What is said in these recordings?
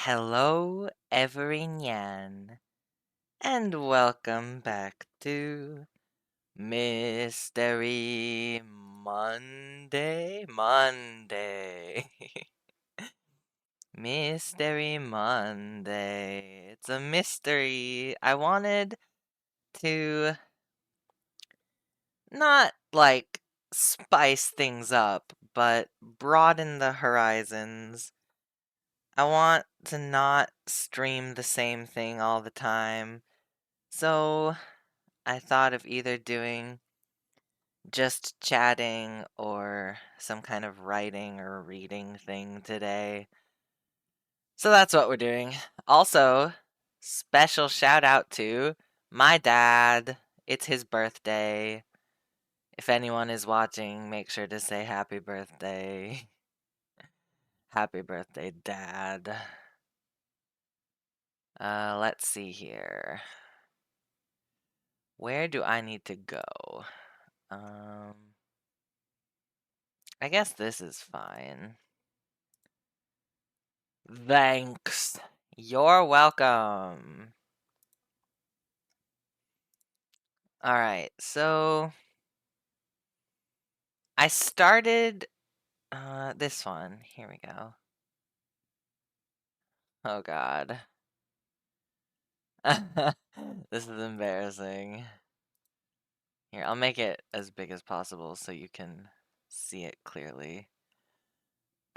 Hello, everyone, and welcome back to Mystery Monday. Mystery Monday. It's a mystery. I wanted to not like spice things up, but broaden the horizons. I want to not stream the same thing all the time. So I thought of either doing just chatting or some kind of writing or reading thing today. So that's what we're doing. Also, special shout out to my dad. It's his birthday. If anyone is watching, make sure to say happy birthday. Happy birthday, Dad. Let's see here. Where do I need to go? I guess this is fine. Thanks. You're welcome. Alright, so I started this one. Here we go. Oh god. This is embarrassing. Here, I'll make it as big as possible so you can see it clearly.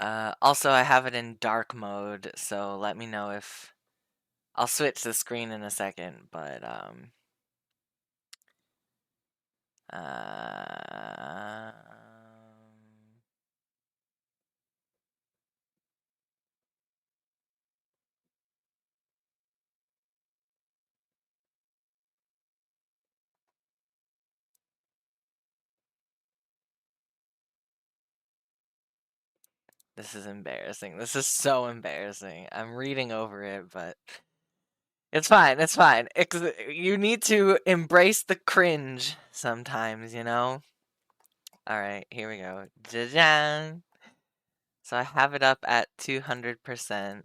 Also, I have it in dark mode, so let me know if... I'll switch the screen in a second, but, uh... This is embarrassing. This is so embarrassing. I'm reading over it, but it's fine. It's fine. You need to embrace the cringe sometimes, you know? All right, here we go. Ja-jan! So I have it up at 200%.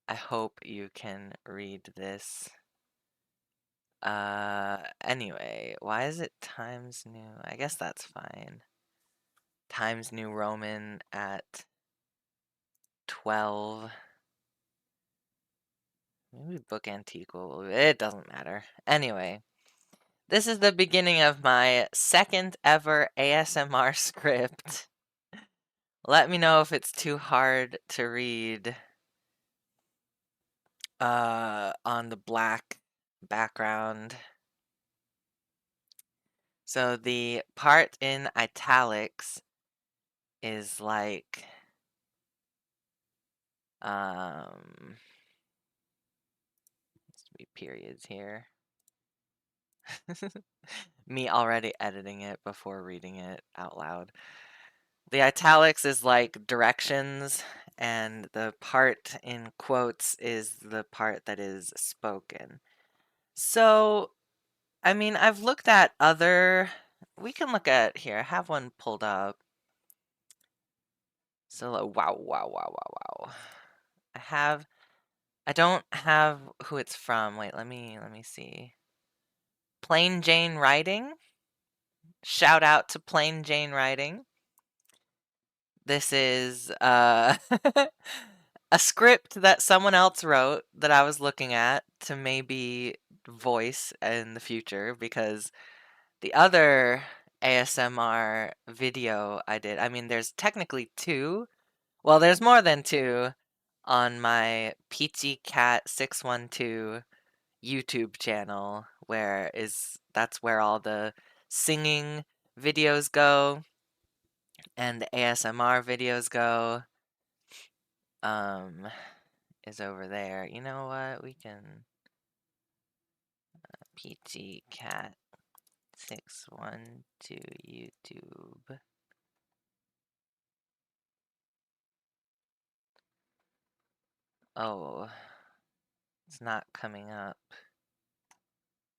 I hope you can read this. Anyway, why is it Times New? I guess that's fine. Times New Roman at 12. Maybe Book Antique it doesn't matter. Anyway, this is the beginning of my second ever ASMR script. Let me know if it's too hard to read on the black background. So the part in italics is like needs to be periods here. Me already editing it before reading it out loud. The italics is like directions, and the part in quotes is the part that is spoken. So, I mean, I've looked at other... We can look at... Here, I have one pulled up. So, wow, wow, wow, wow, wow. I don't have who it's from. Wait, let me see. Plain Jane Writing. Shout out to Plain Jane Writing. This is a script that someone else wrote that I was looking at to maybe voice in the future, because the other ASMR video I did, I mean, there's technically two. Well, there's more than two on my Peachy Cat 612 YouTube channel, that's where all the singing videos go and the ASMR videos go. Is over there. You know what? We can Peachy Cat 612 YouTube. Oh, it's not coming up.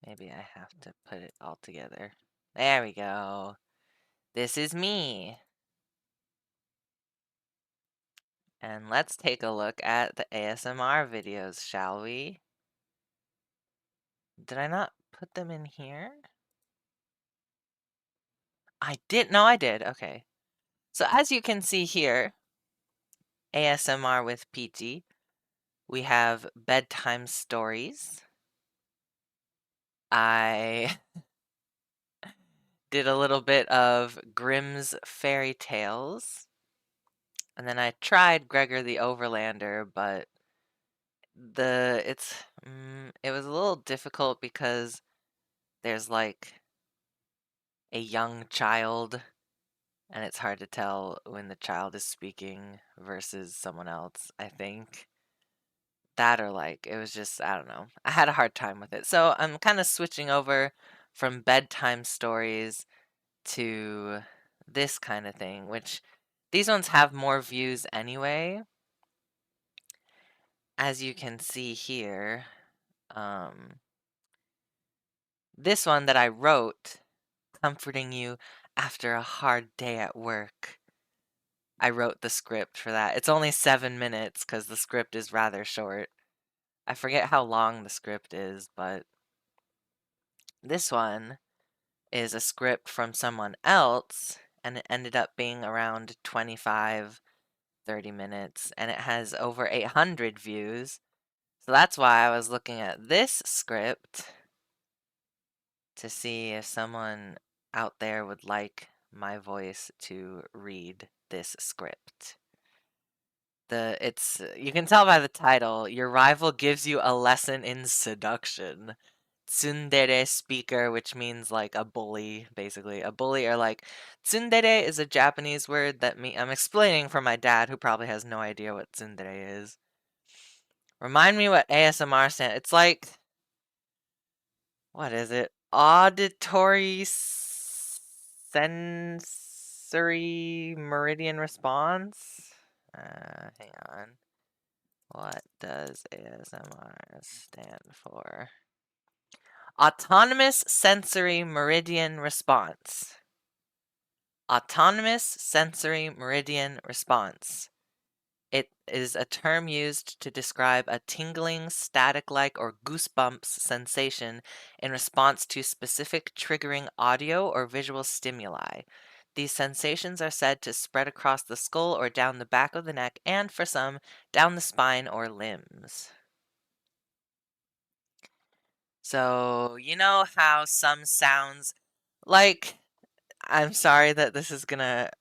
Maybe I have to put it all together. There we go. This is me. And let's take a look at the ASMR videos, shall we? Did I not put them in here? I did. No, I did. Okay. So as you can see here, ASMR with Peachy, we have bedtime stories. I did a little bit of Grimm's fairy tales. And then I tried Gregor the Overlander, but it was a little difficult because there's like a young child, and it's hard to tell when the child is speaking versus someone else, I think. That or like it was just, I don't know. I had a hard time with it. So I'm kind of switching over from bedtime stories to this kind of thing, which these ones have more views anyway. As you can see here, this one that I wrote, comforting you after a hard day at work. I wrote the script for that. It's only 7 minutes because the script is rather short. I forget how long the script is, but this one is a script from someone else, and it ended up being around 25, 30 minutes, and it has over 800 views. So that's why I was looking at this script to see if someone out there would like my voice to read this script. You can tell by the title, your rival gives you a lesson in seduction. Tsundere speaker, which means like a bully, basically. A bully, or like tsundere is a Japanese word that I'm explaining for my dad who probably has no idea what tsundere is. Remind me what ASMR stands. It's like, what is it? Auditory sensory meridian response? Hang on. What does ASMR stand for? Autonomous sensory meridian response. Autonomous sensory meridian response. It is a term used to describe a tingling, static-like, or goosebumps sensation in response to specific triggering audio or visual stimuli. These sensations are said to spread across the skull or down the back of the neck, and for some, down the spine or limbs. So, you know how some sounds, like, I'm sorry that this is gonna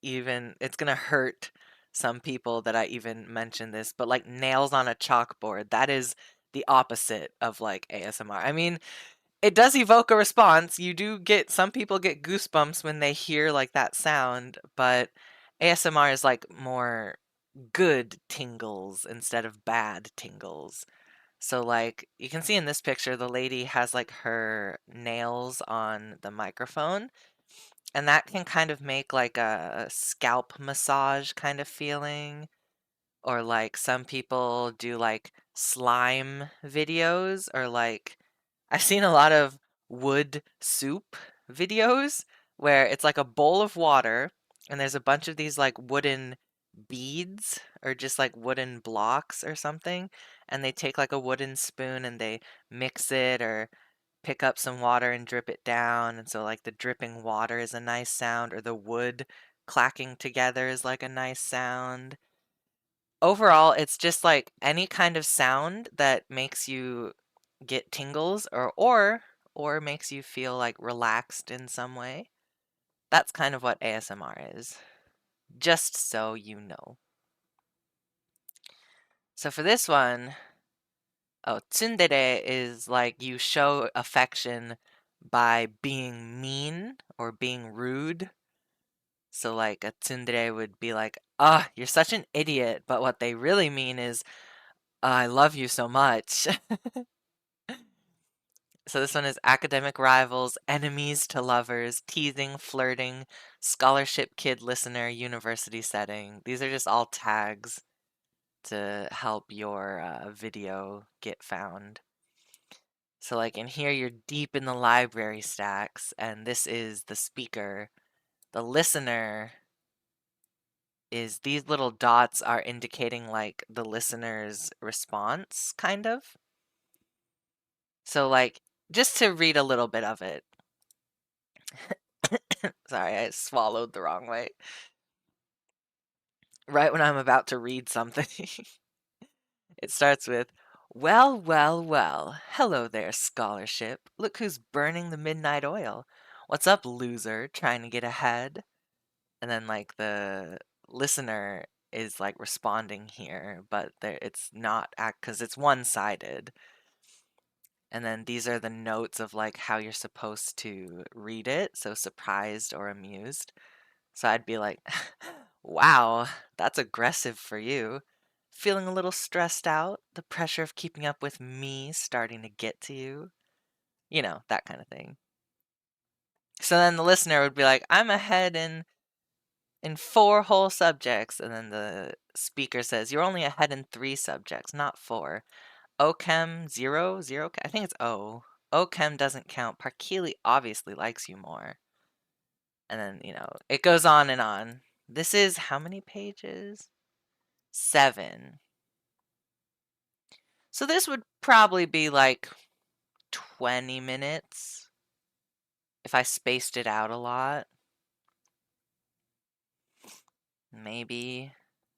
it's gonna hurt some people that I even mention this, but like nails on a chalkboard, that is the opposite of like ASMR. I mean, it does evoke a response. Some people get goosebumps when they hear like that sound, but ASMR is like more good tingles instead of bad tingles. So like you can see in this picture, the lady has like her nails on the microphone, and that can kind of make like a scalp massage kind of feeling. Or like some people do like slime videos, or like I've seen a lot of wood soup videos where it's like a bowl of water and there's a bunch of these like wooden beads or just like wooden blocks or something, and they take like a wooden spoon and they mix it or pick up some water and drip it down, and so like the dripping water is a nice sound, or the wood clacking together is like a nice sound. Overall, it's just like any kind of sound that makes you get tingles, or makes you feel like relaxed in some way. That's kind of what ASMR is. Just so you know. So for this one, tsundere is like you show affection by being mean or being rude. So like a tsundere would be like, "Ah, you're such an idiot," but what they really mean is, "I love you so much." So this one is academic rivals, enemies to lovers, teasing, flirting, scholarship kid listener, university setting. These are just all tags to help your video get found. So like in here, you're deep in the library stacks, and this is the speaker. The listener is these little dots are indicating like the listener's response, kind of. So like, just to read a little bit of it. Sorry, I swallowed the wrong way. Right when I'm about to read something. It starts with, well, well, well. Hello there, scholarship. Look who's burning the midnight oil. What's up, loser, trying to get ahead? And then, like, the listener is, like, responding here, but it's not, because it's one-sided. And then these are the notes of, like, how you're supposed to read it, so surprised or amused. So I'd be like, wow, that's aggressive for you. Feeling a little stressed out? The pressure of keeping up with me starting to get to you? You know, that kind of thing. So then the listener would be like, I'm ahead in 4 whole subjects. And then the speaker says, you're only ahead in 3 subjects, not 4. OChem 0, 0. I think it's O. OChem doesn't count. Parkeely obviously likes you more. And then, you know, it goes on and on. This is how many pages? 7. So this would probably be like 20 minutes if I spaced it out a lot. Maybe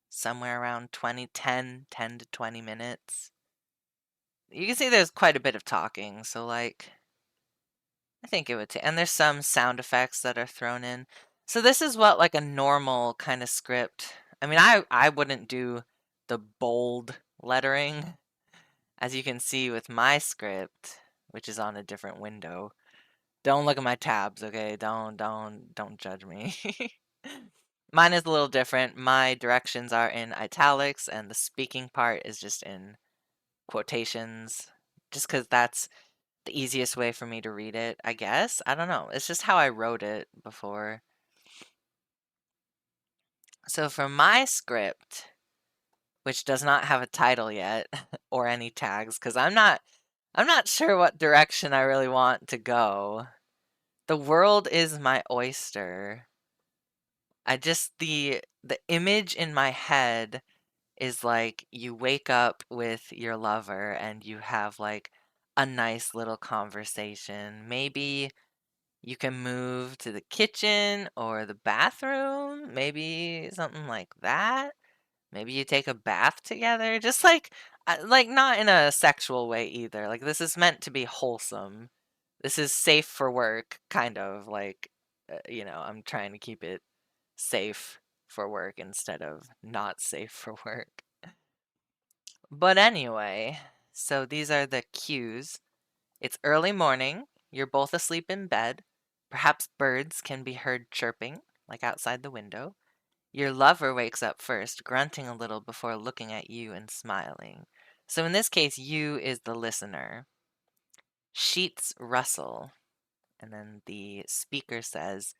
somewhere around 10 to 20 minutes. You can see there's quite a bit of talking, so like, I think it would take, and there's some sound effects that are thrown in. So this is what like a normal kind of script. I mean, I wouldn't do the bold lettering. As you can see with my script, which is on a different window. Don't look at my tabs, okay? Don't judge me. Mine is a little different. My directions are in italics and the speaking part is just in quotations. Just because that's the easiest way for me to read it, I guess. I don't know. It's just how I wrote it before. So for my script, which does not have a title yet or any tags, because I'm not sure what direction I really want to go. The world is my oyster. The image in my head is like you wake up with your lover and you have like a nice little conversation. Maybe you can move to the kitchen or the bathroom, maybe something like that. Maybe you take a bath together, just like not in a sexual way either. Like this is meant to be wholesome. This is safe for work, kind of like, you know, I'm trying to keep it safe for work instead of not safe for work. But anyway, so these are the cues. It's early morning. You're both asleep in bed. Perhaps birds can be heard chirping, like outside the window. Your lover wakes up first, grunting a little before looking at you and smiling. So in this case, you is the listener. Sheets rustle. And then the speaker says,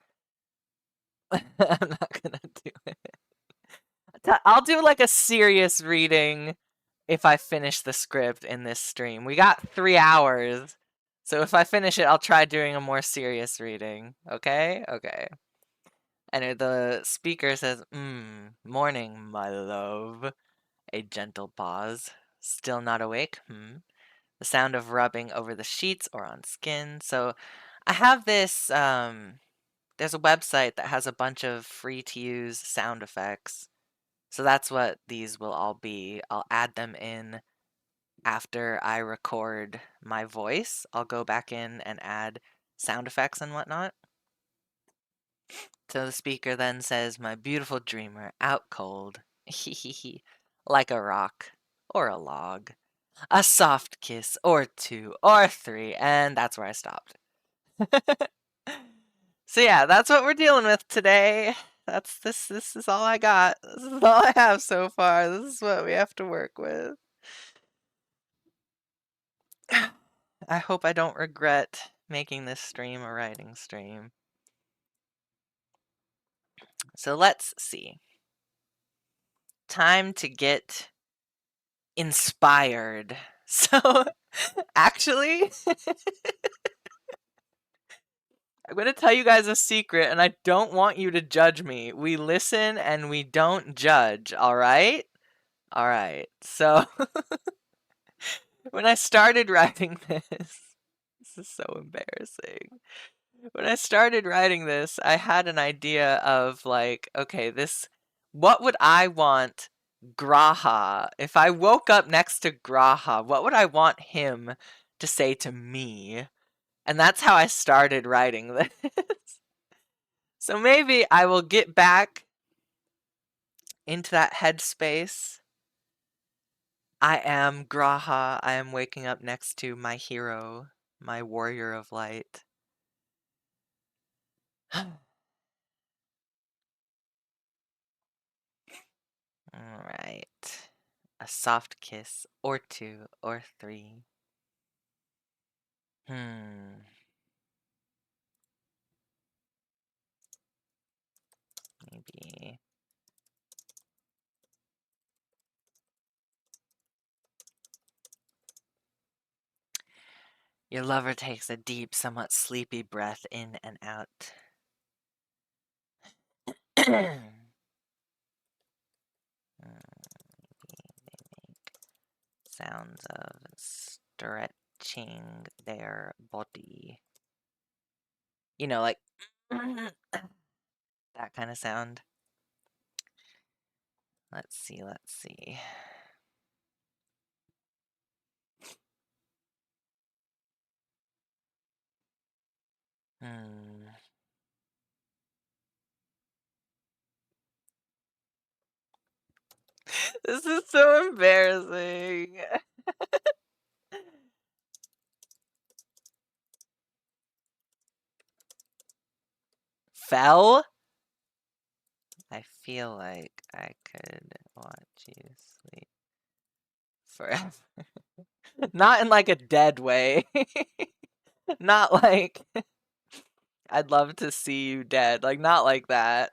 I'm not gonna do it. I'll do like a serious reading if I finish the script in this stream. We got 3 hours. So if I finish it, I'll try doing a more serious reading. Okay? Okay. And the speaker says, morning, my love. A gentle pause. Still not awake? The sound of rubbing over the sheets or on skin. So I have this, there's a website that has a bunch of free to use sound effects. So that's what these will all be. I'll add them in after I record my voice. I'll go back in and add sound effects and whatnot. So the speaker then says, my beautiful dreamer, out cold, like a rock or a log, a soft kiss or 2 or 3, and that's where I stopped. So yeah, that's what we're dealing with today. This is all I got. This is all I have so far. This is what we have to work with. I hope I don't regret making this stream a writing stream. So let's see. Time to get inspired. So actually I'm gonna tell you guys a secret, and I don't want you to judge me. We listen and we don't judge, alright? Alright, so when I started writing this is so embarrassing. When I started writing this, I had an idea of like, okay, what would I want Graha, if I woke up next to Graha, what would I want him to say to me? And that's how I started writing this. So maybe I will get back into that headspace. I am Graha. I am waking up next to my hero, my warrior of light. Alright. A soft kiss, or two, or three. Maybe. Your lover takes a deep, somewhat sleepy breath in and out. Maybe they make sounds of stretching their body. You know, like that kind of sound. Let's see, let's see. This is so embarrassing. Fell? I feel like I could watch you sleep forever. Not in like a dead way. Not like I'd love to see you dead. Like not like that.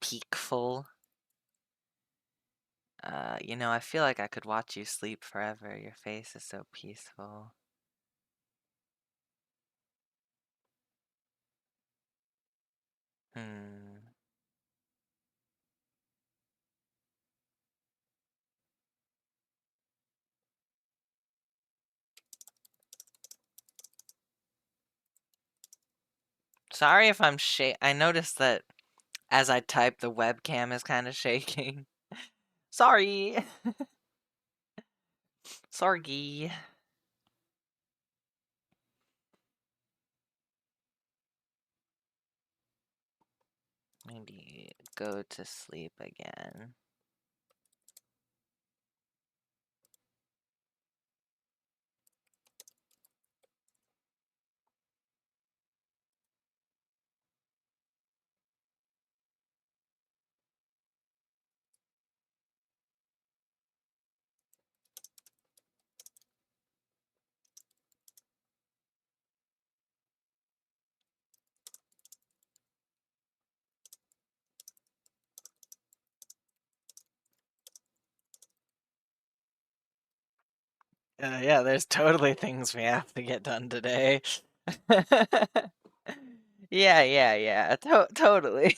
Peakful. You know, I feel like I could watch you sleep forever. Your face is so peaceful. Sorry if I'm I noticed that as I type, the webcam is kind of shaking. Sorry. Sorry. Maybe go to sleep again. Yeah, there's totally things we have to get done today. Yeah. Totally.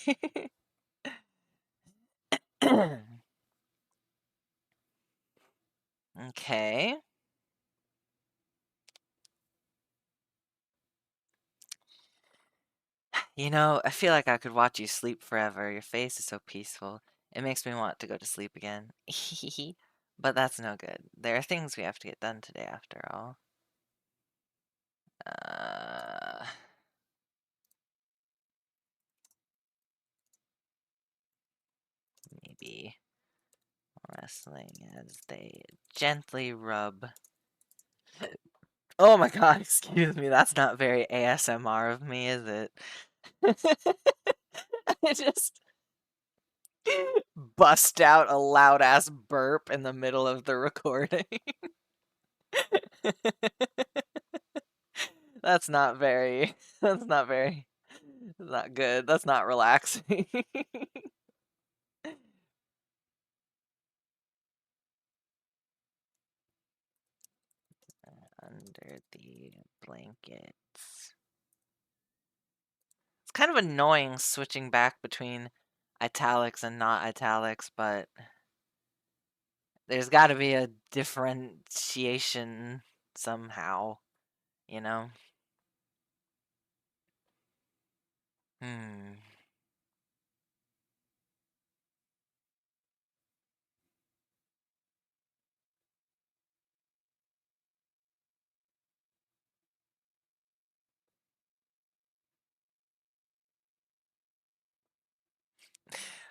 Okay. You know, I feel like I could watch you sleep forever. Your face is so peaceful. It makes me want to go to sleep again. But that's no good. There are things we have to get done today after all. Maybe wrestling as they gently rub. Oh my god, excuse me, that's not very ASMR of me, is it? I just bust out a loud ass burp in the middle of the recording. That's not good. That's not relaxing. under the blankets. It's kind of annoying switching back between italics and not italics, but there's got to be a differentiation somehow, you know? Hmm.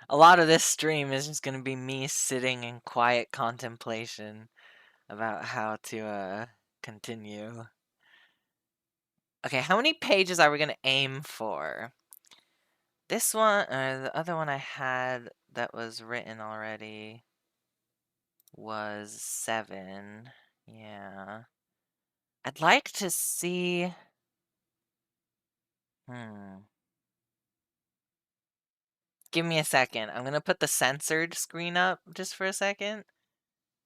A lot of this stream is just going to be me sitting in quiet contemplation about how to continue. Okay, how many pages are we going to aim for? This one, the other one I had that was written already was 7. Yeah. I'd like to see. Give me a second. I'm going to put the censored screen up just for a second.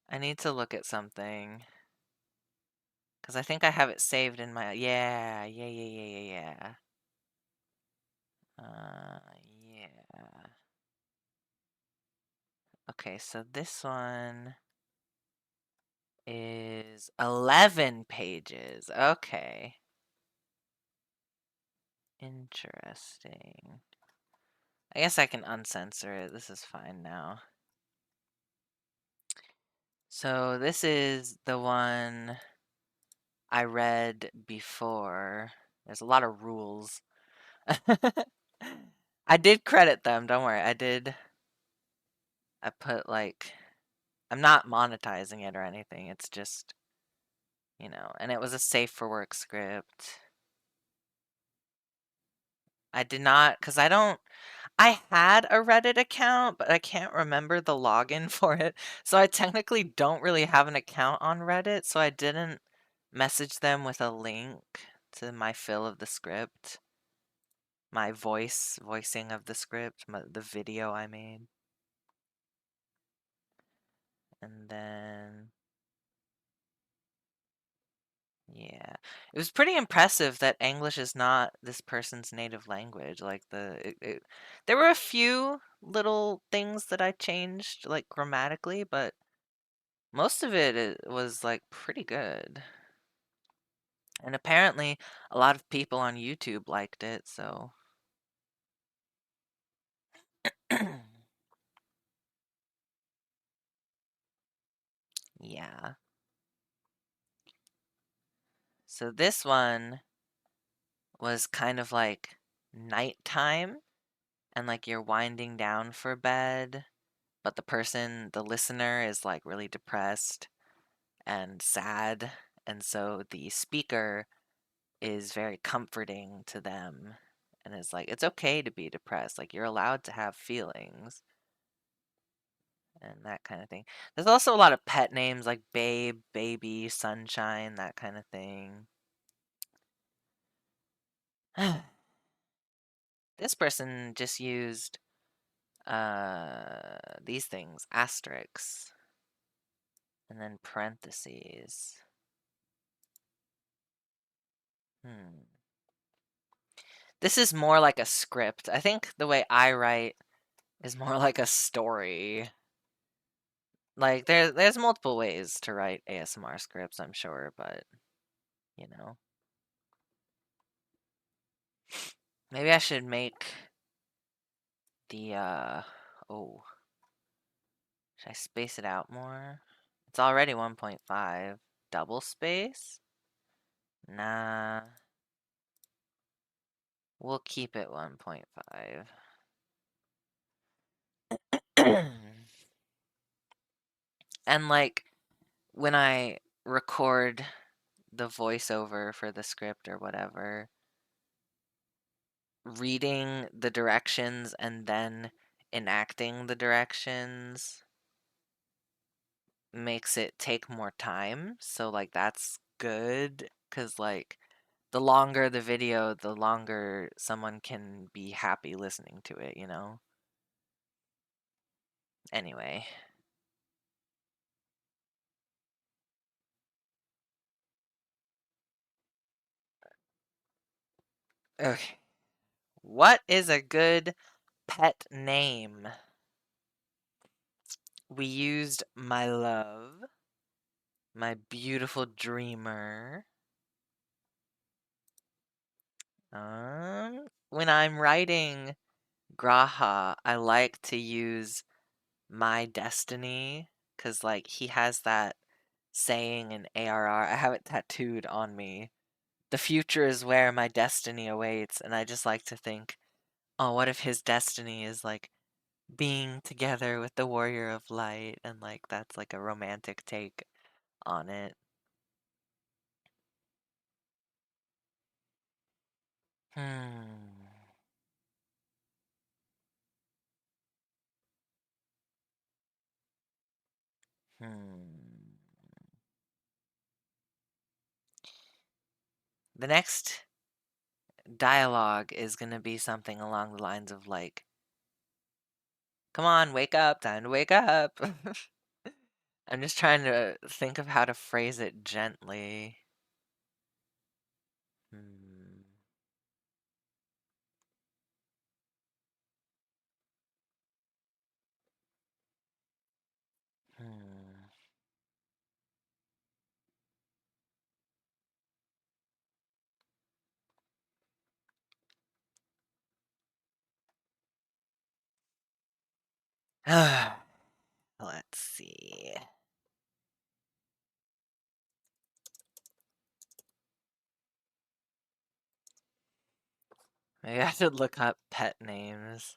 I need to look at something. Because I think I have it saved in my. Yeah. Yeah. Okay, so this one is 11 pages. Okay. Interesting. I guess I can uncensor it. This is fine now. So this is the one I read before. There's a lot of rules. I did credit them, don't worry. I put like, I'm not monetizing it or anything. It's just, and it was a safe for work script. I did not, because I had a Reddit account, but I can't remember the login for it. So I technically don't really have an account on Reddit, so I didn't message them with a link to my fill of the script. My voicing of the script, the video I made. And then, yeah. It was pretty impressive that English is not this person's native language. Like, there were a few little things that I changed, like, grammatically, but most of it was, like, pretty good. And apparently, a lot of people on YouTube liked it, so. Yeah. So this one was kind of like nighttime, and like you're winding down for bed, but the listener is like really depressed and sad, and so the speaker is very comforting to them and is like, it's okay to be depressed, like you're allowed to have feelings and that kind of thing. There's also a lot of pet names like Babe, Baby, Sunshine, that kind of thing. This person just used these things, asterisks, and then parentheses. This is more like a script. I think the way I write is more like a story. Like there's multiple ways to write ASMR scripts, I'm sure, but you know. Maybe I should make the oh. Should I space it out more? It's already 1.5. Double space? Nah. We'll keep it 1.5. And like when I record the voiceover for the script or whatever, reading the directions and then enacting the directions makes it take more time. So like that's good because like the longer the video, the longer someone can be happy listening to it, you know? Anyway. Okay. What is a good pet name? We used my love, my beautiful dreamer. When I'm writing Graha, I like to use my destiny because, like, he has that saying in ARR. I have it tattooed on me. The future is where my destiny awaits, and I just like to think, oh, what if his destiny is like being together with the Warrior of Light, and like that's like a romantic take on it. Hmm. Hmm. The next dialogue is gonna be something along the lines of like, "Come on, wake up! Time to wake up!" I'm just trying to think of how to phrase it gently. Hmm. Hmm. Let's see. Maybe I should look up pet names.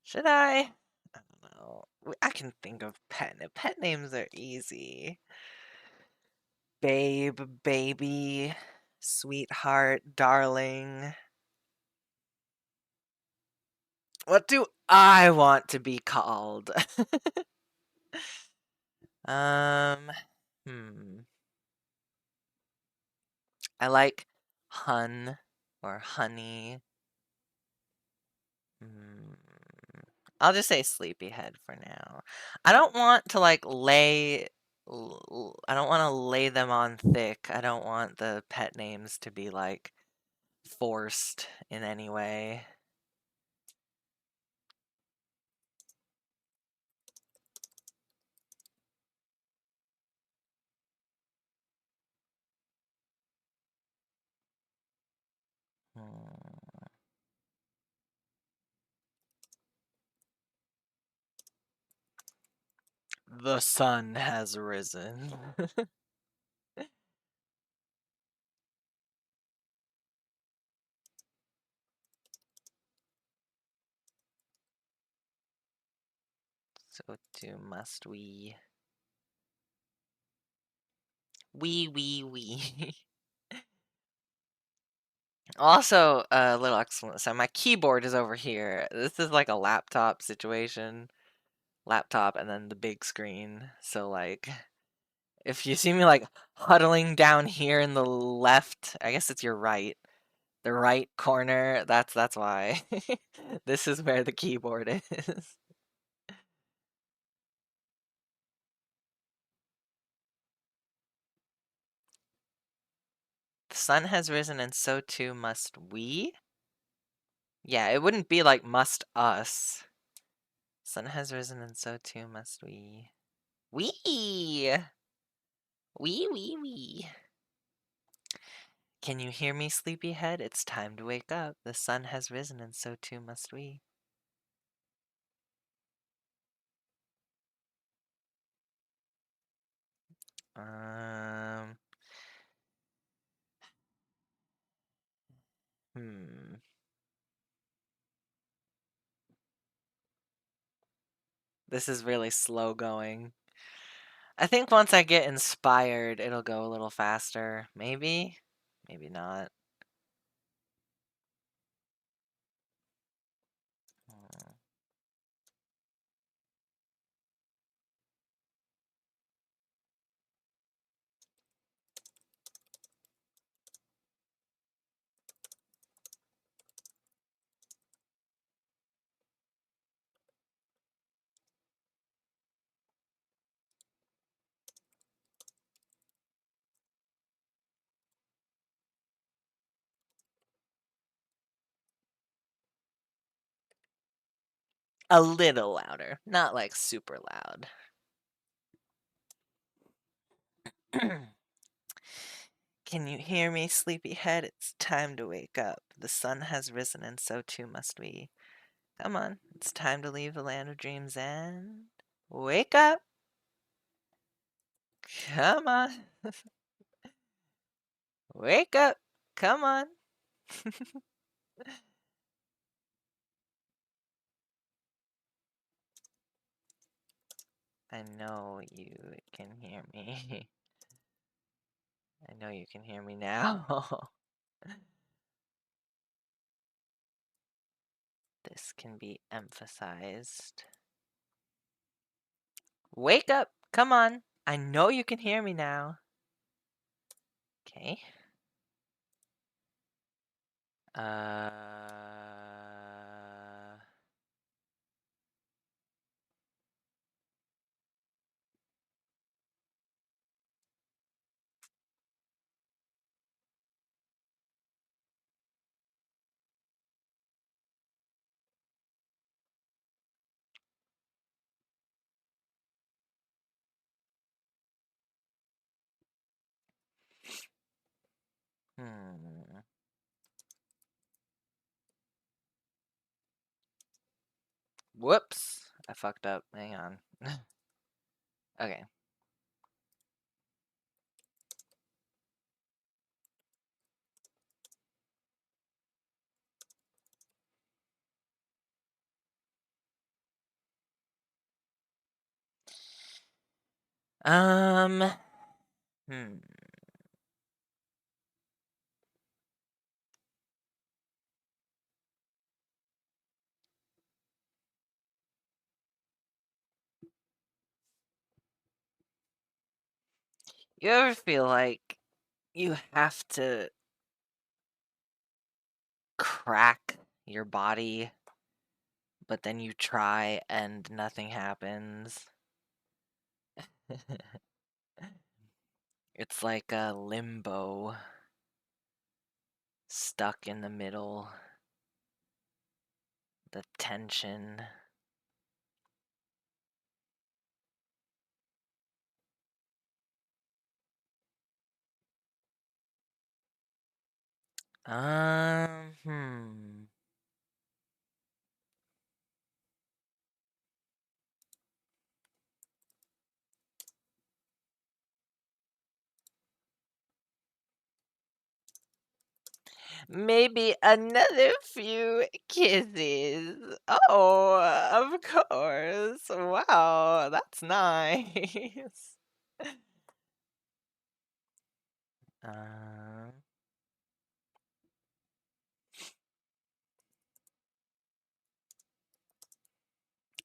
Should I? I don't know. I can think of pet names are easy. Babe, baby, sweetheart, darling. What do I want to be called? um, hmm. I like Hun or Honey. Hmm. I'll just say Sleepyhead for now. I don't want to like I don't want to lay them on thick. I don't want the pet names to be like forced in any way. Hmm. The sun has risen. So too must we. We. Also, a little excellent. So my keyboard is over here. This is like a laptop situation. Laptop and then the big screen. So like, if you see me like huddling down here in the left, I guess it's your right, the right corner. That's why. This is where the keyboard is. The sun has risen, and so too must we. Yeah, it wouldn't be like must us. Sun has risen, and so too must we. We. We. Can you hear me, sleepyhead? It's time to wake up. The sun has risen, and so too must we. Um. Hmm. This is really slow going. I think once I get inspired, it'll go a little faster. Maybe? Maybe not. Hmm. A little louder, not like super loud. Can you hear me, sleepyhead? It's time to wake up. The sun has risen, and so too must we. Come on, it's time to leave the land of dreams and wake up. Come on. Wake up. Come on. I know you can hear me. I know you can hear me now. This can be emphasized. Wake up! Come on! I know you can hear me now. Okay. Uh... Hmm. Whoops! I fucked up. Hang on. Okay. Um... Hmm. You ever feel like you have to crack your body, but then you try and nothing happens? It's like a limbo, stuck in the middle, the tension. Hmm. Maybe another few kisses. Oh, of course. Wow, that's nice. Uh,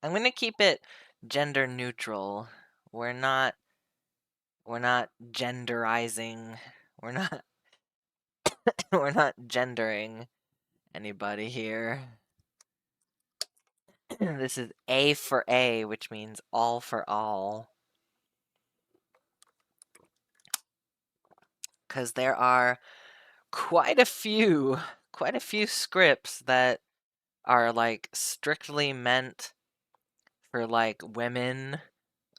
I'm gonna keep it gender neutral. We're not genderizing. We're not we're not gendering anybody here. This is A for A, which means all for all. Because there are quite a few scripts that are like strictly meant for like women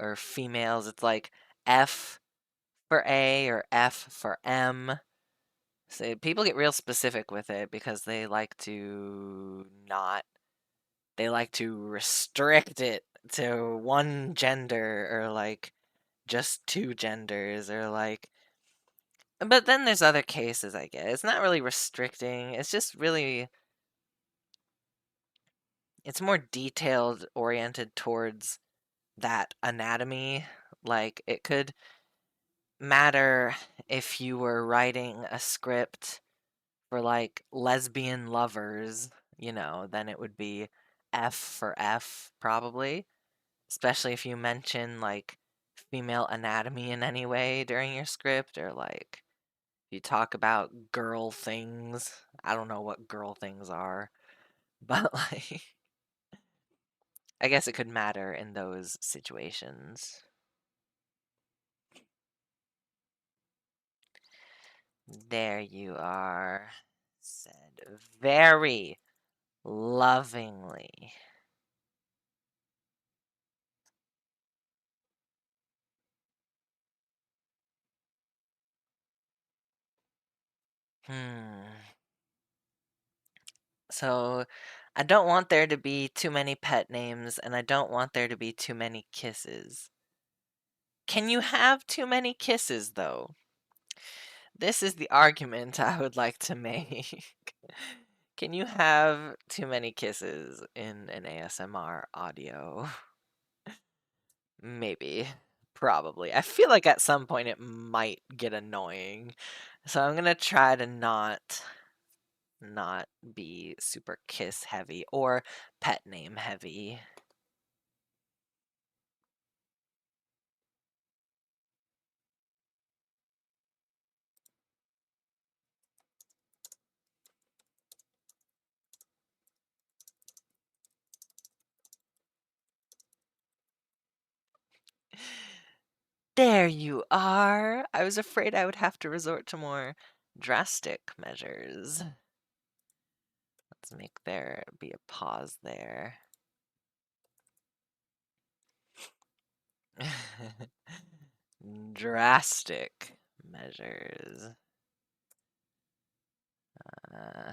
or females. It's like F for A or F for M. So people get real specific with it because they like to restrict it to one gender or like just two genders or like. But then there's other cases, I guess. It's not really restricting. It's just really, it's more detailed oriented towards that anatomy. Like it could matter if you were writing a script for like lesbian lovers, then it would be F for F probably, especially if you mention like female anatomy in any way during your script or like you talk about girl things. I don't know what girl things are, but like I guess it could matter in those situations. There you are, said very lovingly. So I don't want there to be too many pet names, and I don't want there to be too many kisses. Can you have too many kisses, though? This is the argument I would like to make. Can you have too many kisses in an ASMR audio? Maybe. Probably. I feel like at some point it might get annoying. So I'm gonna try to not be super kiss heavy or pet name heavy. There you are. I was afraid I would have to resort to more drastic measures. Let's make there be a pause there. Drastic measures. Uh,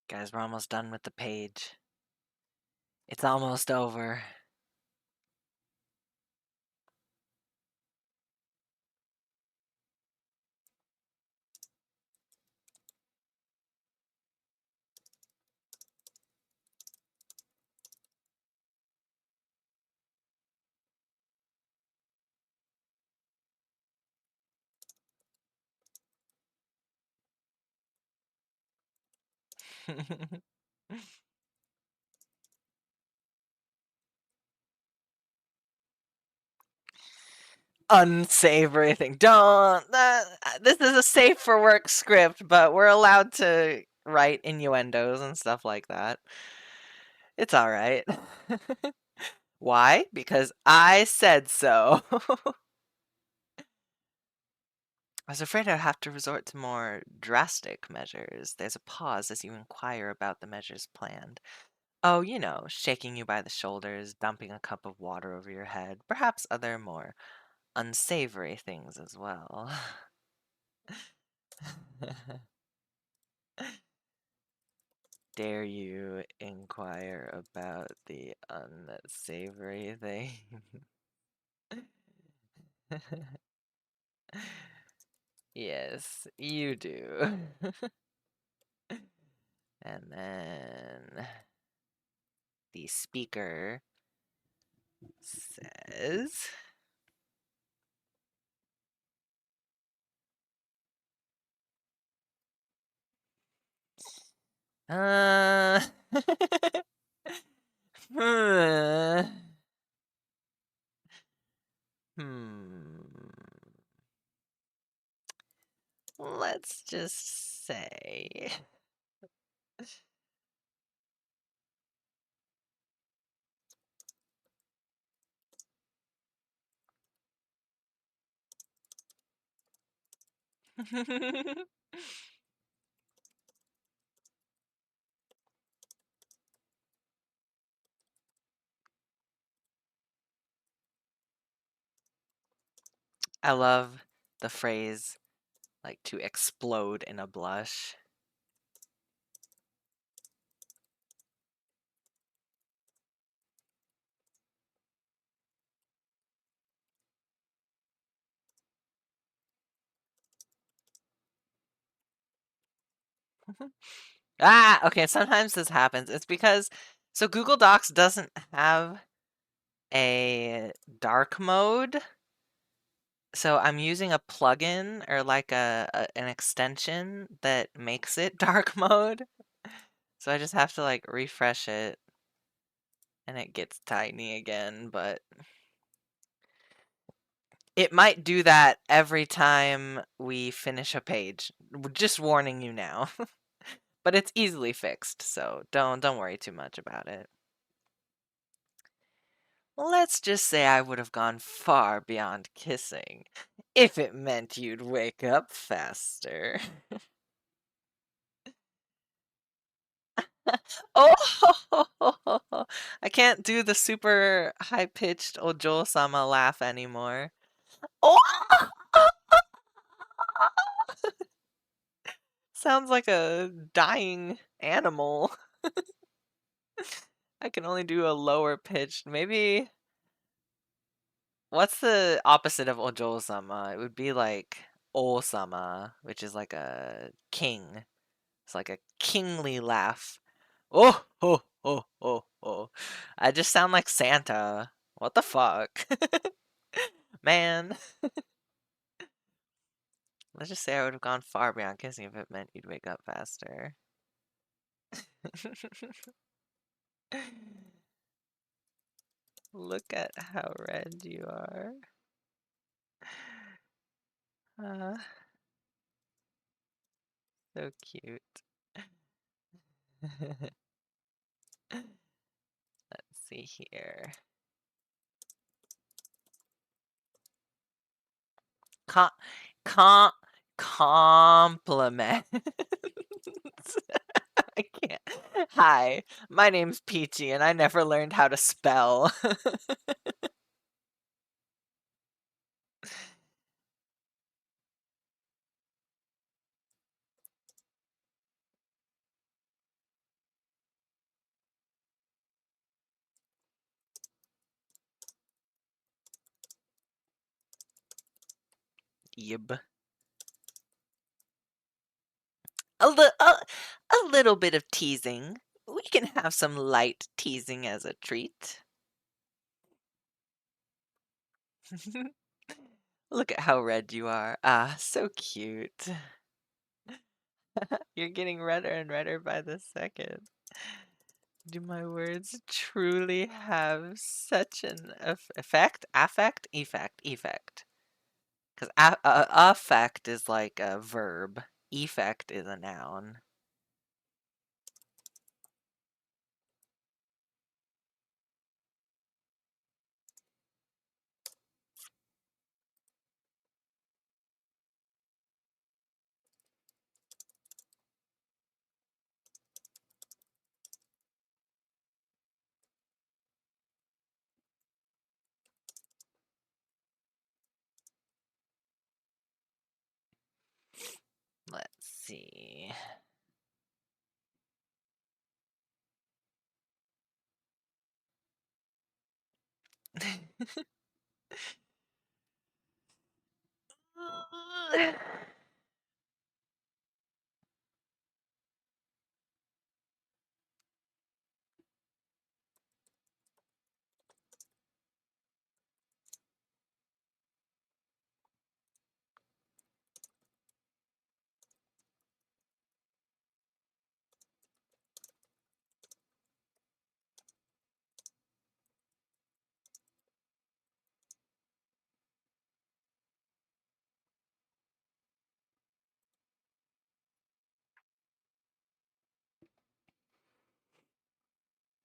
Guys, we're almost done with the page. It's almost over. Unsavory thing. Don't. This is a safe for work script, but we're allowed to write innuendos and stuff like that. It's all right. Why? Because I said so. I was afraid I'd have to resort to more drastic measures. There's a pause as you inquire about the measures planned. Oh, you know, shaking you by the shoulders, dumping a cup of water over your head, perhaps other more unsavory things as well. Dare you inquire about the unsavory thing? Yes, you do. And then the speaker says, uh, hmm. Let's just say. I love the phrase, like, to explode in a blush. Ah, okay, sometimes this happens. It's because so Google Docs doesn't have a dark mode. So I'm using a plugin or like an extension that makes it dark mode. So I just have to like refresh it and it gets tiny again, but It might do that every time we finish a page. Just warning you now. But it's easily fixed, so don't worry too much about it. Let's just say I would have gone far beyond kissing if it meant you'd wake up faster. Oh, I can't do the super high-pitched Ojo-sama laugh anymore. Oh! Sounds like a dying animal. I can only do a lower pitched. Maybe what's the opposite of Ojo-sama? It would be like O-sama, which is like a king. It's like a kingly laugh. Oh, oh, oh, oh, oh. I just sound like Santa. What the fuck? Man. Let's just say I would have gone far beyond kissing if it meant you'd wake up faster. Look at how red you are. Uh, so cute. Let's see here. Com com compliments. I can't. Hi, my name's Peachy, and I never learned how to spell. Yib. A little bit of teasing. We can have some light teasing as a treat. Look at how red you are. Ah, so cute. You're getting redder and redder by the second. Do my words truly have such an effect? Affect? Effect. Effect. Because affect is like a verb. Effect is a noun. Let's see.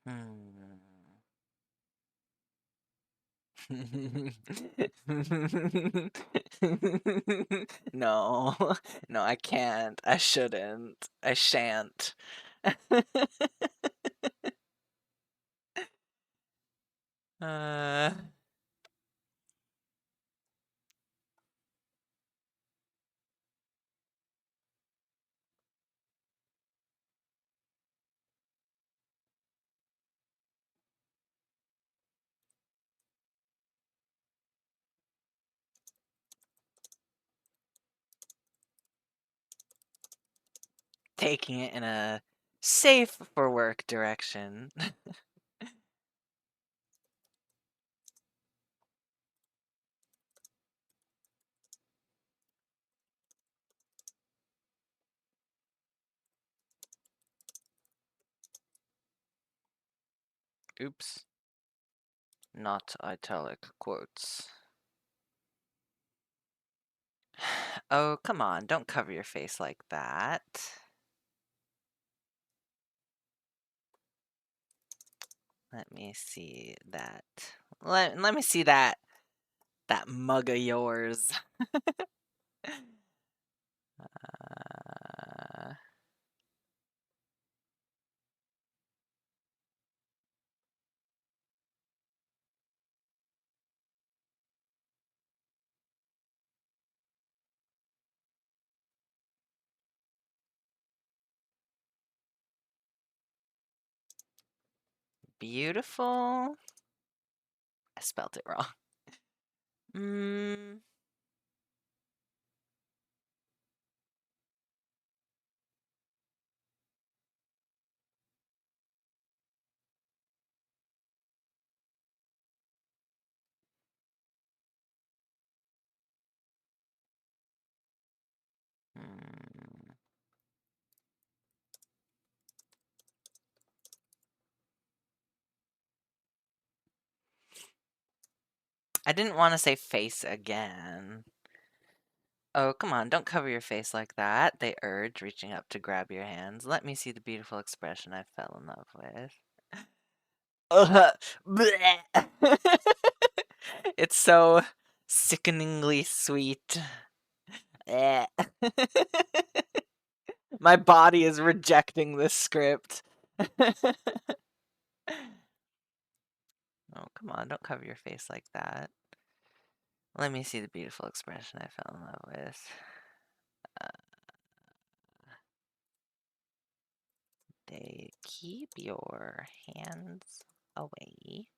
Hmm. No, no, I can't. I shouldn't. I shan't. uh, taking it in a safe for work direction. Oops. Not italic quotes. Oh, come on, don't cover your face like that. Let me see that. Let me see that mug of yours. Beautiful. I spelled it wrong. Mm. Hmm. I didn't want to say face again. Oh, come on, don't cover your face like that, they urge, reaching up to grab your hands. Let me see the beautiful expression I fell in love with. It's so sickeningly sweet. My body is rejecting this script. Oh, come on, don't cover your face like that. Let me see the beautiful expression I fell in love with. They keep your hands away.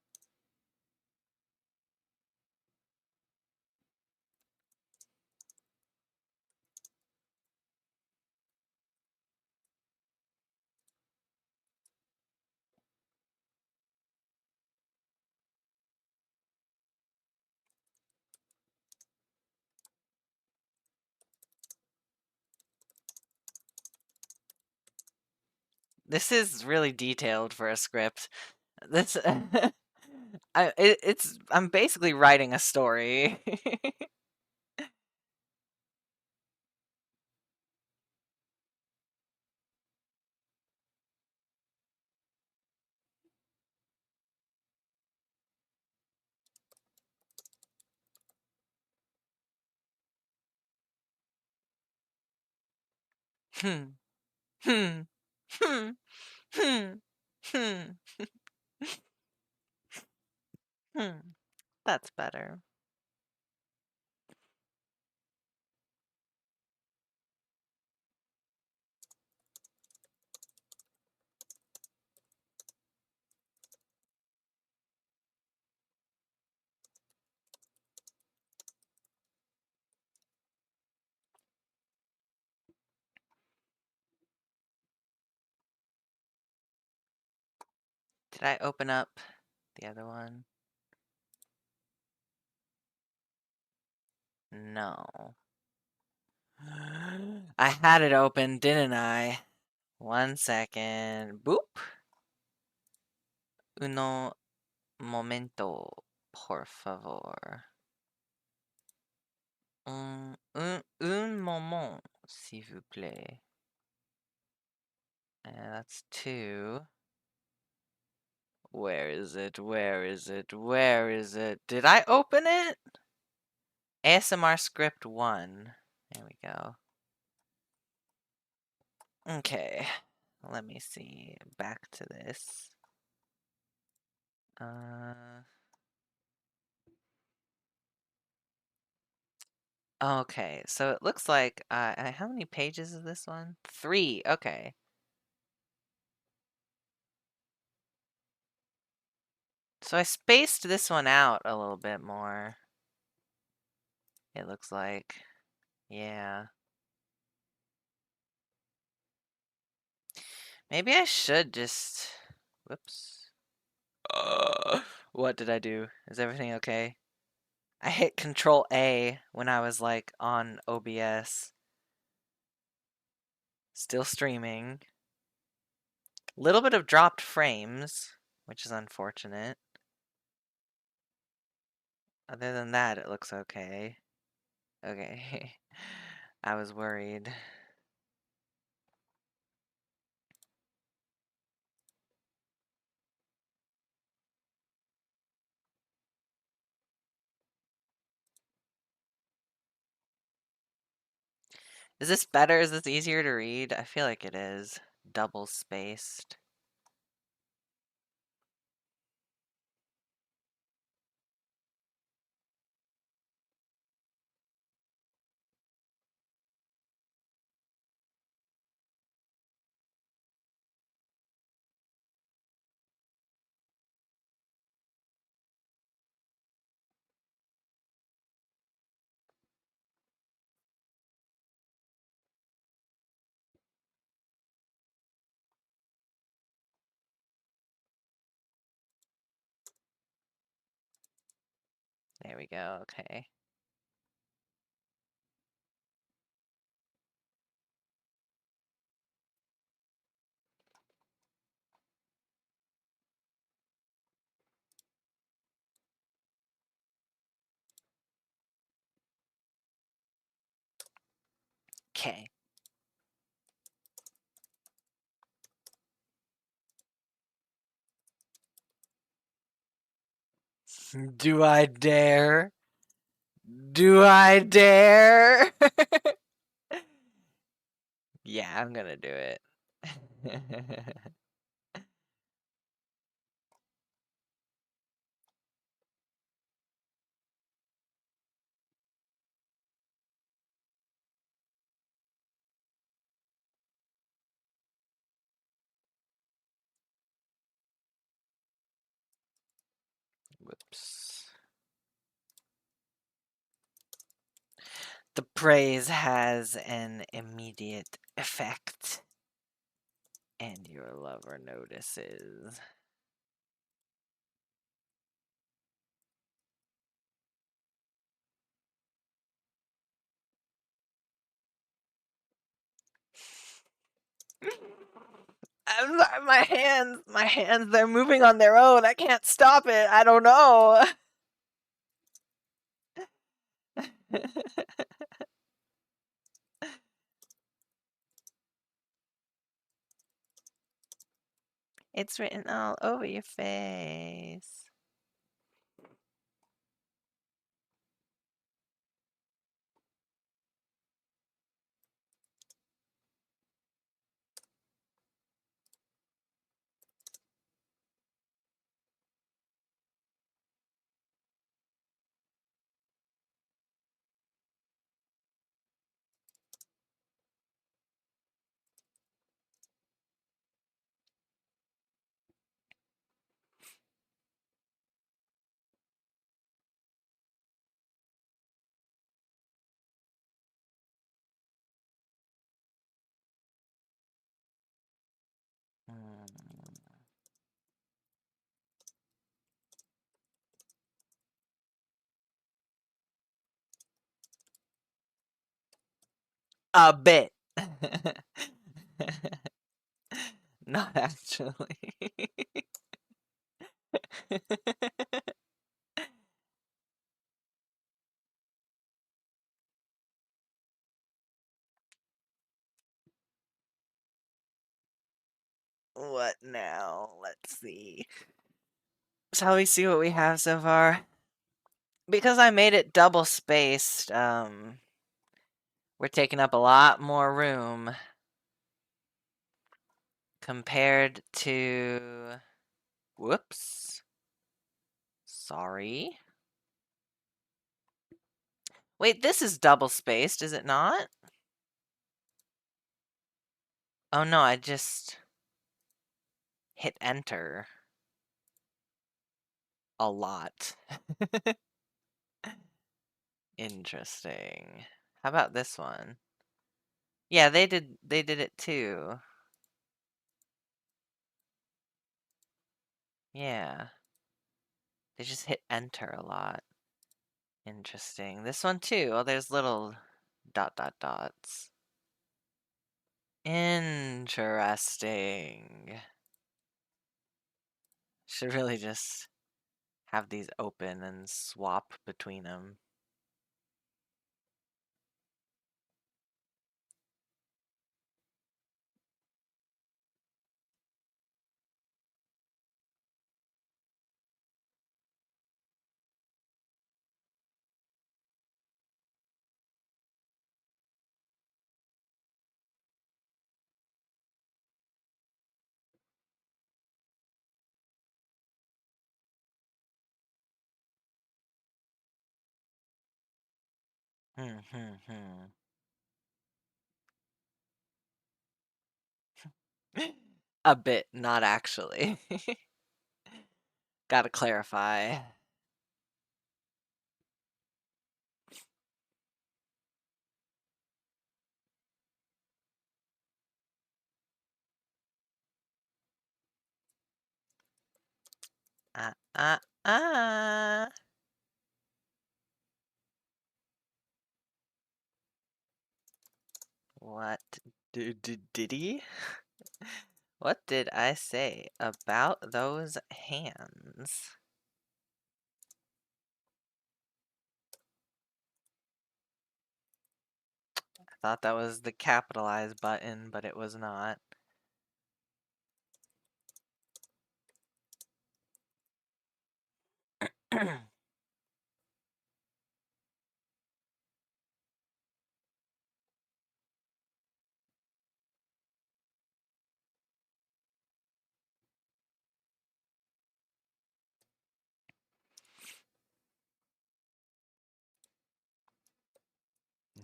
This is really detailed for a script. This I'm basically writing a story. Hmm. Hmm. Hmm. Hmm. Hmm. Hmm. That's better. Did I open up the other one? No. I had it open, didn't I? 1 second. Boop. Uno momento, por favor. Un moment, s'il vous plaît. And that's 2. Where is it? Where is it? Where is it? Did I open it? ASMR script 1. There we go. Okay. Let me see. Back to this. Okay, so it looks like, how many pages is this one? 3, okay. So I spaced this one out a little bit more. It looks like. Yeah. Maybe I should just... Whoops. What did I do? Is everything okay? I hit Control A when I was like on OBS. Still streaming. Little bit of dropped frames, which is unfortunate. Other than that, it looks okay. Okay. I was worried. Is this better? Is this easier to read? I feel like it is. Double spaced. There we go. Okay. Okay. Do I dare? Do I dare? Yeah, I'm gonna do it. Whoops. The praise has an immediate effect, and your lover notices. I'm sorry, my hands, they're moving on their own. I can't stop it. I don't know. It's written all over your face. A bit. Not actually. What now? Let's see. Shall we see what we have so far? Because I made it double spaced, we're taking up a lot more room compared to... Whoops. Sorry. Wait, this is double spaced, is it not? Oh no, I just hit enter a lot. Interesting. How about this one? Yeah, they did it too. Yeah. They just hit enter a lot. Interesting. This one too. Oh, there's little dots. Interesting. Should really just have these open and swap between them. A bit, not actually. Gotta clarify. Ah, ah, ah. What did he? What did I say about those hands? I thought that was the capitalize button, but it was not.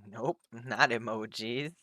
Nope, not emojis.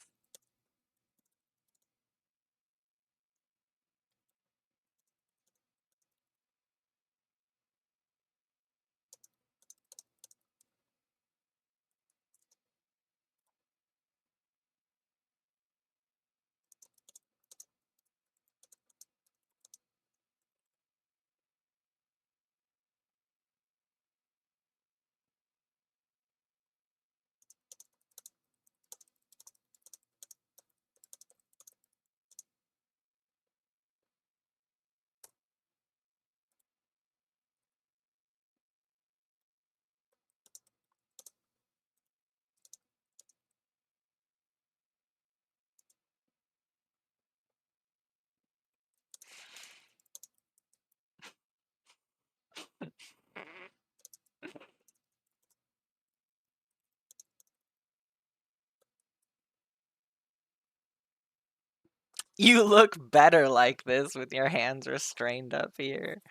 You look better like this with your hands restrained up here.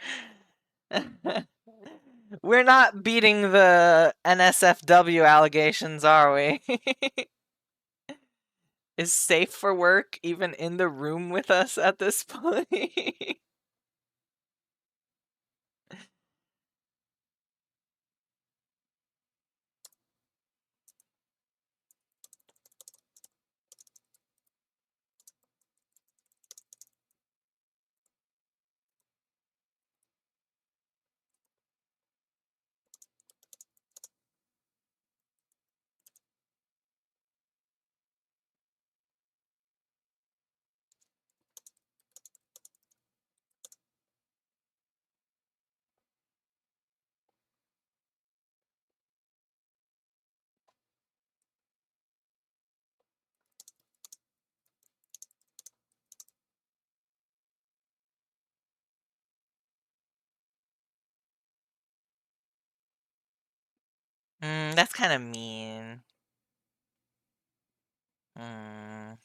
We're not beating the NSFW allegations, are we? Is safe for work even in the room with us at this point? That's kind of mean. Mm.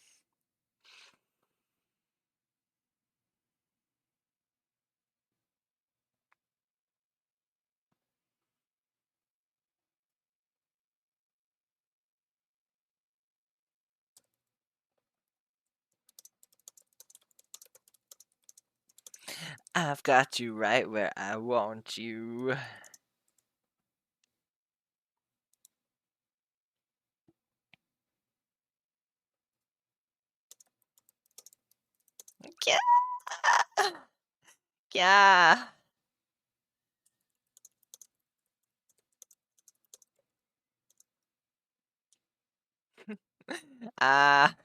I've got you right where I want you. Yeah. Yeah. Ah.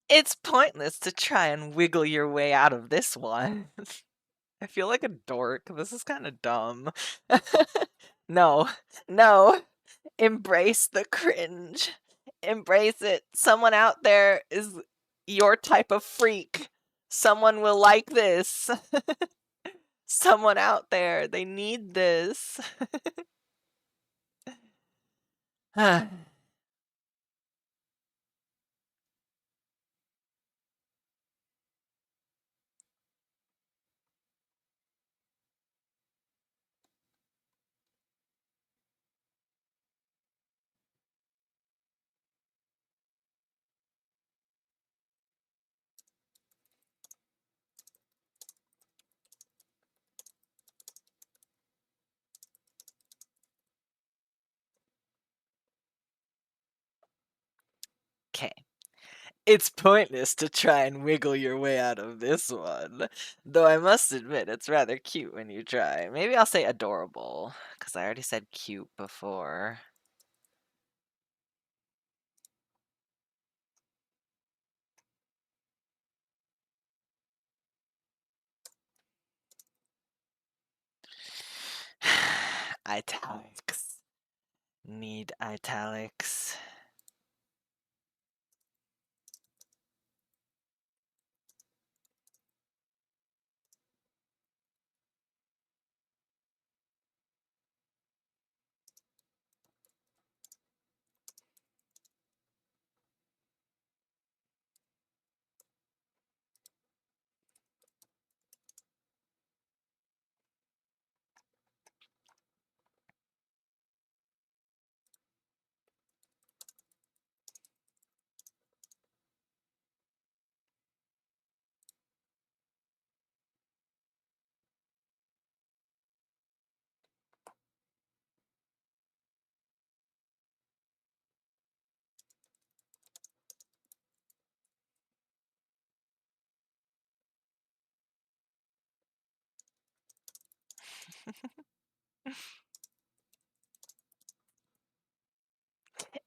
It's pointless to try and wiggle your way out of this one. I feel like a dork. This is kind of dumb. No, no. Embrace the cringe. Embrace it. Someone out there is your type of freak. Someone will like this. Someone out there, they need this. Okay. It's pointless to try and wiggle your way out of this one. Though I must admit, it's rather cute when you try. Maybe I'll say adorable, because I already said cute before. Italics. Need italics.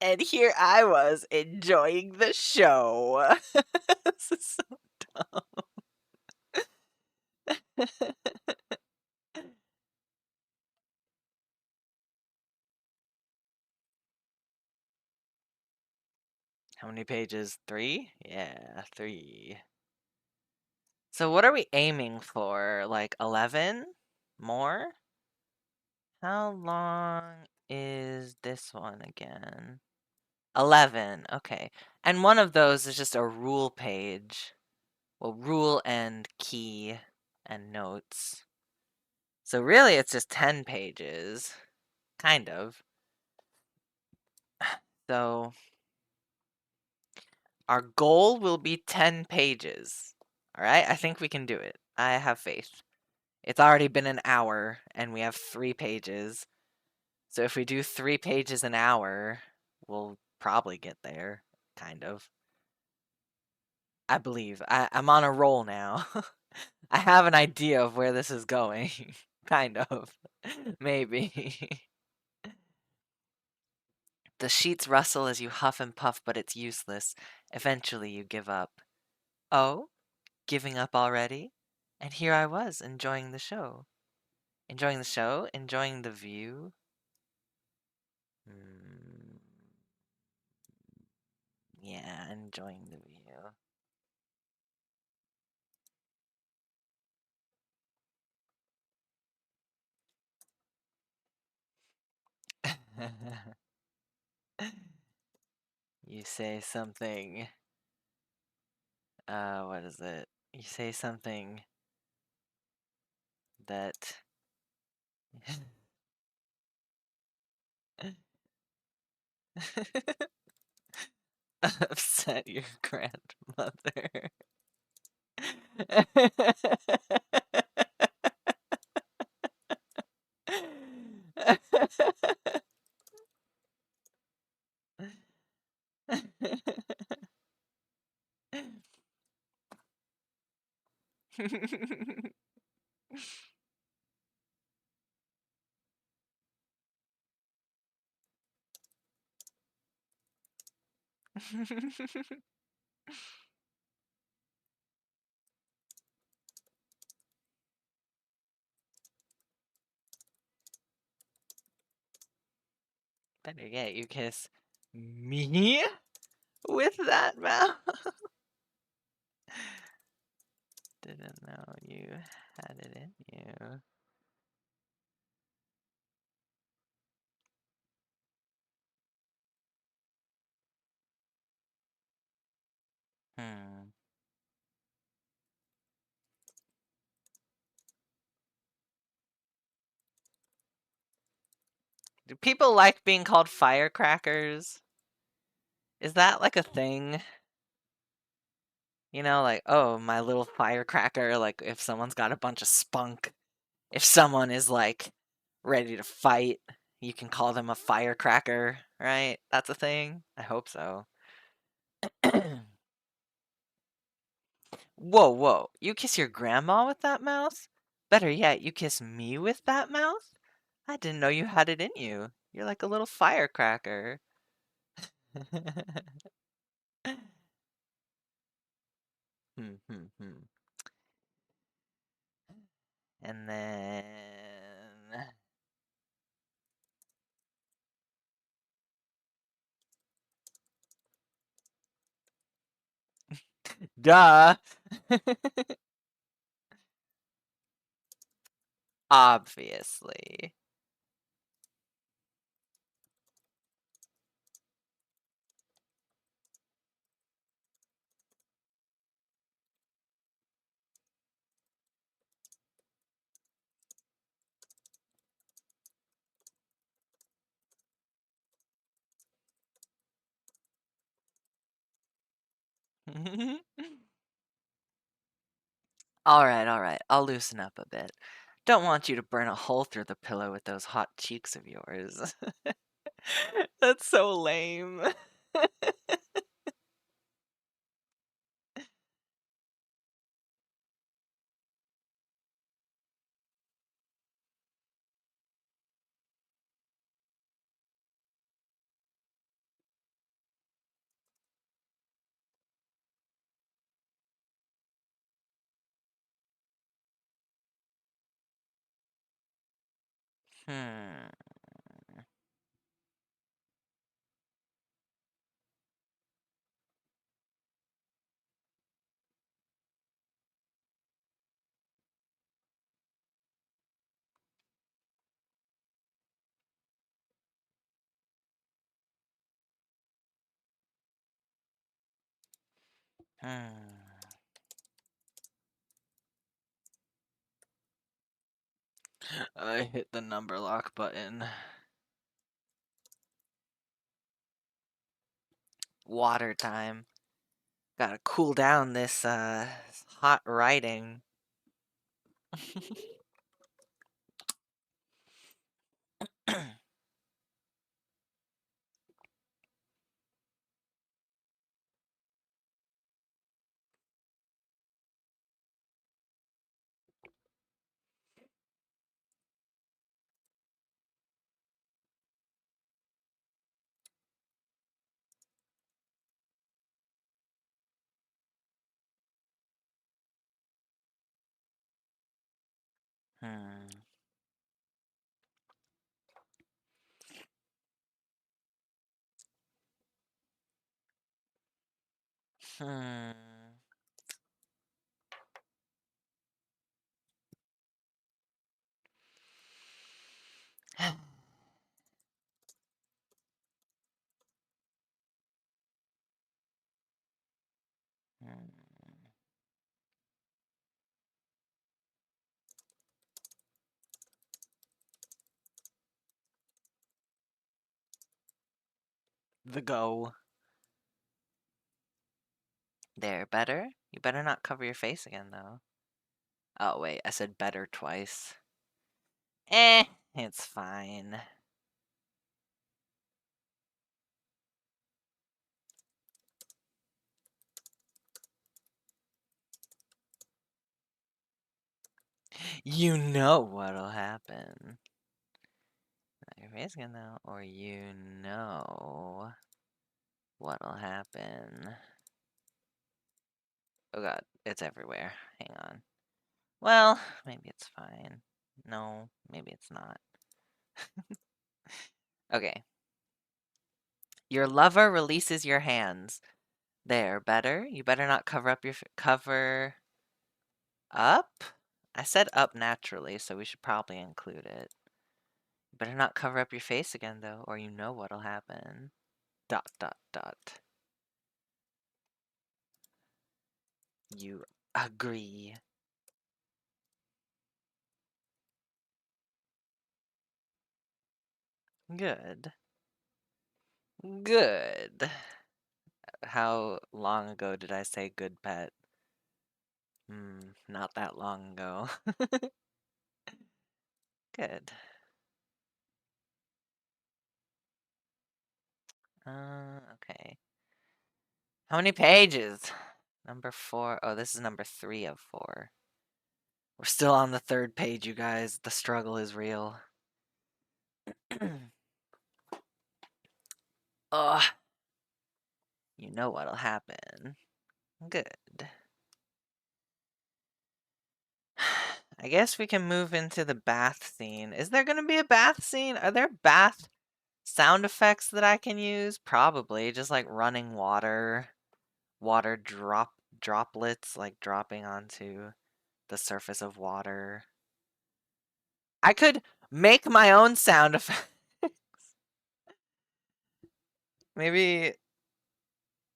And here I was enjoying the show. This is so dumb. How many pages? 3? Yeah, 3. So what are we aiming for? Like 11? More? How long is this one again? 11. Okay. And one of those is just a rule page. Well, rule and key and notes. So really it's just 10 pages. Kind of. So our goal will be 10 pages. All right? I think we can do it. I have faith. It's already been an hour and we have 3 pages. So if we do 3 pages an hour, we'll probably get there. Kind of. I believe. I'm on a roll now. I have an idea of where this is going. Kind of. Maybe. The sheets rustle as you huff and puff, but it's useless. Eventually you give up. Oh? Giving up already? And here I was, enjoying the show. Enjoying the show? Enjoying the view? Mm, yeah, enjoying the view. You say something. What is it? You say something that upset your grandmother. Better yet, you kiss me with that mouth. Didn't know you had it in you. Hmm. Do people like being called firecrackers? Is that like a thing? You know, like, oh, my little firecracker, like if someone's got a bunch of spunk, if someone is like ready to fight, you can call them a firecracker, right? That's a thing? I hope so. Whoa, whoa. You kiss your grandma with that mouth? Better yet, you kiss me with that mouth? I didn't know you had it in you. You're like a little firecracker. Hmm, hmm, hmm. And then. Duh! Obviously. Alright, alright. I'll loosen up a bit. Don't want you to burn a hole through the pillow with those hot cheeks of yours. That's so lame. Hmm. Hmm. I hit the number lock button. Water time. Gotta cool down this hot writing. Hmm. Hmm. The go. There, better? You better not cover your face again, though. Oh, wait, I said better twice. It's fine. You know what'll happen. Not your face again, though, or you know what'll happen. Oh god, it's everywhere. Hang on. Well, maybe it's fine. No, maybe it's not. Okay. Your lover releases your hands. There, better. You better not cover up your cover up? I said up naturally, so we should probably include it. You better not cover up your face again, though, or you know what'll happen. ... You agree. Good. Good. How long ago did I say good pet? Not that long ago. Good. Okay. How many pages? Number 4. Oh, this is number 3 of 4. We're still on the 3rd page, you guys. The struggle is real. Ugh. You know what'll happen. Good. I guess we can move into the bath scene. Is there gonna be a bath scene? Are there bath sound effects that I can use? Probably. Just like running water. Water droplets like dropping onto the surface of water. I could make my own sound effects. Maybe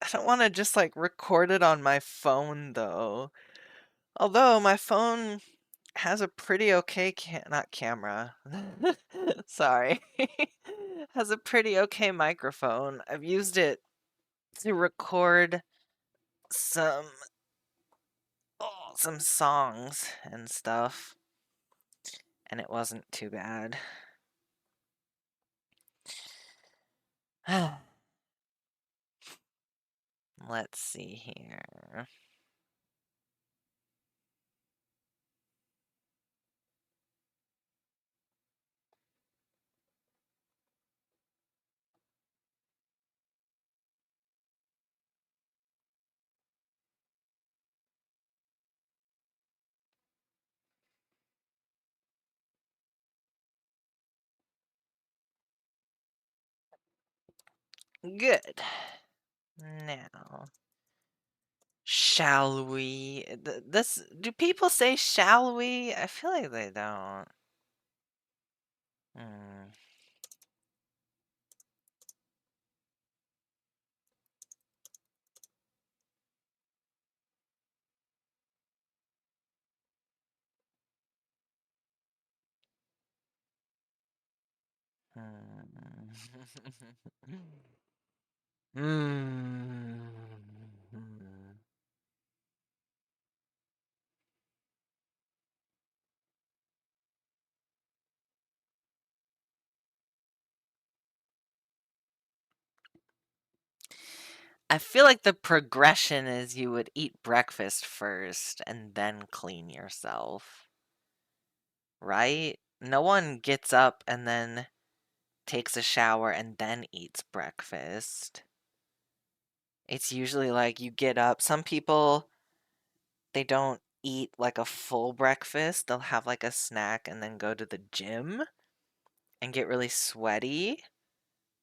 I don't want to just like record it on my phone though. Although my phone has a pretty okay not camera. Sorry. Has a pretty okay microphone. I've used it to record some songs and stuff, and it wasn't too bad. Let's see here. Good. Now, shall we? Do people say shall we? I feel like they don't. Hmm. Hmm. I feel like the progression is you would eat breakfast first and then clean yourself. Right? No one gets up and then takes a shower and then eats breakfast. It's usually like you get up. Some people, they don't eat like a full breakfast. They'll have like a snack and then go to the gym and get really sweaty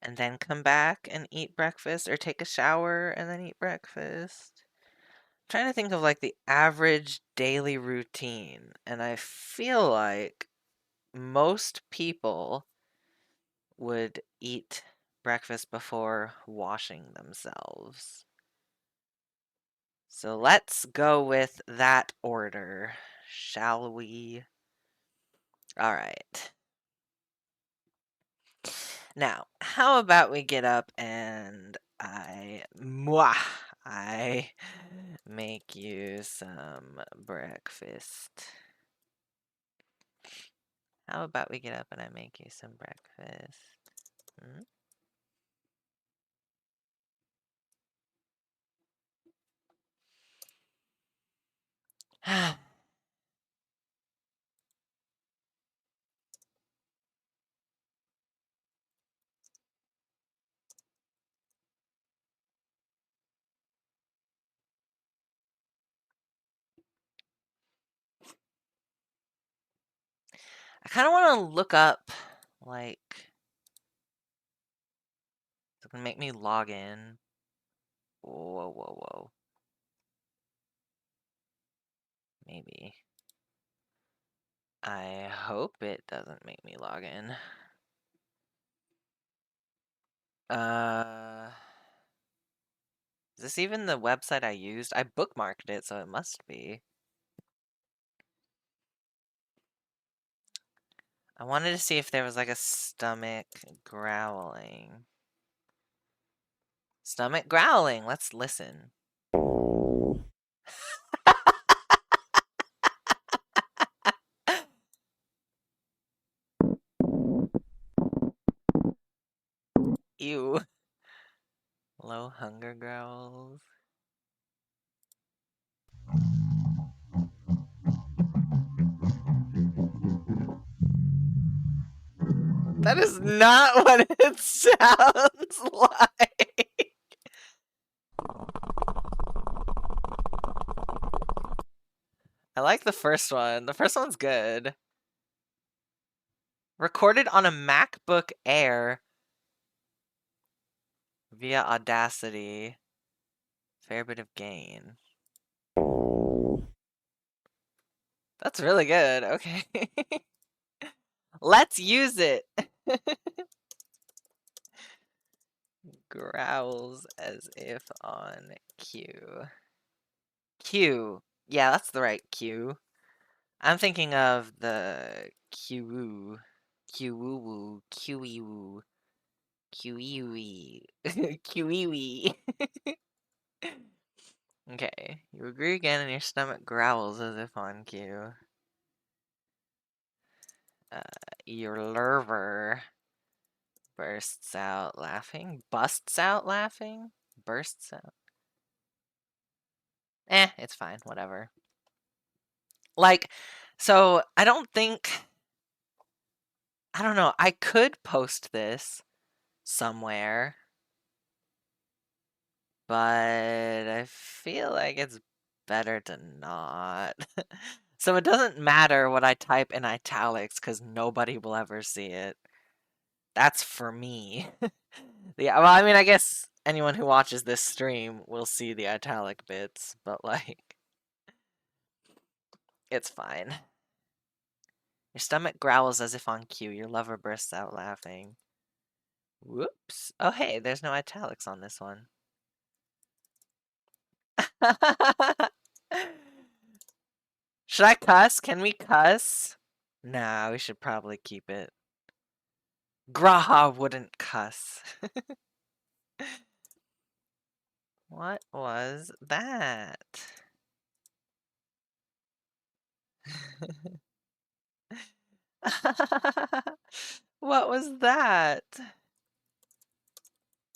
and then come back and eat breakfast, or take a shower and then eat breakfast. I'm trying to think of like the average daily routine, and I feel like most people would eat breakfast before washing themselves. So let's go with that order, shall we? All right. Now, how about we get up and I make you some breakfast. How about we get up and I make you some breakfast? I kind of want to look up like the gonna make me log in. Whoa, whoa, whoa. Maybe. I hope it doesn't make me log in. Is this even the website I used? I bookmarked it, so it must be. I wanted to see if there was like a stomach growling. Stomach growling. Let's listen. Ew. Low hunger growls. That is not what it sounds like. I like the first one. The first one's good. Recorded on a MacBook Air via Audacity. Fair bit of gain. That's really good. Okay. Let's use it. Growls as if on cue. Cue. Yeah, that's the right cue. I'm thinking of the Q-woo. Q-woo-woo. Q-wee-woo. Q-wee-wee. Q-wee-wee. Okay. You agree again and your stomach growls as if on cue. Your liver bursts out laughing. Busts out laughing? Bursts out. It's fine. Whatever. Like, so I don't think... I don't know. I could post this somewhere, but I feel like it's better to not. So it doesn't matter what I type in italics because nobody will ever see it. That's for me. Yeah, well, I mean, I guess anyone who watches this stream will see the italic bits, but like, it's fine. Your stomach growls as if on cue. Your lover bursts out laughing. Whoops. Oh, hey, there's no italics on this one. Should I cuss? Can we cuss? Nah, we should probably keep it. Graha wouldn't cuss. What was that? What was that?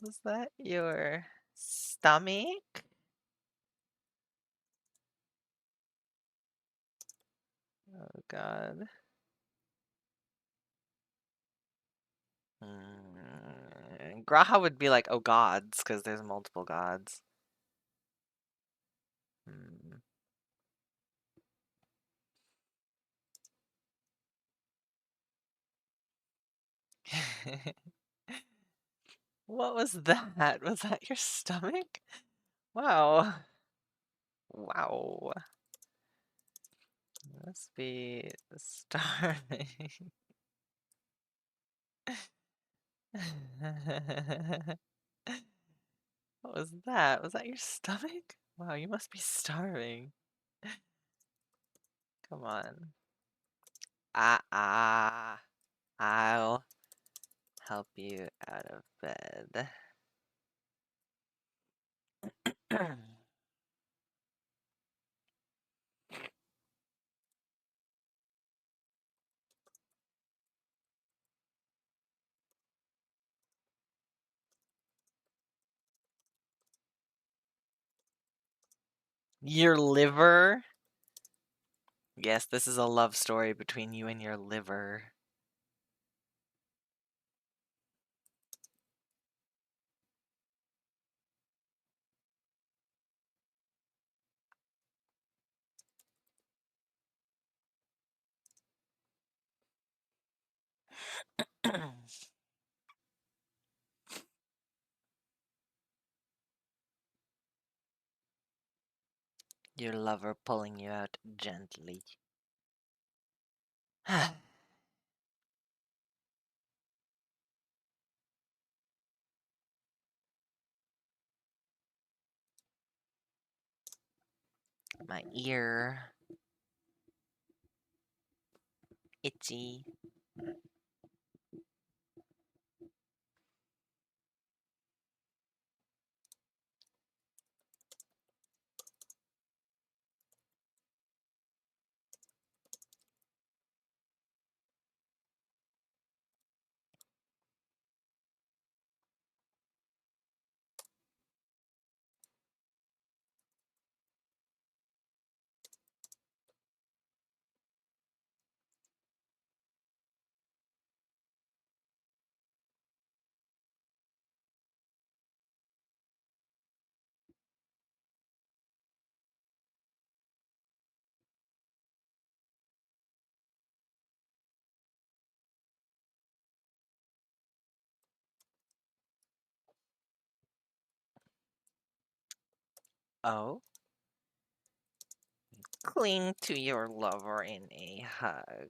Was that your stomach? Oh, God. Graha would be like, oh, gods, because there's multiple gods. What was that? Was that your stomach? Wow. Wow. Must be starving. What was that? Was that your stomach? Wow, you must be starving. Come on. I'll help you out of bed. Your liver? Yes, this is a love story between you and your liver. Your lover pulling you out gently. My ear. Itchy. Oh? Cling to your lover in a hug.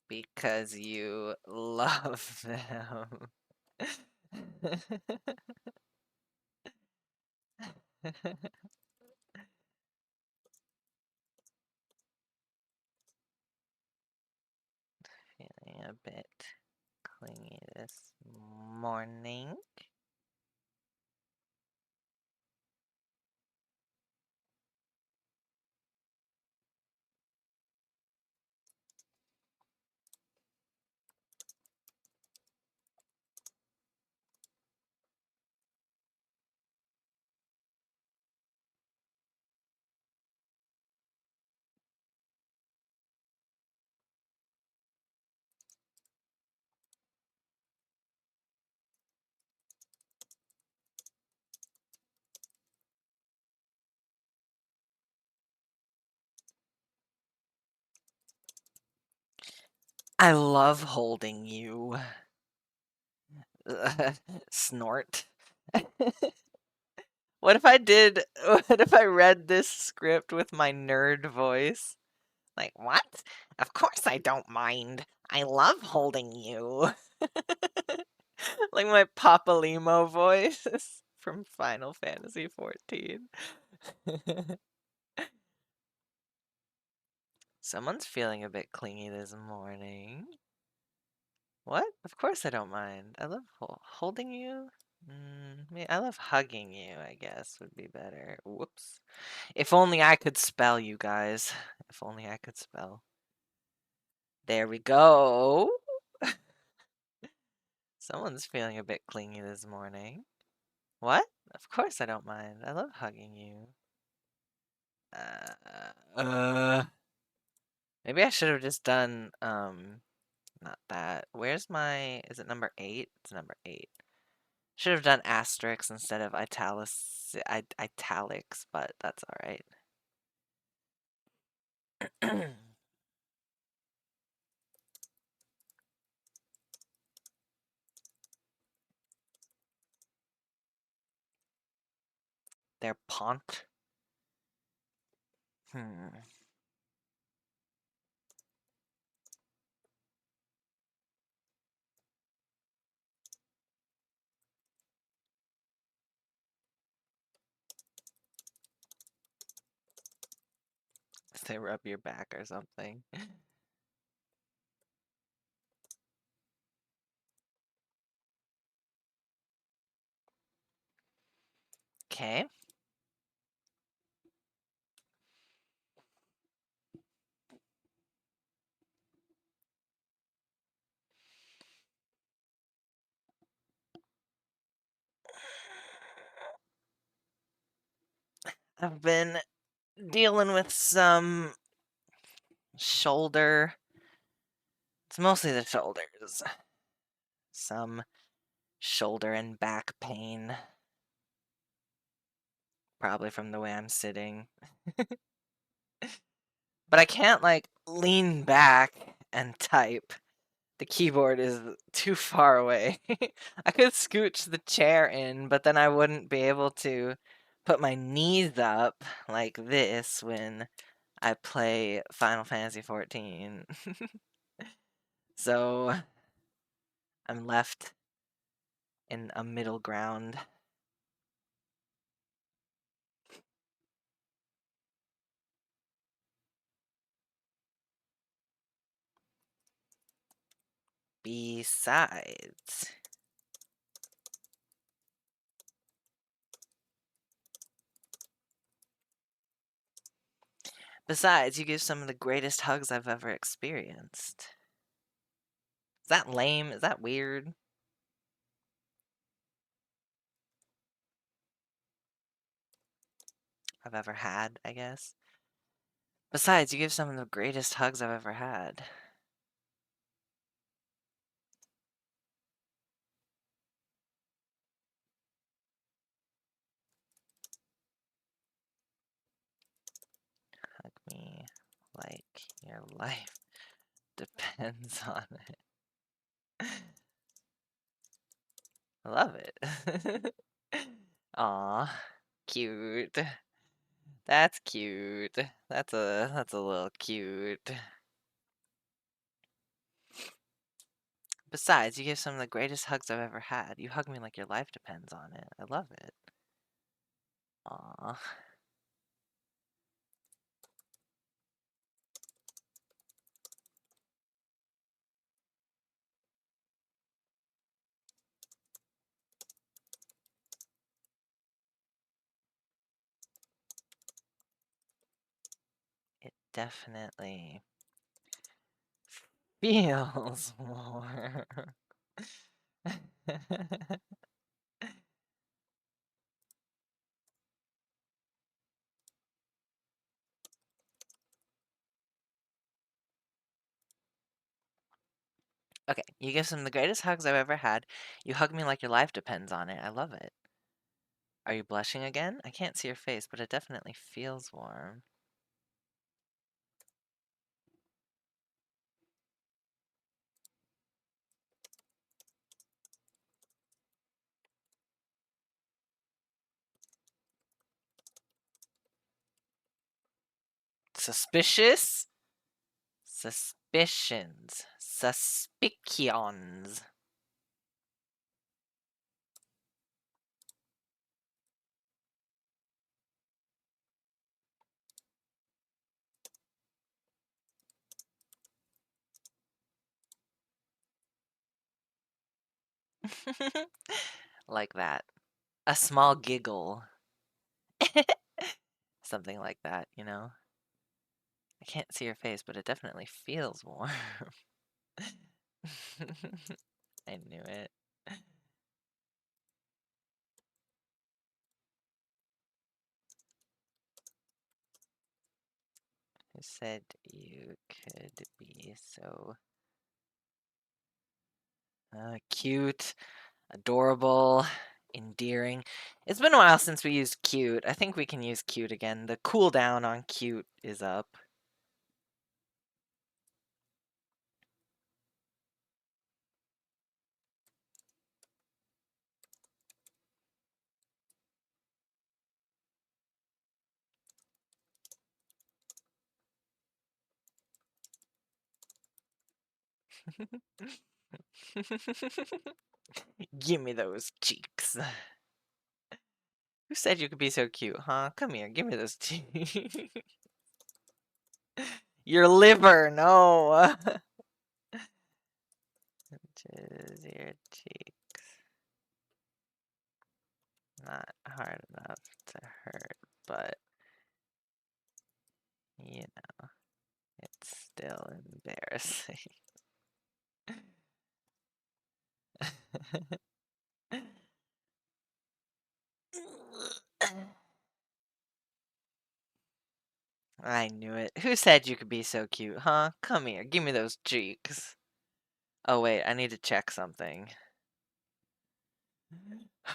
Because you love them. Feeling a bit clingy this morning. I love holding you. Snort. What if I read this script with my nerd voice? Like, what? Of course I don't mind. I love holding you. Like my Papalimo voice from Final Fantasy XIV. Someone's feeling a bit clingy this morning. What? Of course I don't mind. I love holding you. I love hugging you, I guess, would be better. Whoops. If only I could spell, you guys. If only I could spell. There we go. Someone's feeling a bit clingy this morning. What? Of course I don't mind. I love hugging you. Maybe I should have just done, not that. Where's my, is it number 8? It's number 8. Should have done asterisks instead of italics, but that's alright. They're pont. They rub your back or something. Okay. I've been dealing with some shoulder. It's mostly the shoulders. Some shoulder and back pain. Probably from the way I'm sitting. But I can't, like, lean back and type. The keyboard is too far away. I could scooch the chair in, but then I wouldn't be able to put my knees up like this when I play Final Fantasy XIV. So I'm left in a middle ground. Besides, you give some of the greatest hugs I've ever experienced. Is that lame? Is that weird? I've ever had, I guess. Besides, you give some of the greatest hugs I've ever had. Hug me like your life depends on it. I love it. Aw, cute. That's cute. That's a little cute. Besides, you give some of the greatest hugs I've ever had. You hug me like your life depends on it. I love it. Aw. It definitely feels more. Okay, you give some of the greatest hugs I've ever had. You hug me like your life depends on it. I love it. Are you blushing again? I can't see your face, but it definitely feels warm. Suspicious? Suspicions. Suspicions. Like that. A small giggle. Something like that, you know? I can't see your face, but it definitely feels warm. I knew it. Who said you could be so cute, adorable, endearing? It's been a while since we used cute. I think we can use cute again. The cooldown on cute is up. Give me those cheeks. Who said you could be so cute, huh? Come here, give me those cheeks. Your liver, no. Just your cheeks. Not hard enough to hurt, but you know, it's still embarrassing. I knew it. Who said you could be so cute, huh? Come here, give me those cheeks. Oh wait, I need to check something.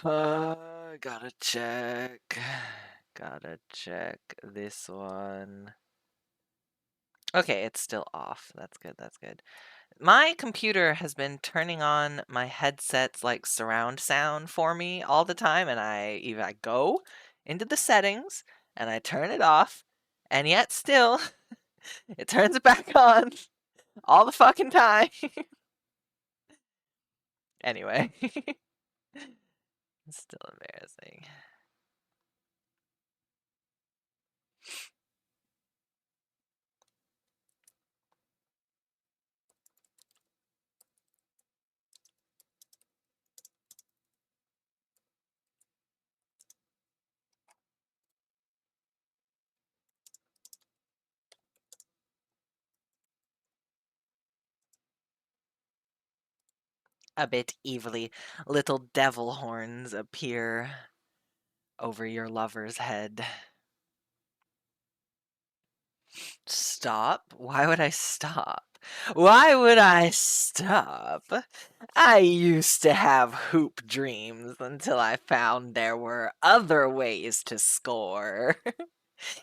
Gotta check. Gotta check this one. Okay, it's still off. That's good, that's good. My computer has been turning on my headset's like surround sound for me all the time, and I go, into the settings and I turn it off, and yet still, it turns it back on all the fucking time. Anyway, it's still embarrassing. A bit evilly, little devil horns appear over your lover's head. Stop? Why would I stop? Why would I stop? I used to have hoop dreams until I found there were other ways to score.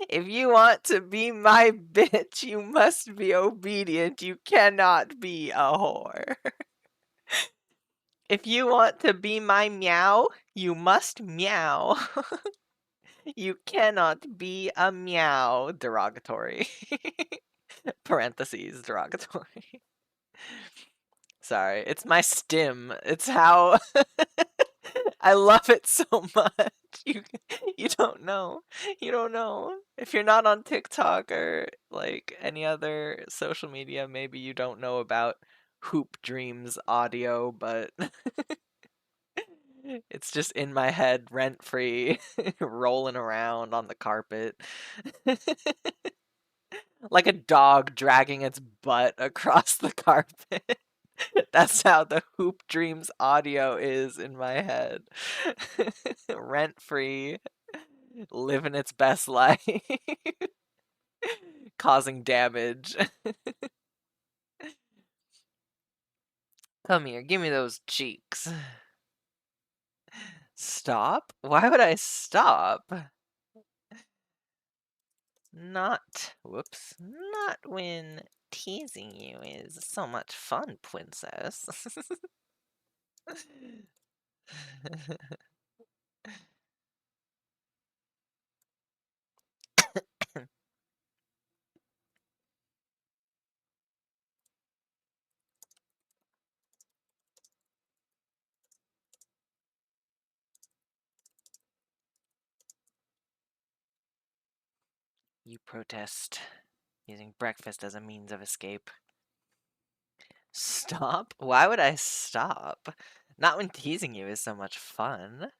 If you want to be my bitch, you must be obedient. You cannot be a whore. If you want to be my meow, you must meow. You cannot be a meow. Derogatory. Parentheses, derogatory. Sorry, it's my stim. It's how I love it so much. You don't know. You don't know. If you're not on TikTok or like any other social media, maybe you don't know about Hoop Dreams audio, but it's just in my head rent free, rolling around on the carpet. Like a dog dragging its butt across the carpet. That's how the Hoop Dreams audio is in my head. Rent free, living its best life, causing damage. Come here, give me those cheeks. Stop? Why would I stop? Whoops, not when teasing you is so much fun, princess. You protest using breakfast as a means of escape. Stop? Why would I stop? Not when teasing you is so much fun.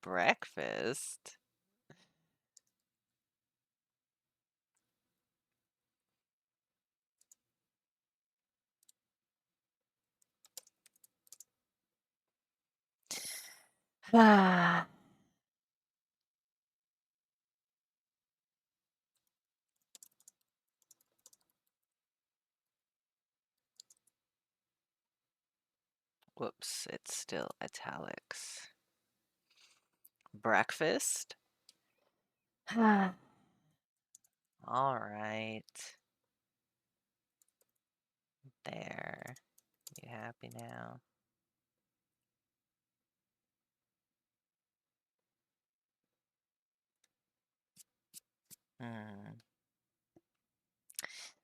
Breakfast? Ah. Whoops, it's still italics. Breakfast? Alright. There. You happy now? Hmm.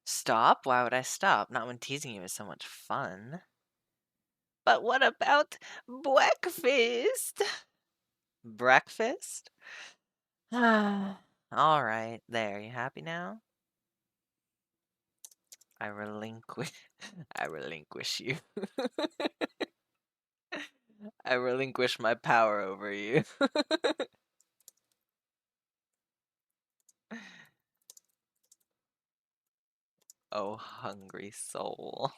Stop? Why would I stop? Not when teasing you is so much fun. But what about breakfast? Breakfast? Alright, there. You happy now? I relinquish you. I relinquish my power over you. Oh, hungry soul.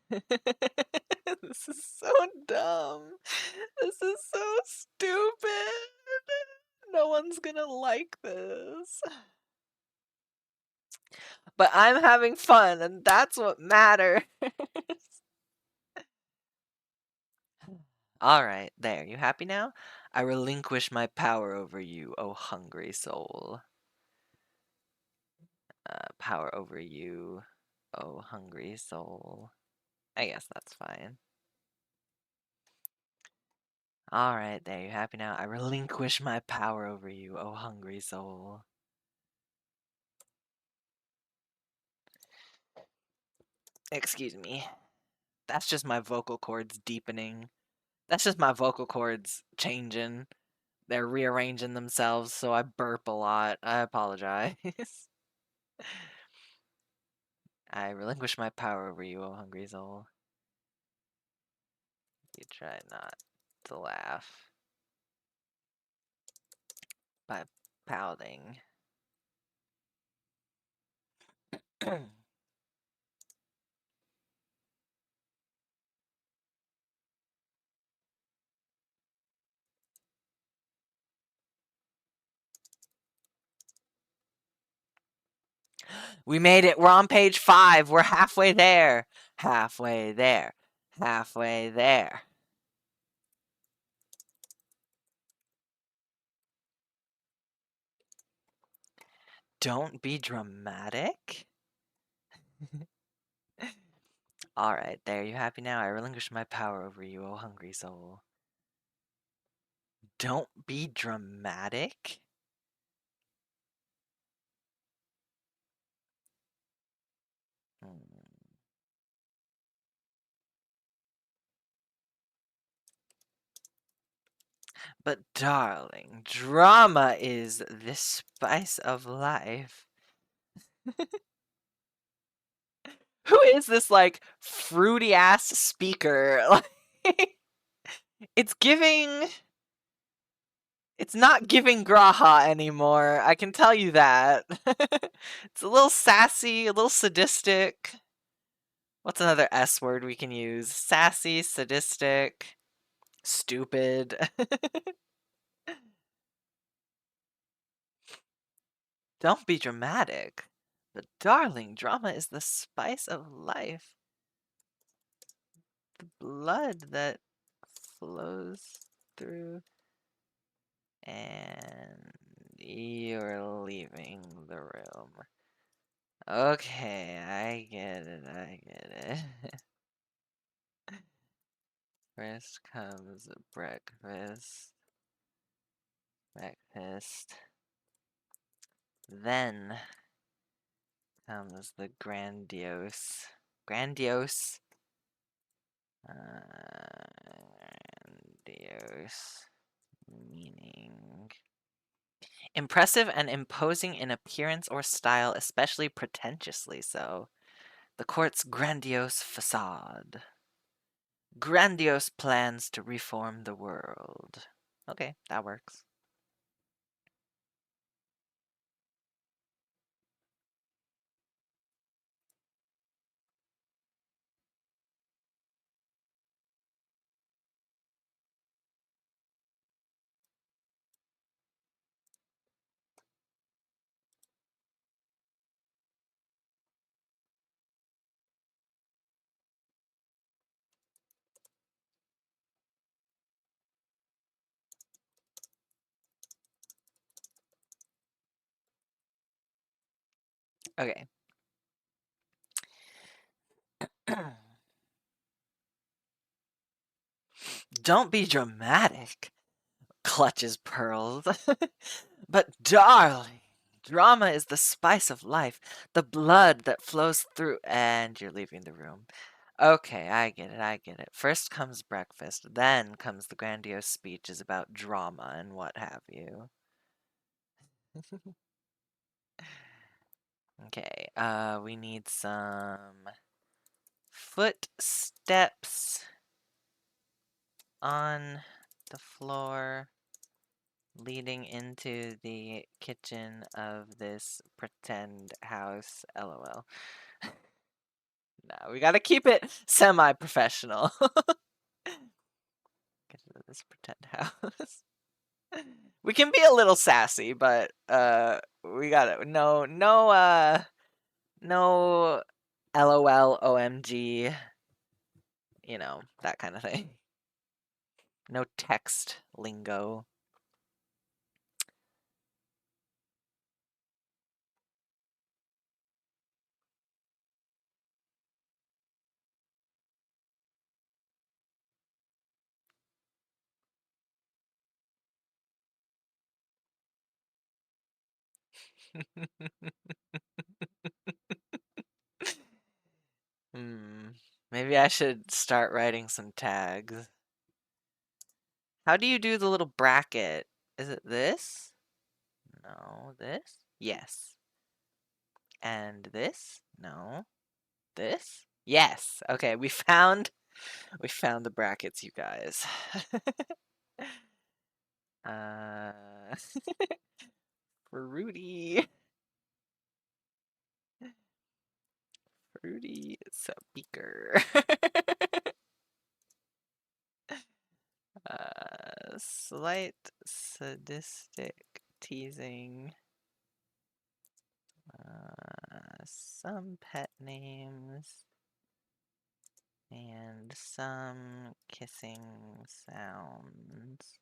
This is so dumb. This is so stupid. No one's gonna like this. But I'm having fun, and that's what matters. Alright, there. You happy now? I relinquish my power over you, oh hungry soul. Power over you, oh hungry soul. I guess that's fine. All right, there. You happy now? I relinquish my power over you, oh hungry soul. Excuse me. That's just my vocal cords deepening. That's just my vocal cords changing. They're rearranging themselves, so I burp a lot. I apologize. I relinquish my power over you, oh hungry soul. You try not to laugh by pouting. We made it. We're on page 5. We're halfway there. Halfway there. Halfway there. Don't be dramatic. All right, there. You happy now? I relinquish my power over you, oh hungry soul. Don't be dramatic. But darling, drama is the spice of life. Who is this like fruity ass speaker? It's giving. It's not giving Graha anymore. I can tell you that. It's a little sassy, a little sadistic. What's another S word we can use? Sassy, sadistic, stupid. Don't be dramatic. But darling, drama is the spice of life. The blood that flows through, and you're leaving the room. Okay, I get it, I get it. First comes breakfast. Breakfast. Then comes the grandiose. Grandiose. Grandiose. Meaning. Impressive and imposing in appearance or style, especially pretentiously so. The court's grandiose facade. Grandiose plans to reform the world. Okay, that works. Okay. Don't be dramatic, clutches pearls. But darling, drama is the spice of life, the blood that flows through. And you're leaving the room. Okay, I get it, I get it. First comes breakfast, then comes the grandiose speeches about drama and what have you. Okay, we need some footsteps on the floor leading into the kitchen of this pretend house. LOL. No, we gotta keep it semi-professional. Get into this pretend house. We can be a little sassy, but we gotta no LOL OMG, you know, that kind of thing. No text lingo. Maybe I should start writing some tags. How do you do the little bracket? Is it this? No, this? Yes. And this? No. This? Yes. Okay, we found the brackets, you guys. Fruity. Fruity speaker. Slight sadistic teasing. Some pet names. And some kissing sounds.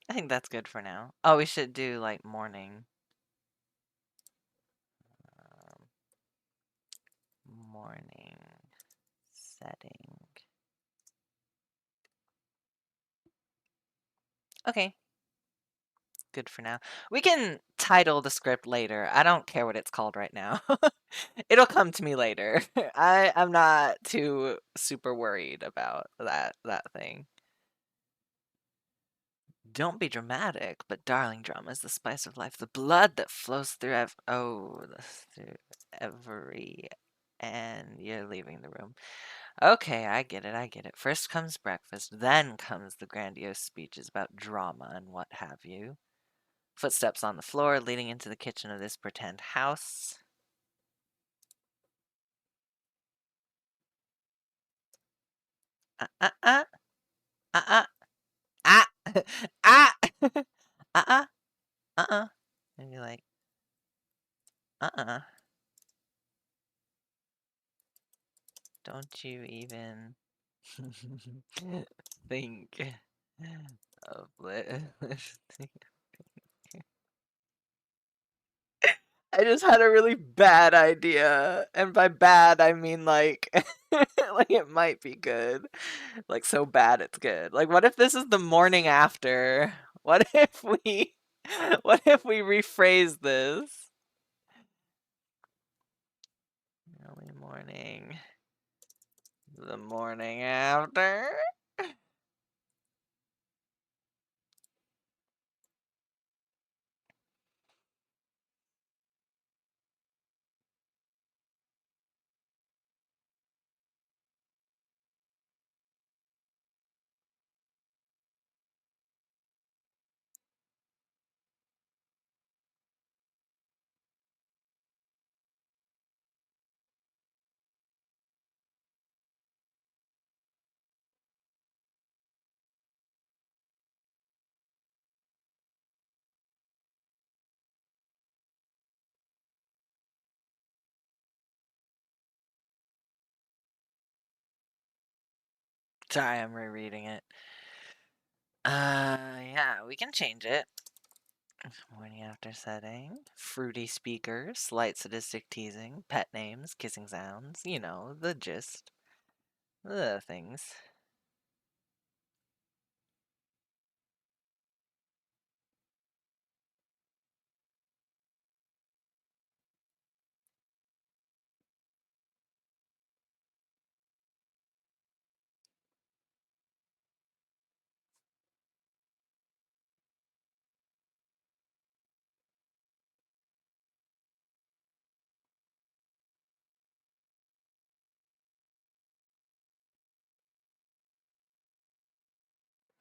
I think that's good for now. Oh, we should do like morning. Morning setting. Okay. Good for now. We can title the script later. I don't care what it's called right now. It'll come to me later. I'm not too super worried about that thing. Don't be dramatic, but darling, drama is the spice of life, the blood that flows through through every. And you're leaving the room. Okay, I get it. First comes breakfast, then comes the grandiose speeches about drama and what have you. Footsteps on the floor leading into the kitchen of this pretend house. Ah. And you're like, don't you even think of lifting? I just had a really bad idea, and by bad I mean like like it might be good, like so bad it's good. Like, what if this is the morning after? What if we rephrase this? Early morning, the morning after. Sorry, I'm rereading it. Yeah, we can change it. Morning after setting. Fruity speakers, slight sadistic teasing, pet names, kissing sounds. You know, the gist. The things.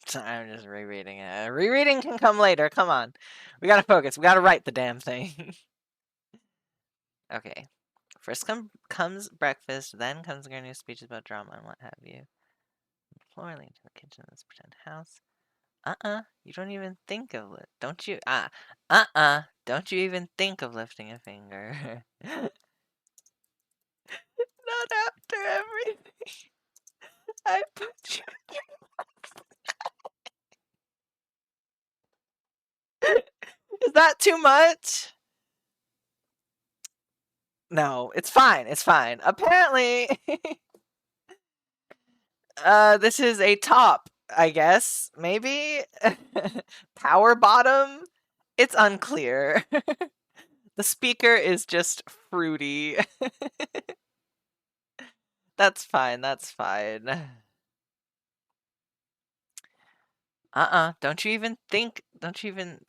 So I'm just rereading it. Rereading can come later. Come on. We gotta focus. We gotta write the damn thing. Okay. First comes breakfast, then comes the new speeches about drama and what have you. Floor leading to the kitchen of this pretend house. You don't even think of it. Don't you? Don't you even think of lifting a finger. Not after everything I put you through. Is that too much? No, it's fine. It's fine. Apparently, this is a top I guess, maybe? Power bottom? It's unclear. The speaker is just fruity. That's fine, that's fine. Don't you even think don't you even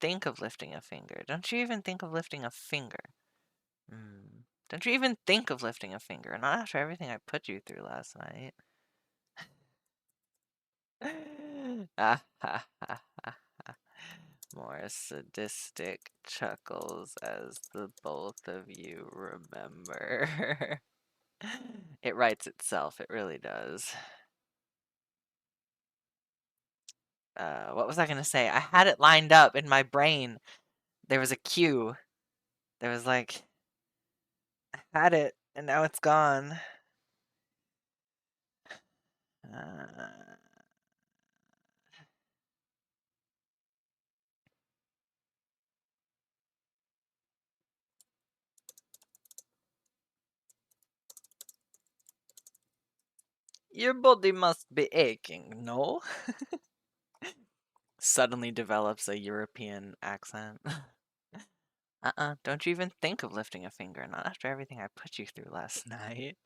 think of lifting a finger? Don't you even think of lifting a finger? Don't you even think of lifting a finger? Not after everything I put you through last night. More sadistic chuckles as the both of you remember. It writes itself, it really does. What was I gonna say? I had it lined up in my brain. There was a cue. There was like, I had it, and now it's gone. Your body must be aching, no? Suddenly develops a European accent. Don't you even think of lifting a finger, not after everything I put you through last night.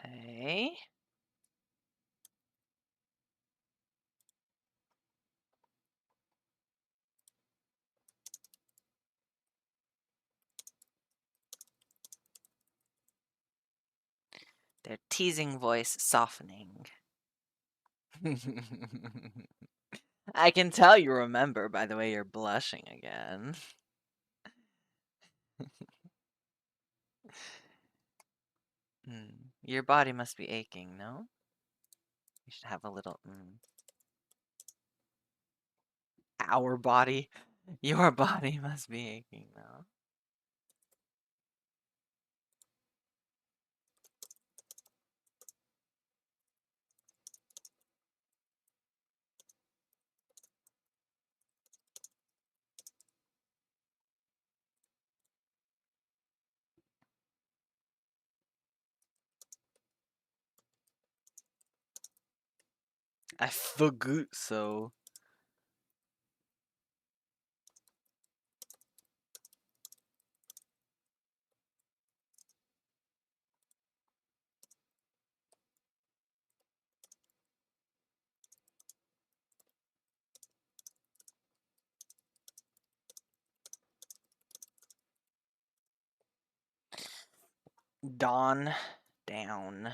Okay. Their teasing voice softening. I can tell you remember by the way you're blushing again. Your body must be aching, no? You should have a little. Our body? Your body must be aching, though. I forgot so. Dawn down.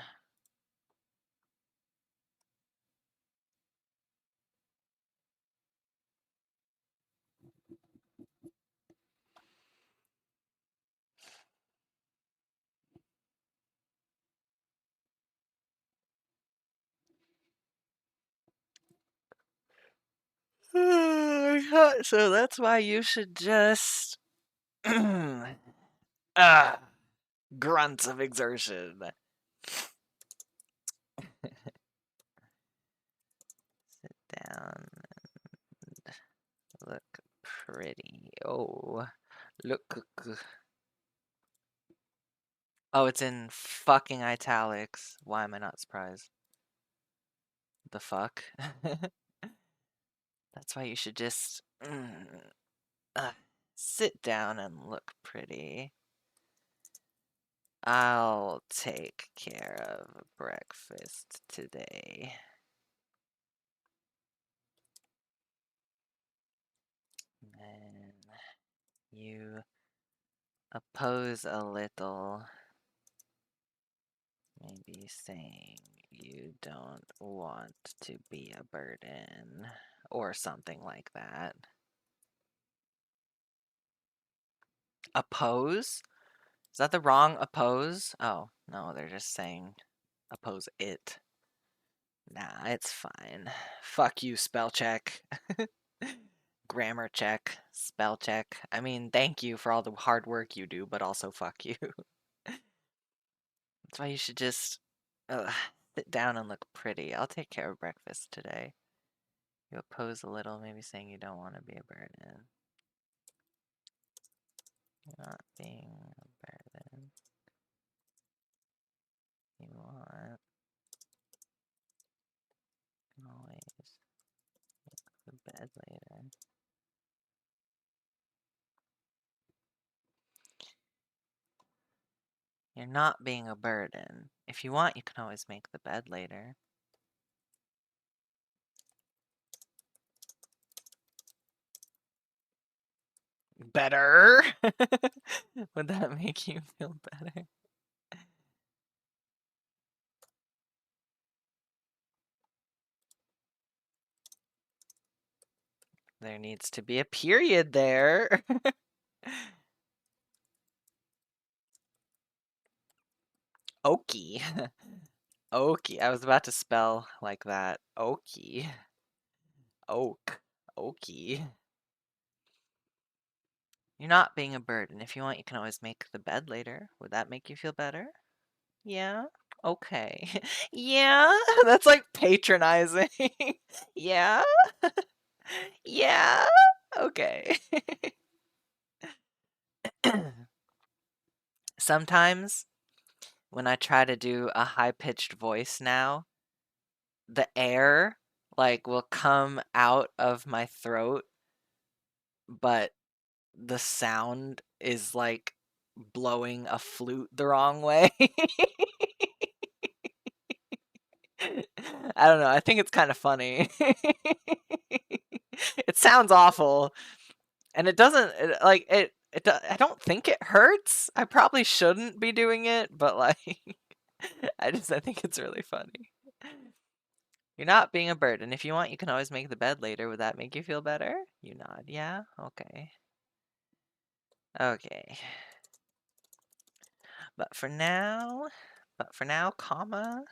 So that's why you should just grunts of exertion. Sit down and look pretty. Oh, look. Oh, it's in fucking italics. Why am I not surprised? The fuck? That's why you should just sit down and look pretty. I'll take care of breakfast today. And you oppose a little, maybe saying you don't want to be a burden, or something like that. Oppose? Is that the wrong oppose? Oh, no, they're just saying oppose it. Nah, it's fine. Fuck you, spell check. Grammar check, spell check. I mean, thank you for all the hard work you do, but also fuck you. That's why you should just sit down and look pretty. I'll take care of breakfast today. You oppose a little, maybe saying you don't want to be a burden. You're not being a burden. You want always make the bed later. You're not being a burden. If you want, you can always make the bed later. Better? Would that make you feel better? There needs to be a period there. Okie. Okie. I was about to spell like that. Okie. Oak. Okie. You're not being a burden. If you want, you can always make the bed later. Would that make you feel better? Yeah? Okay. Yeah? That's like patronizing. Yeah? Yeah? Okay. Sometimes when I try to do a high-pitched voice now, the air like will come out of my throat, but the sound is like blowing a flute the wrong way. I don't know. I think it's kind of funny. It sounds awful, and it doesn't like it. I don't think it hurts. I probably shouldn't be doing it, but like, I think it's really funny. You're not being a burden. If you want, you can always make the bed later. Would that make you feel better? You nod. Yeah. Okay. Okay. But for now, comma,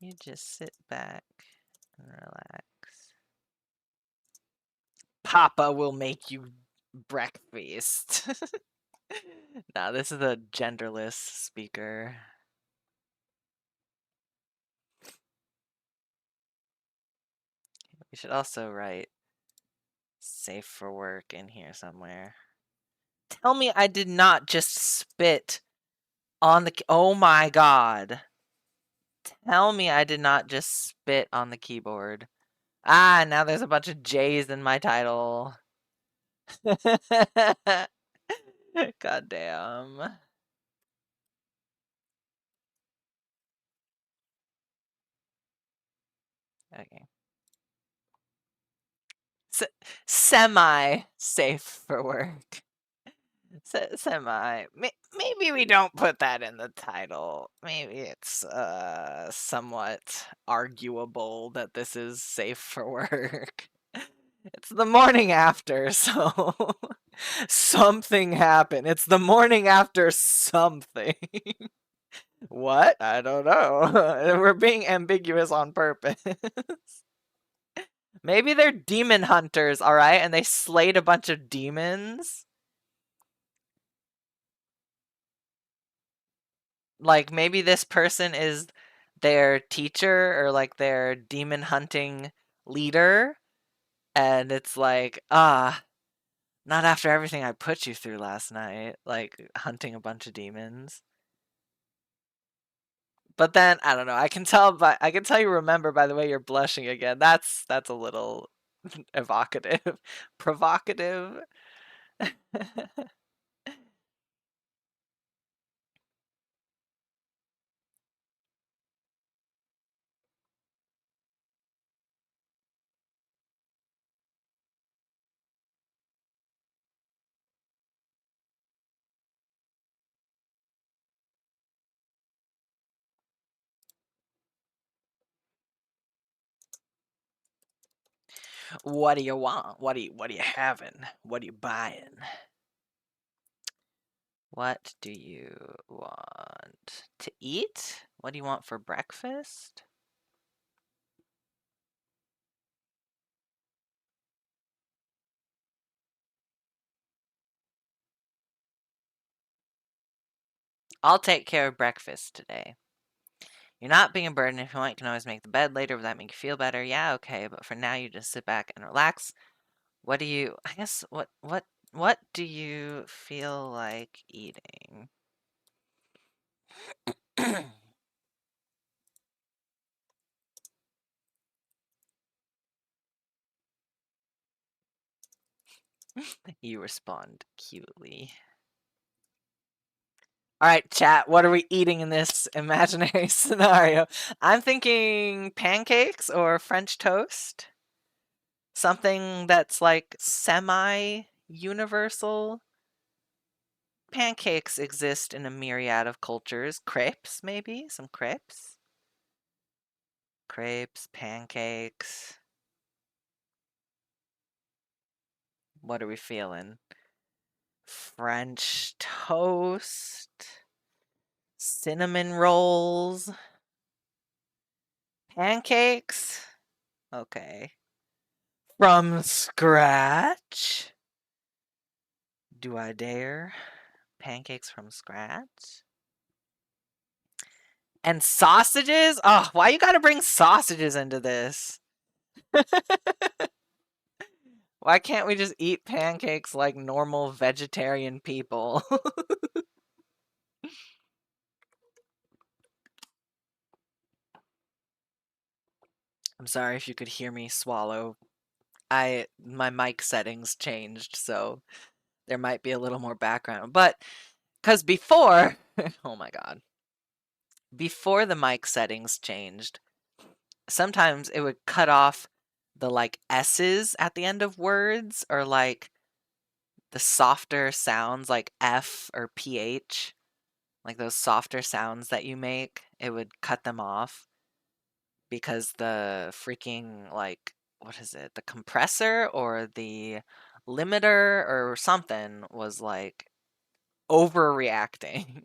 you just sit back and relax. Papa will make you breakfast. Nah, this is a genderless speaker. We should also write safe for work in here somewhere. Tell me I did not just spit on the... Oh my god. Tell me I did not just spit on the keyboard. Ah, now there's a bunch of J's in my title. God damn. Okay. Semi-safe for work. Semi. Maybe we don't put that in the title. Maybe it's somewhat arguable that this is safe for work. It's the morning after, so something happened. It's the morning after something. What? I don't know. We're being ambiguous on purpose. Maybe they're demon hunters, alright? And they slayed a bunch of demons. Like, maybe this person is their teacher or like their demon hunting leader. And it's like, not after everything I put you through last night, like hunting a bunch of demons. But then I don't know. I can tell you remember by the way you're blushing again. That's a little evocative, provocative. What do you want? What are you having? What are you buying? What do you want to eat? What do you want for breakfast? I'll take care of breakfast today. You're not being a burden. If you want, you can always make the bed later. Would that make you feel better? Yeah, okay. But for now, you just sit back and relax. What do you? I guess what do you feel like eating? You respond cutely. All right, chat. What are we eating in this imaginary scenario? I'm thinking pancakes or French toast. Something that's like semi-universal. Pancakes exist in a myriad of cultures. Crepes, maybe? Some crepes? Crepes, pancakes. What are we feeling? French toast. Cinnamon rolls. Pancakes? Okay. From scratch? Do I dare? Pancakes from scratch? And sausages? Oh, why you gotta bring sausages into this? Why can't we just eat pancakes like normal vegetarian people? I'm sorry if you could hear me swallow. My mic settings changed, so there might be a little more background. But because before, oh my god, before the mic settings changed, sometimes it would cut off the like S's at the end of words, or like the softer sounds like F or PH, like those softer sounds that you make, it would cut them off because the freaking, like, what is it? The compressor or the limiter or something was like overreacting.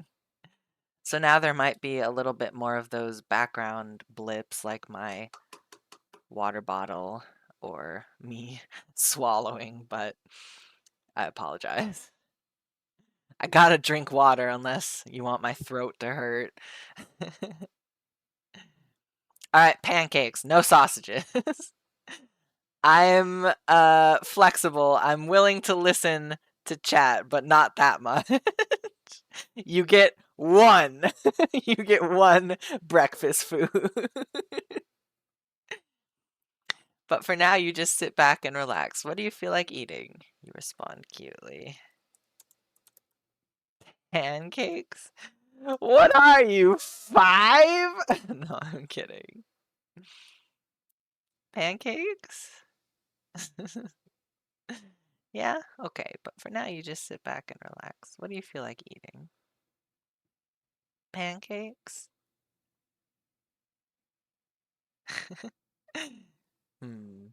So now there might be a little bit more of those background blips, like my water bottle or me swallowing, but I apologize. I gotta drink water unless you want my throat to hurt. Alright, pancakes, no sausages. I'm flexible. I'm willing to listen to chat, but not that much. You get one. You get one breakfast food. But for now, you just sit back and relax. What do you feel like eating? You respond cutely. Pancakes? What are you, 5? No, I'm kidding. Pancakes? Yeah? Okay, but for now you just sit back and relax. What do you feel like eating? Pancakes? Hmm.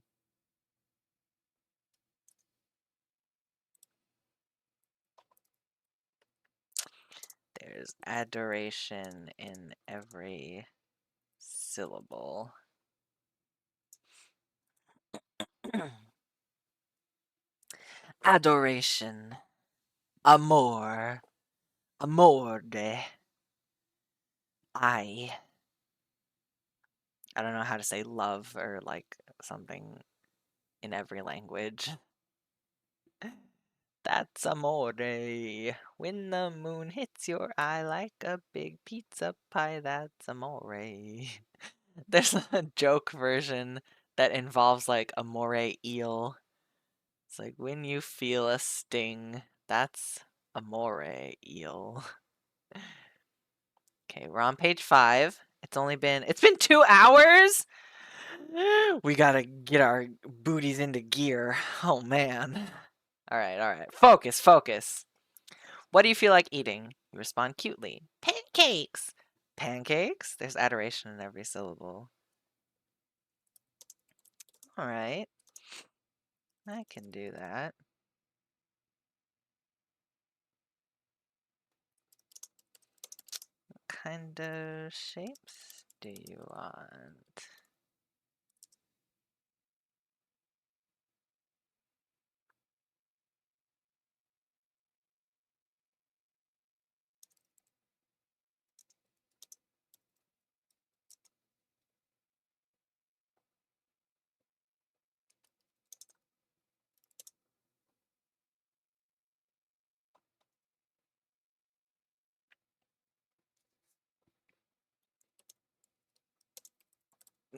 There's adoration in every syllable. Adoration. Amor. Amorde. I don't know how to say love or like something in every language. That's amore. When the moon hits your eye like a big pizza pie, that's amore. There's a joke version that involves like a moray eel. It's like when you feel a sting, that's a moray eel. Okay, we're on page 5. It's been 2 hours? We gotta get our booties into gear. Oh man. Alright. Focus. What do you feel like eating? You respond cutely. Pancakes! Pancakes? There's adoration in every syllable. Alright. I can do that. What kind of shapes do you want?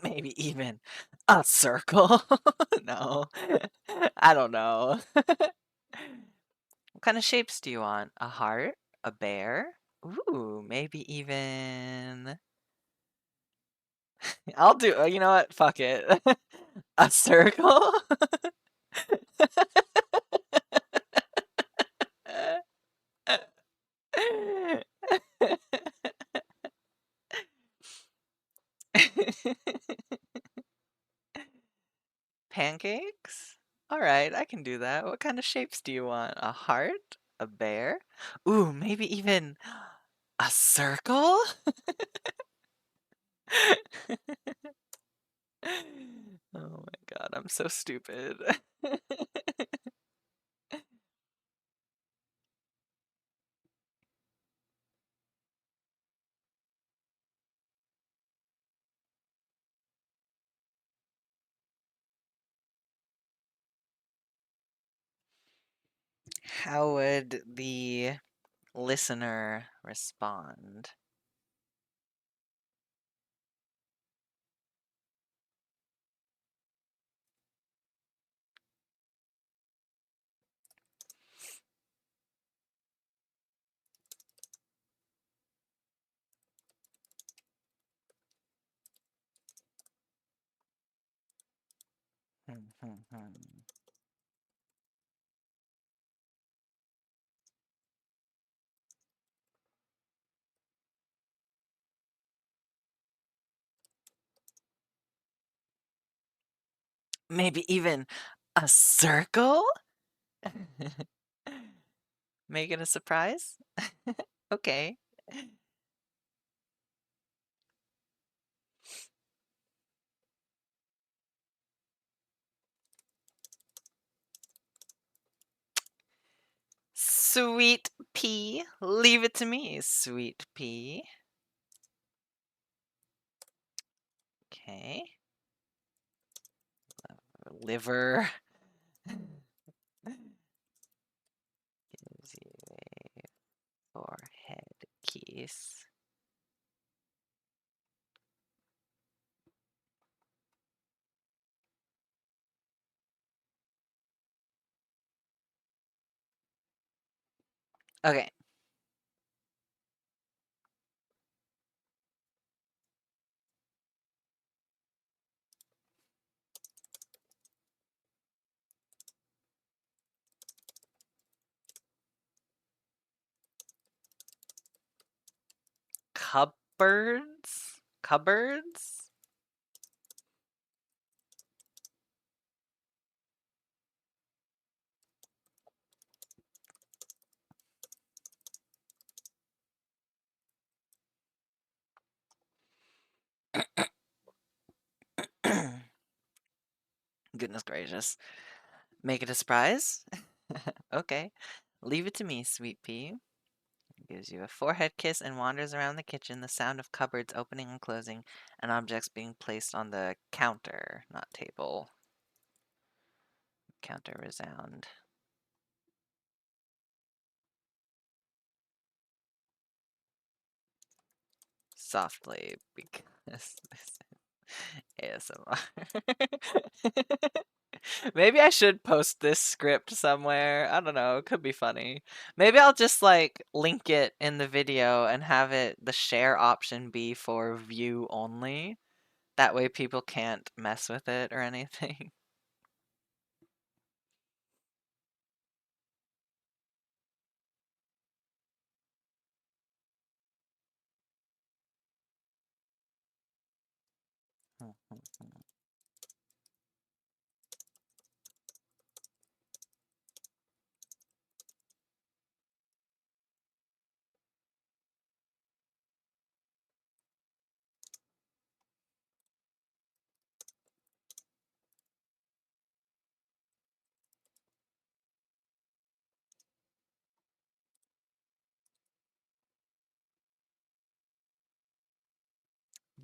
Maybe even a circle? No. I don't know. What kind of shapes do you want? A heart? A bear? Ooh, maybe even... I'll do... You know what? Fuck it. A circle? Pancakes? Alright, I can do that. What kind of shapes do you want? A heart? A bear? Ooh, maybe even a circle? Oh my god, I'm so stupid. How would the listener respond? Maybe even a circle? Make it a surprise? Okay. Sweet pea. Leave it to me, sweet pea. Okay. Liver. Gives you a forehead kiss. Okay. Cupboards? Cupboards? Goodness gracious. Make it a surprise? Okay. Leave it to me, sweet pea. Gives you a forehead kiss and wanders around the kitchen, the sound of cupboards opening and closing, and objects being placed on the counter, not table. Counter resound. Softly, because this is ASMR. Maybe I should post this script somewhere. I don't know. It could be funny. Maybe I'll just like link it in the video and have it the share option be for view only. That way people can't mess with it or anything.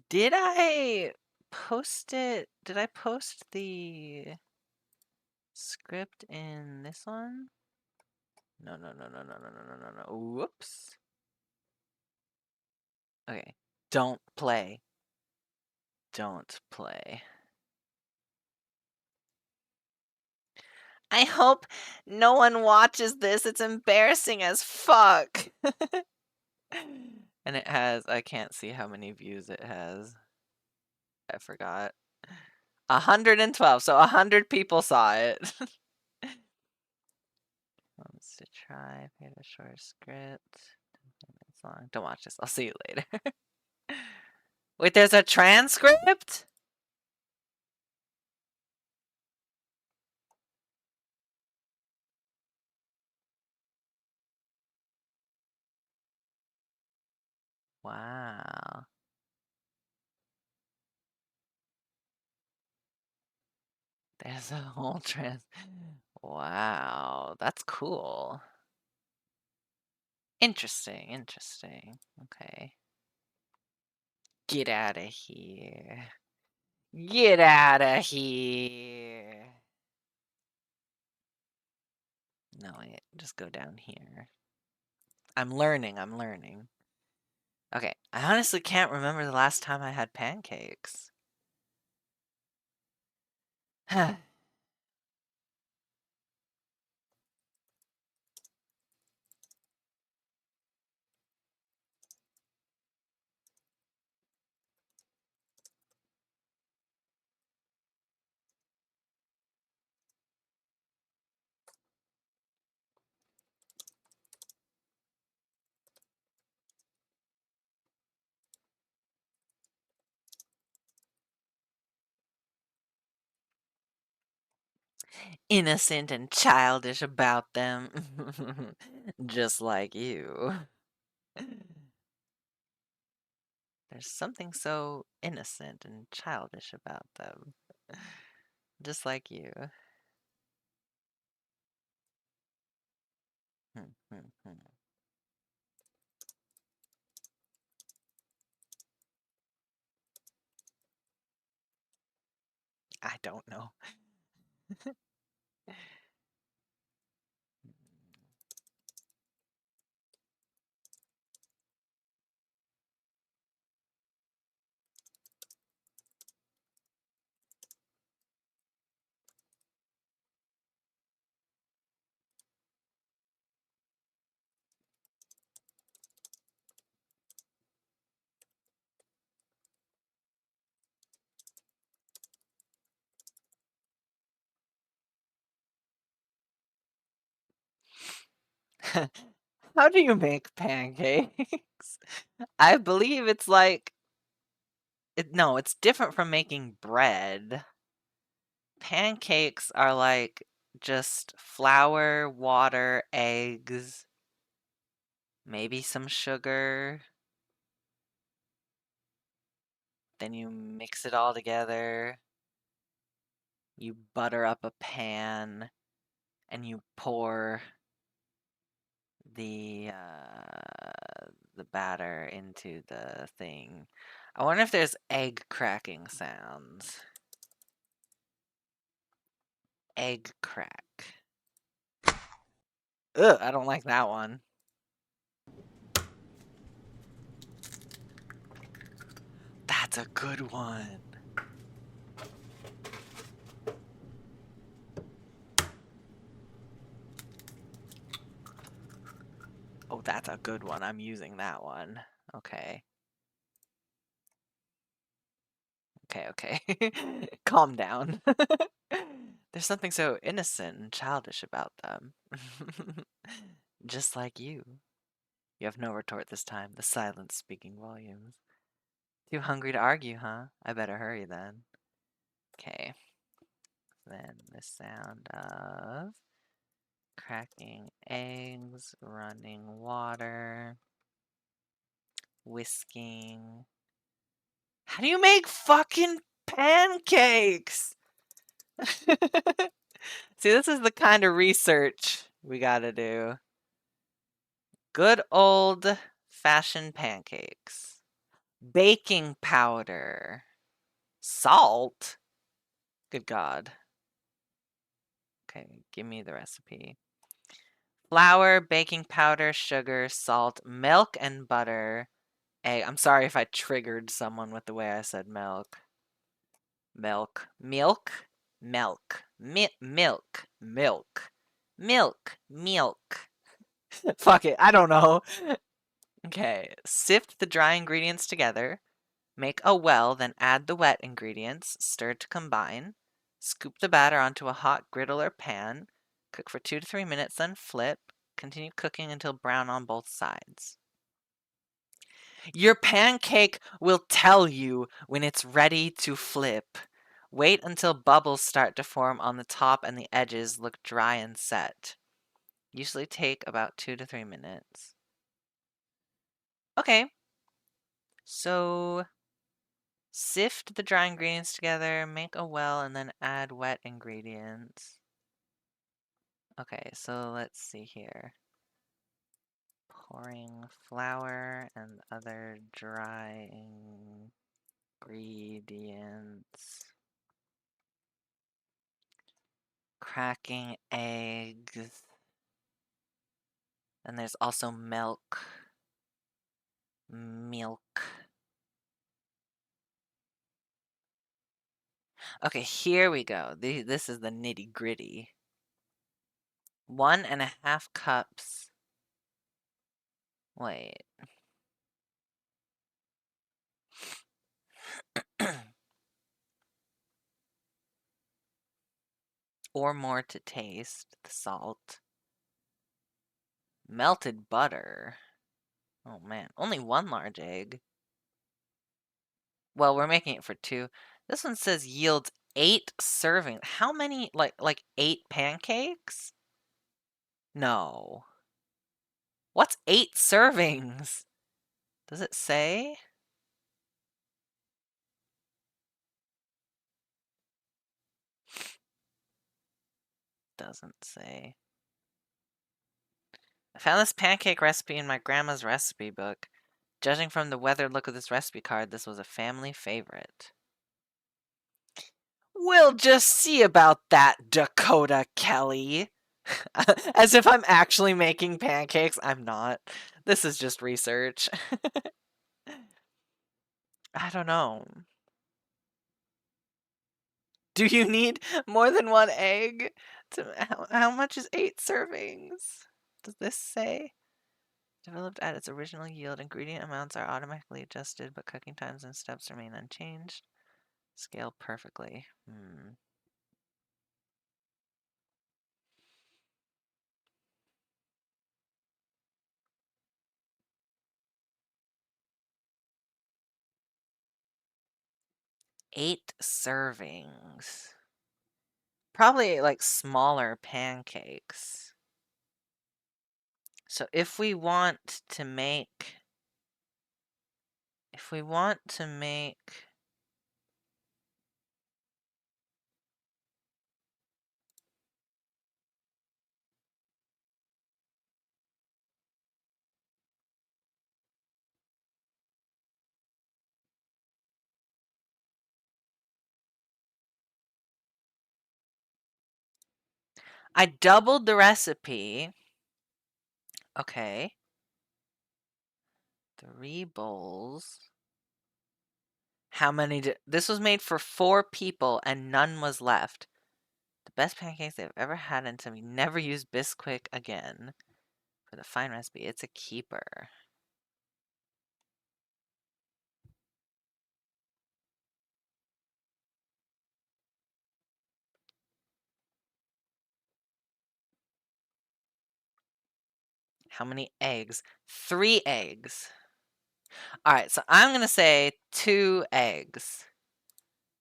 Did I post it? Did I post the script in this one? No. Whoops. Okay. Don't play. Don't play. I hope no one watches this. It's embarrassing as fuck. And it has, I can't see how many views it has. I forgot. 112. So 100 people saw it. Wants to try. Paid a short script. It's long. Don't watch this. I'll see you later. Wait, there's a transcript? Wow. There's a whole Wow, that's cool. Interesting. Okay. Get out of here. Get out of here. No, just go down here. I'm learning. Okay, I honestly can't remember the last time I had pancakes. Innocent and childish about them. Just like you. There's something so innocent and childish about them. Just like you. I don't know. How do you make pancakes? I believe it's like... No, it's different from making bread. Pancakes are like just flour, water, eggs, maybe some sugar. Then you mix it all together. You butter up a pan and you pour the batter into the thing. I wonder if there's egg cracking sounds. Egg crack. Ugh, I don't like that one. That's a good one. Oh, that's a good one. I'm using that one. Okay. Okay. Calm down. There's something so innocent and childish about them. Just like you. You have no retort this time, the silence speaking volumes. Too hungry to argue, huh? I better hurry then. Okay. Then the sound of cracking eggs, running water, whisking. How do you make fucking pancakes? See, this is the kind of research we gotta do. Good old-fashioned pancakes. baking powder, salt. Good God. Okay, give me the recipe. Flour, baking powder, sugar, salt, milk, and butter. Egg. I'm sorry if I triggered someone with the way I said milk. Milk, milk, milk, milk, milk, milk, milk. Fuck it, I don't know. Okay, sift the dry ingredients together. Make a well, then add the wet ingredients. Stir to combine. Scoop the batter onto a hot griddle or pan. Cook for 2 to 3 minutes, then flip. Continue cooking until brown on both sides. Your pancake will tell you when it's ready to flip. Wait until bubbles start to form on the top and the edges look dry and set. Usually take about 2 to 3 minutes. Okay. So sift the dry ingredients together, make a well, and then add wet ingredients. Okay, so let's see here. Pouring flour and other dry ingredients. Cracking eggs. And there's also milk. Milk. Okay, here we go. This is the nitty gritty. 1.5 cups. Wait. Or more to taste. The salt. Melted butter. Oh man, only 1 large egg. Well, we're making it for 2. This one says yields 8 servings. How many? Like 8 pancakes? No. What's 8 servings? Does it say? Doesn't say. I found this pancake recipe in my grandma's recipe book. Judging from the weathered look of this recipe card, this was a family favorite. We'll just see about that, Dakota Kelly. As if I'm actually making pancakes. I'm not. This is just research. I don't know. Do you need more than 1 egg? How much is 8 servings? Does this say? Developed at its original yield, ingredient amounts are automatically adjusted, but cooking times and steps remain unchanged. Scale perfectly. 8 servings. Probably like smaller pancakes. So if we want to make I doubled the recipe. Okay. 3 bowls. How many this was made for 4 people and none was left. The best pancakes they've ever had until we never use Bisquick again. For the fine recipe, it's a keeper. How many eggs? 3 eggs. Alright, so I'm gonna say 2 eggs.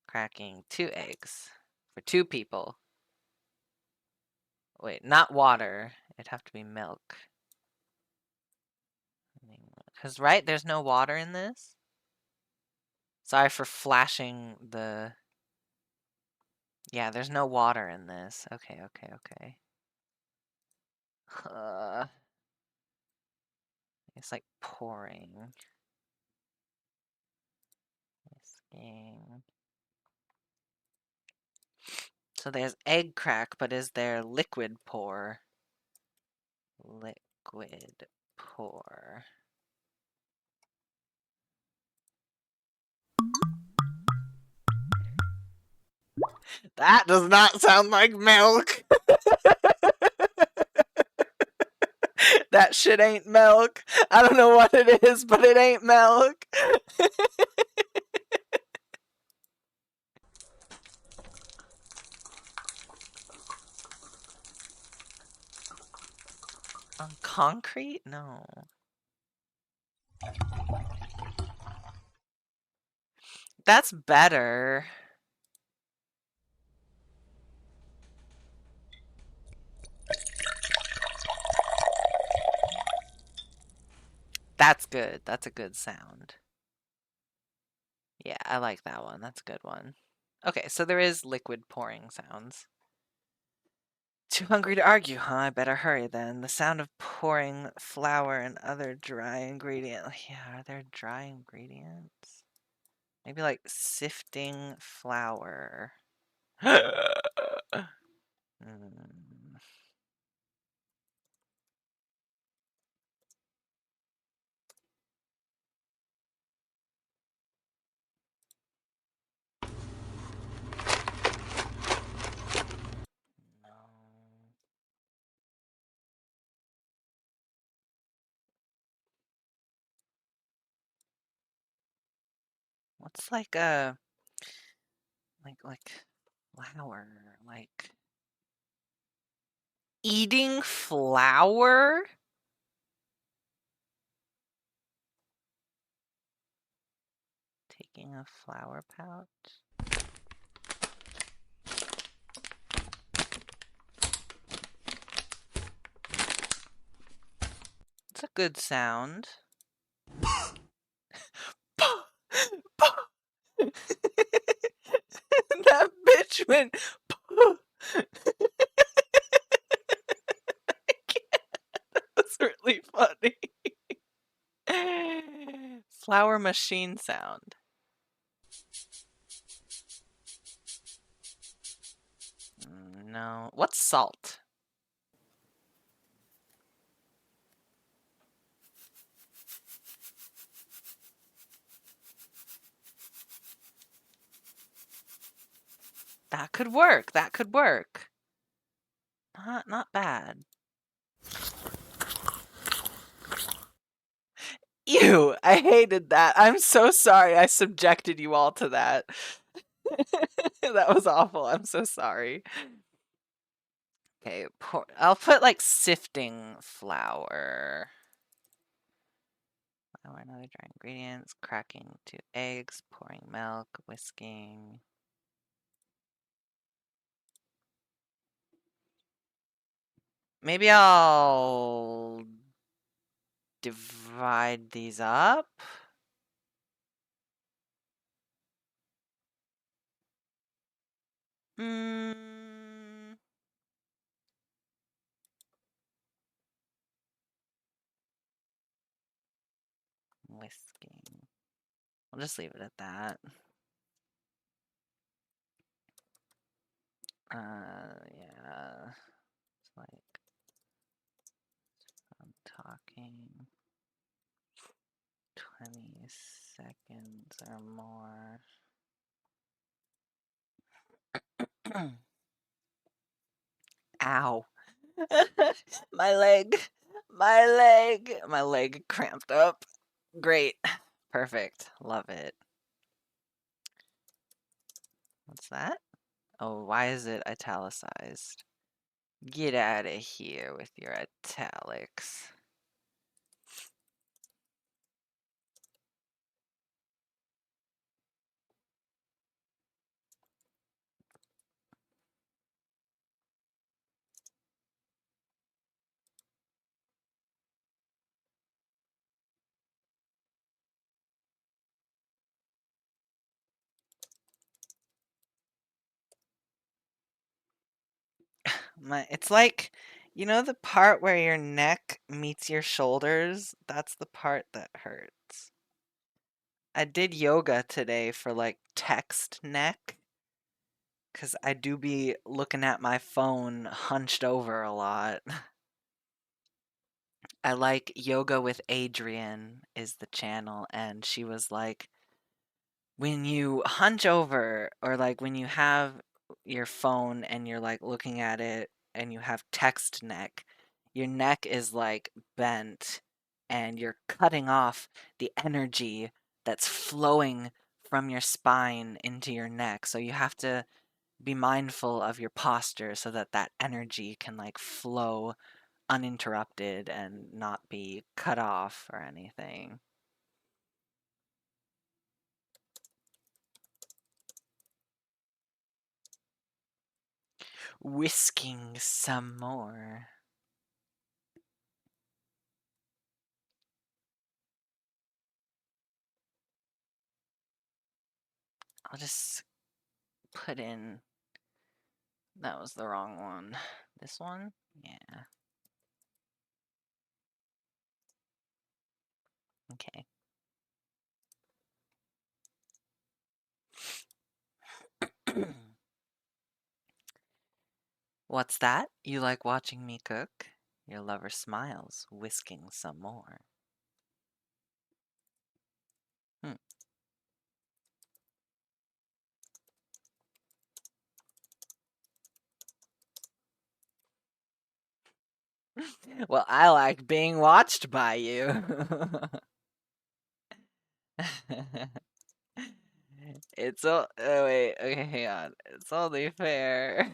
Cracking 2 eggs. For 2 people. Wait, not water. It'd have to be milk. Because, right, there's no water in this? Sorry for flashing the... Yeah, there's no water in this. Okay. It's like pouring. Cracking. So there's egg crack, but is there liquid pour? Liquid pour. That does not sound like milk. That shit ain't milk. I don't know what it is, but it ain't milk. On concrete? No. That's better. That's good. That's a good sound. Yeah, I like that one. That's a good one. Okay, so there is liquid pouring sounds. Too hungry to argue, huh? I better hurry then. The sound of pouring flour and other dry ingredients. Yeah, are there dry ingredients? Maybe like sifting flour. Mm, no. What's like a like flour? Like eating flour? Taking a flour pouch? It's a good sound. That bitch went. That's really funny. Flower machine sound. No. What's salt? That could work. That could work. Not bad. Ew, I hated that. I'm so sorry I subjected you all to that. That was awful. I'm so sorry. Okay, I'll put like sifting flour. Flour and other dry ingredients, cracking 2 eggs, pouring milk, whisking. Maybe I'll divide these up. Mm. Whisking. I'll just leave it at that. Yeah. It's like I'm talking 20 seconds or more. Ow. My leg. My leg. My leg cramped up. Great. Perfect. Love it. What's that? Oh, why is it italicized? Get out of here with your italics. It's like, you know the part where your neck meets your shoulders? That's the part that hurts. I did yoga today for like text neck, because I do be looking at my phone hunched over a lot. I like Yoga with Adriene is the channel, and she was like, when you hunch over, or like when you have your phone and you're like looking at it and you have text neck, your neck is like bent and you're cutting off the energy that's flowing from your spine into your neck. So you have to be mindful of your posture so that that energy can like flow uninterrupted and not be cut off or anything. Whisking some more. I'll just put in. That was the wrong one. This one? Yeah. Okay. What's that? You like watching me cook? Your lover smiles, whisking some more. Hmm. Well, I like being watched by you. It's all. Oh, wait. Okay, hang on. It's only fair.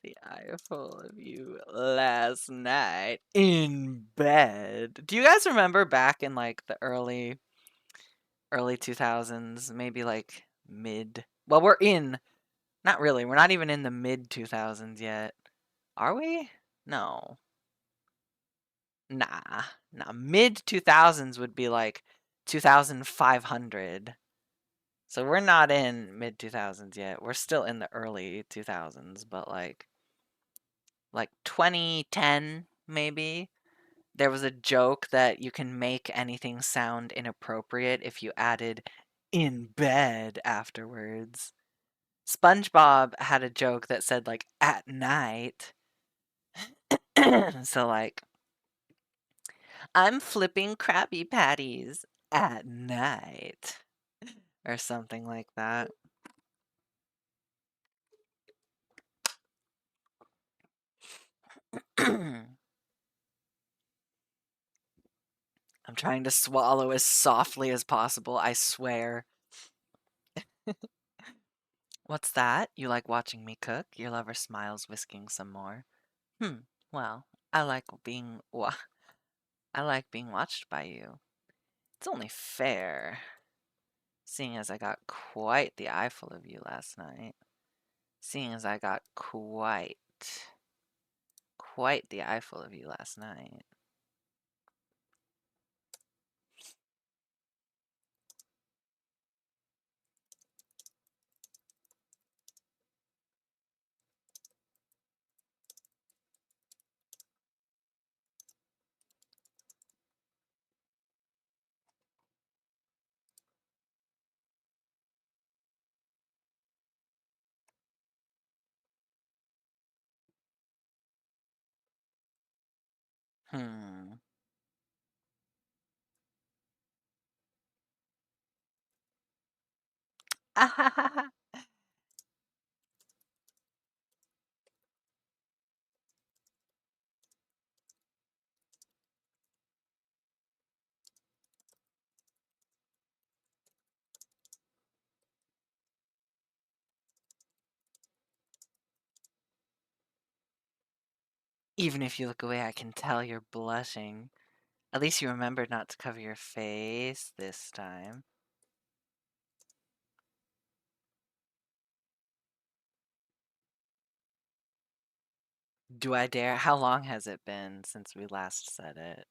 The eyeful of you last night in bed. Do you guys remember back in like the early 2000s, maybe like mid. Well, not really. We're not even in the mid 2000s yet. Are we? No. Nah. Nah, mid 2000s would be like 2500. So we're not in mid 2000s yet. We're still in the early 2000s, but like 2010 maybe. There was a joke that you can make anything sound inappropriate if you added in bed afterwards. SpongeBob had a joke that said like at night. So like I'm flipping Krabby Patties at night or something like that. I'm trying to swallow as softly as possible, I swear. What's that? You like watching me cook? Your lover smiles, whisking some more. Well, I like being watched by you. It's only fair, seeing as I got quite the eyeful of you last night. Seeing as I got quite the eyeful of you last night. Hmm. Even if you look away, I can tell you're blushing. At least you remembered not to cover your face this time. Do I dare? How long has it been since we last said it?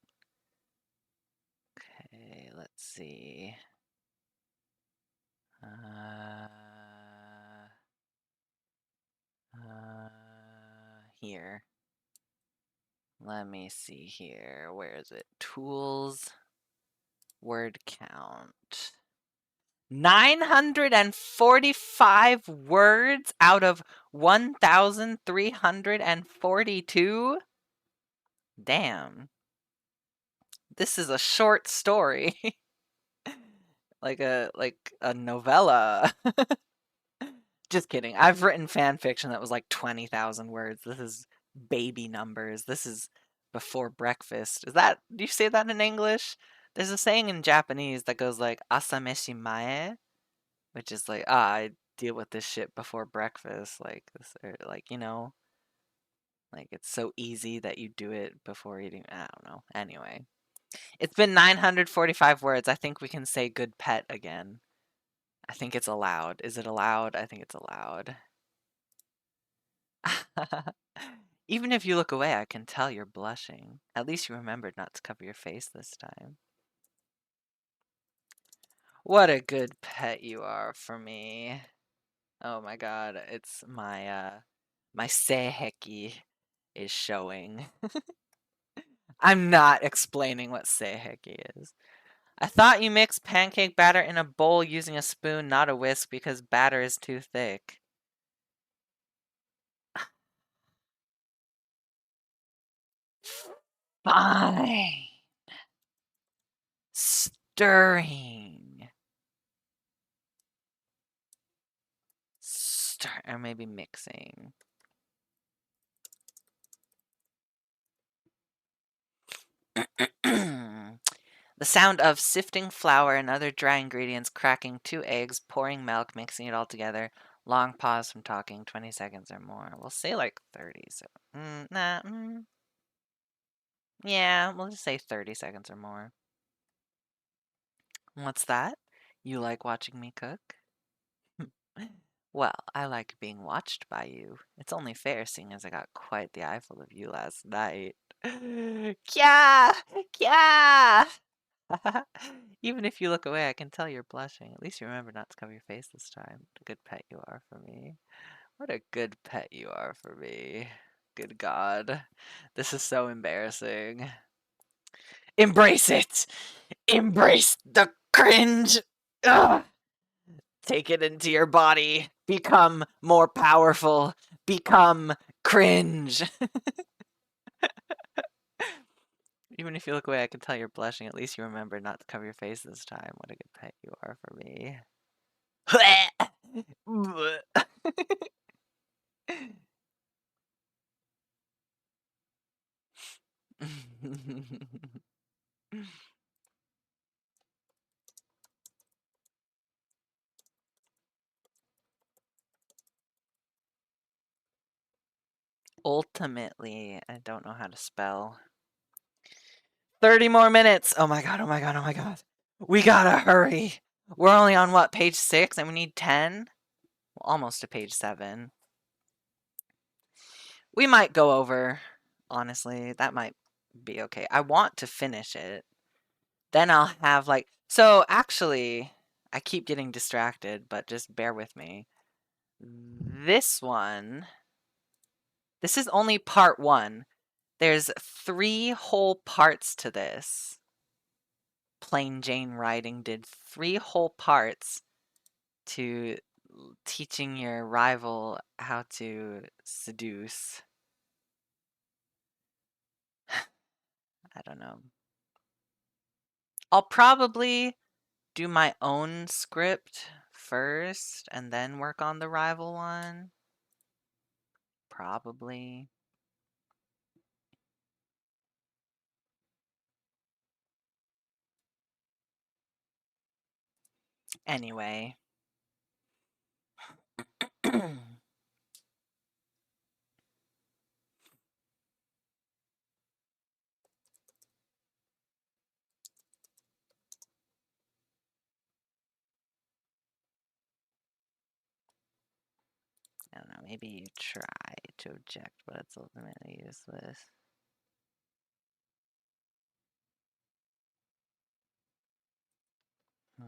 Okay, let's see. Uh, here. Let me see here. Where is it? Tools, word count. 945 words out of 1,342? Damn. This is a short story. like a novella. Just kidding. I've written fan fiction that was like 20,000 words. This is baby numbers. This is before breakfast. Do you say that in English? There's a saying in Japanese that goes like asameshimae, which is like, I deal with this shit before breakfast. Like this, or like, like it's so easy that you do it before eating. I don't know. Anyway, it's been 945 words. I think we can say good pet again. I think it's allowed. Is it allowed? I think it's allowed. Even if you look away, I can tell you're blushing. At least you remembered not to cover your face this time. What a good pet you are for me. Oh my god, it's my seiheki is showing. I'm not explaining what seiheki is. I thought you mixed pancake batter in a bowl using a spoon, not a whisk, because batter is too thick. Fine. Stirring. Or maybe mixing. The sound of sifting flour and other dry ingredients, cracking 2 eggs, pouring milk, mixing it all together. Long pause from talking, 20 seconds or more. We'll say like 30. So, yeah, we'll just say 30 seconds or more. What's that? You like watching me cook? Well, I like being watched by you. It's only fair, seeing as I got quite the eyeful of you last night. Kya! Kya! Even if you look away, I can tell you're blushing. At least you remember not to cover your face this time. What a good pet you are for me. What a good pet you are for me. Good God. This is so embarrassing. Embrace it! Embrace the cringe! Ugh! Take it into your body. Become more powerful. Become cringe. Even if you look away, I can tell you're blushing. At least you remember not to cover your face this time. What a good pet you are for me. Ultimately, I don't know how to spell. 30 more minutes. Oh my god, oh my god, oh my god. We gotta hurry. We're only on what, page 6 and we need 10? Almost to page 7. We might go over, honestly. That might be okay. I want to finish it. Then I'll have like, so actually, I keep getting distracted, but just bear with me. This one, this is only part 1. There's 3 whole parts to this. Plain Jane Writing did 3 whole parts to teaching your rival how to seduce. I don't know. I'll probably do my own script first and then work on the rival one. Probably. Anyway. I don't know, maybe you try to object, but it's ultimately useless. Hmm.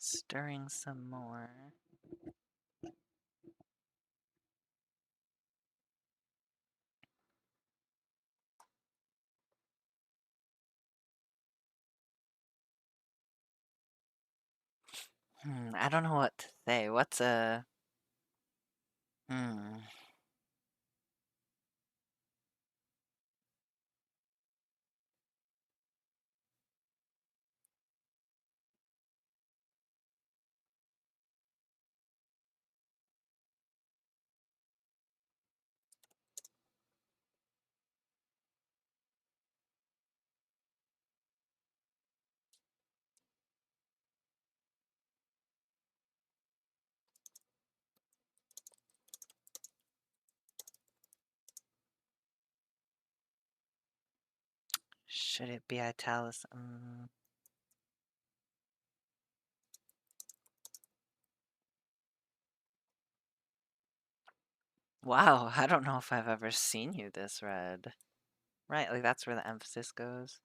Stirring some more. I don't know what to say. What's a... Hmm. Should it be italicized? Wow, I don't know if I've ever seen you this red. Right, like that's where the emphasis goes.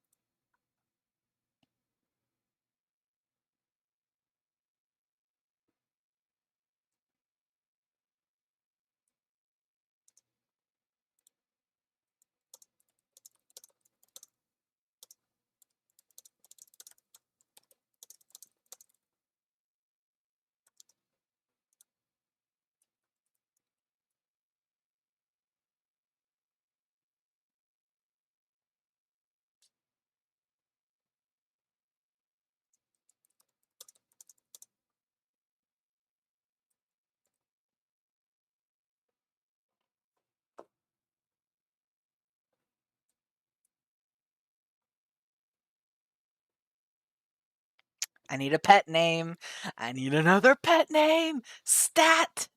I need a pet name. I need another pet name. Stat.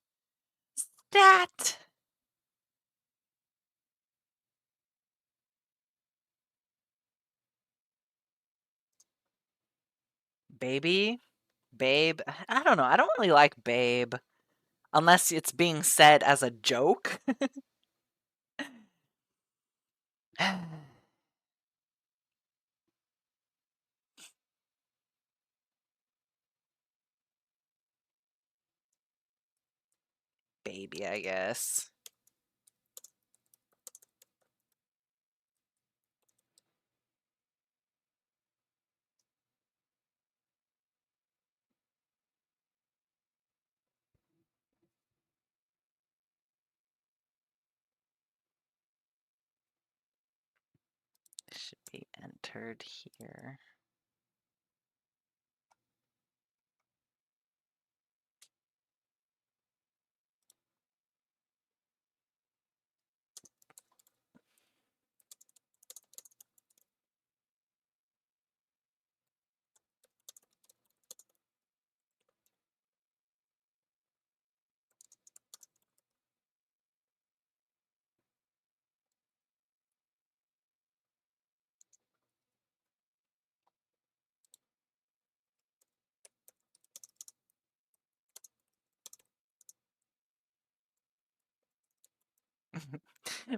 Stat. Baby. Babe. I don't know. I don't really like babe. Unless it's being said as a joke. Baby, I guess. Should be entered here.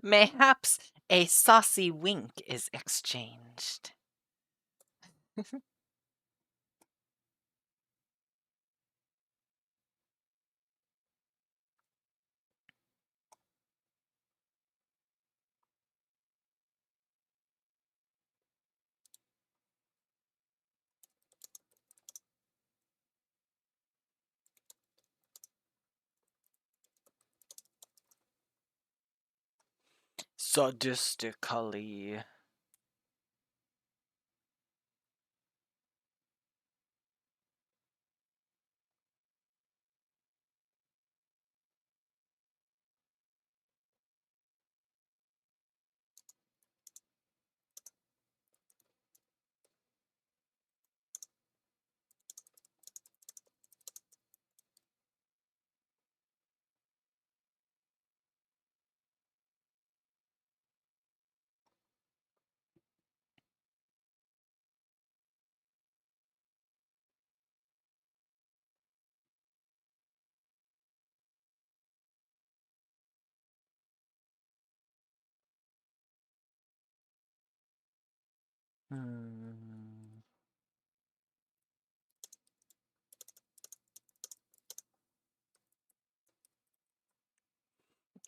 Mayhaps a saucy wink is exchanged. Sadistically. Hmm.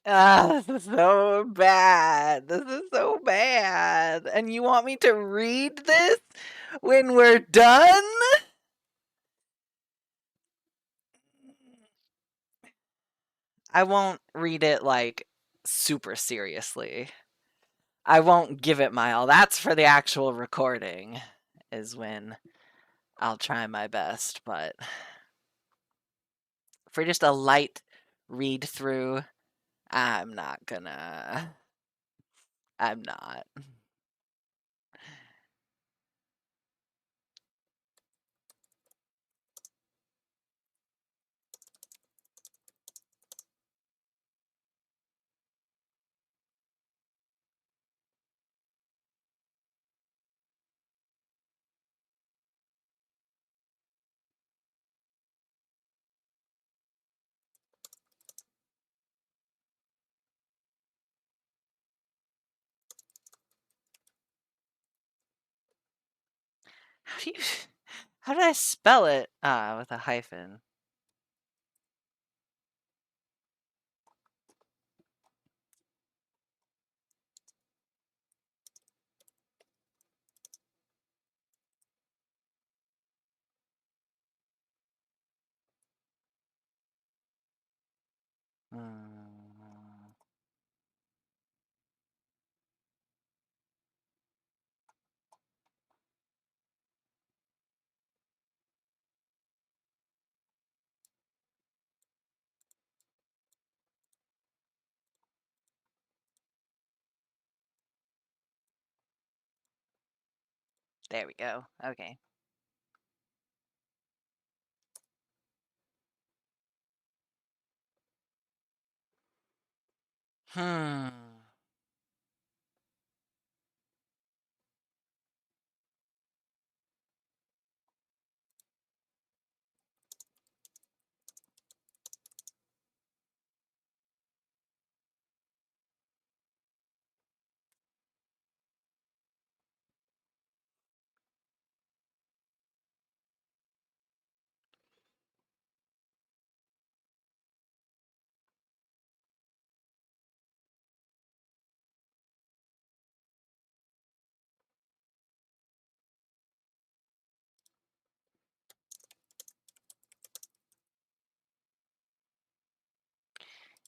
Ah, this is so bad. This is so bad. And you want me to read this when we're done? I won't read it like super seriously. I won't give it my all. That's for the actual recording, is when I'll try my best. But for just a light read through, I'm not gonna. I'm not. How do you? How did I spell it? With a hyphen. Hmm. There we go. Okay. Hmm.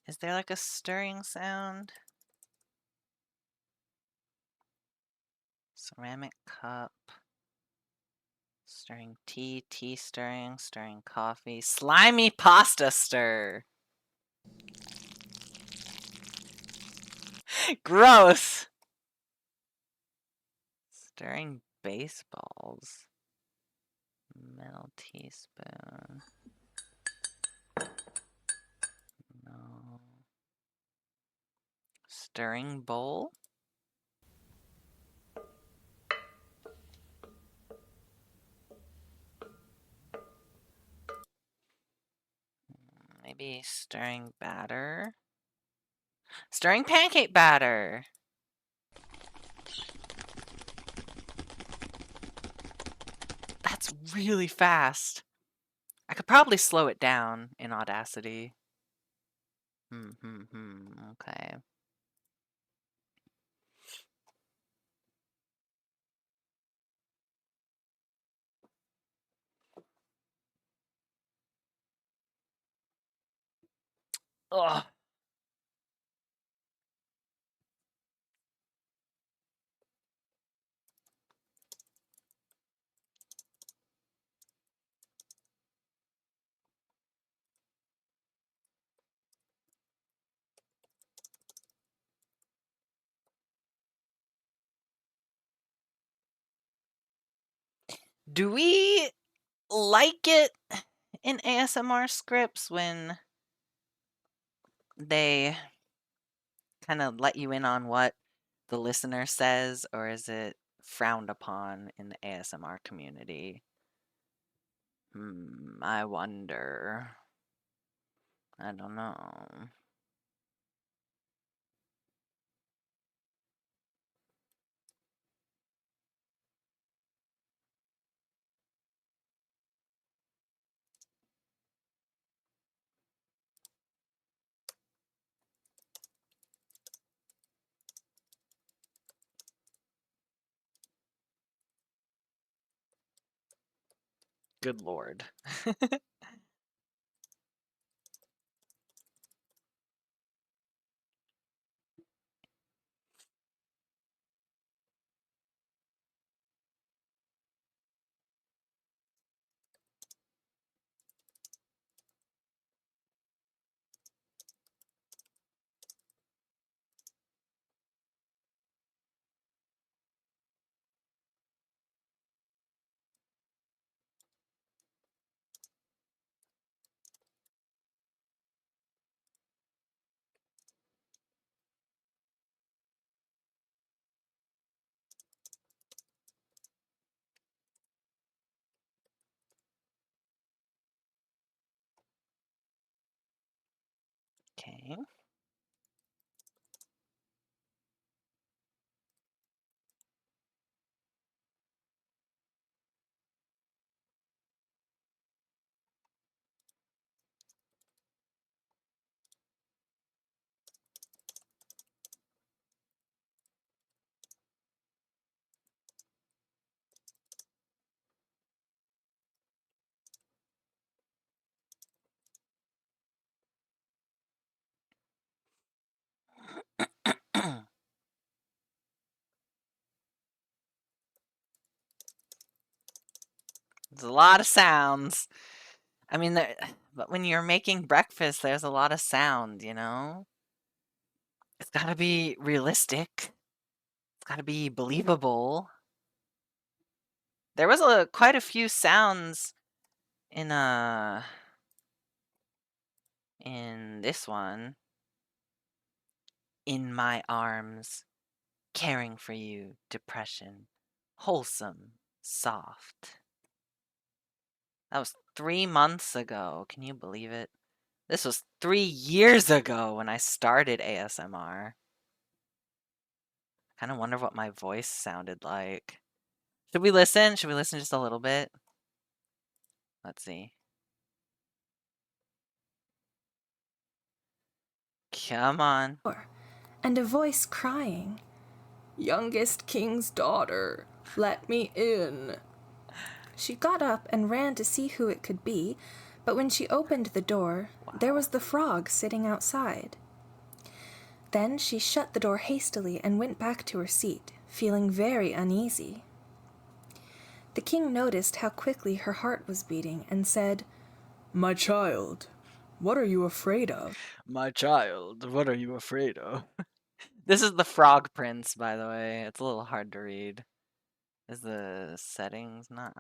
Is there like a stirring sound? Ceramic cup. Stirring tea, tea stirring, stirring coffee. Slimy pasta stir. Gross. Stirring baseballs. Metal teaspoon. No. Stirring bowl. Maybe stirring batter. Stirring pancake batter. That's really fast. I could probably slow it down in Audacity. Okay. Ugh. Do we like it in ASMR scripts when they kind of let you in on what the listener says, or is it frowned upon in the ASMR community? I wonder. I don't know. Good lord. Okay. There's a lot of sounds. I mean, but when you're making breakfast, there's a lot of sound, you know? It's gotta be realistic. It's gotta be believable. There was quite a few sounds in this one. In my arms, caring for you, depression, wholesome, soft. That was 3 months ago. Can you believe it? This was 3 years ago when I started ASMR. Kind of wonder what my voice sounded like. Should we listen? Should we listen just a little bit? Let's see. Come on. And a voice crying, "Youngest king's daughter, let me in." She got up and ran to see who it could be, but when she opened the door, there was the frog sitting outside. Then she shut the door hastily and went back to her seat, feeling very uneasy. The king noticed how quickly her heart was beating and said, "My child, what are you afraid of?" My child, what are you afraid of? This is the Frog Prince, by the way. It's a little hard to read. Is the settings not?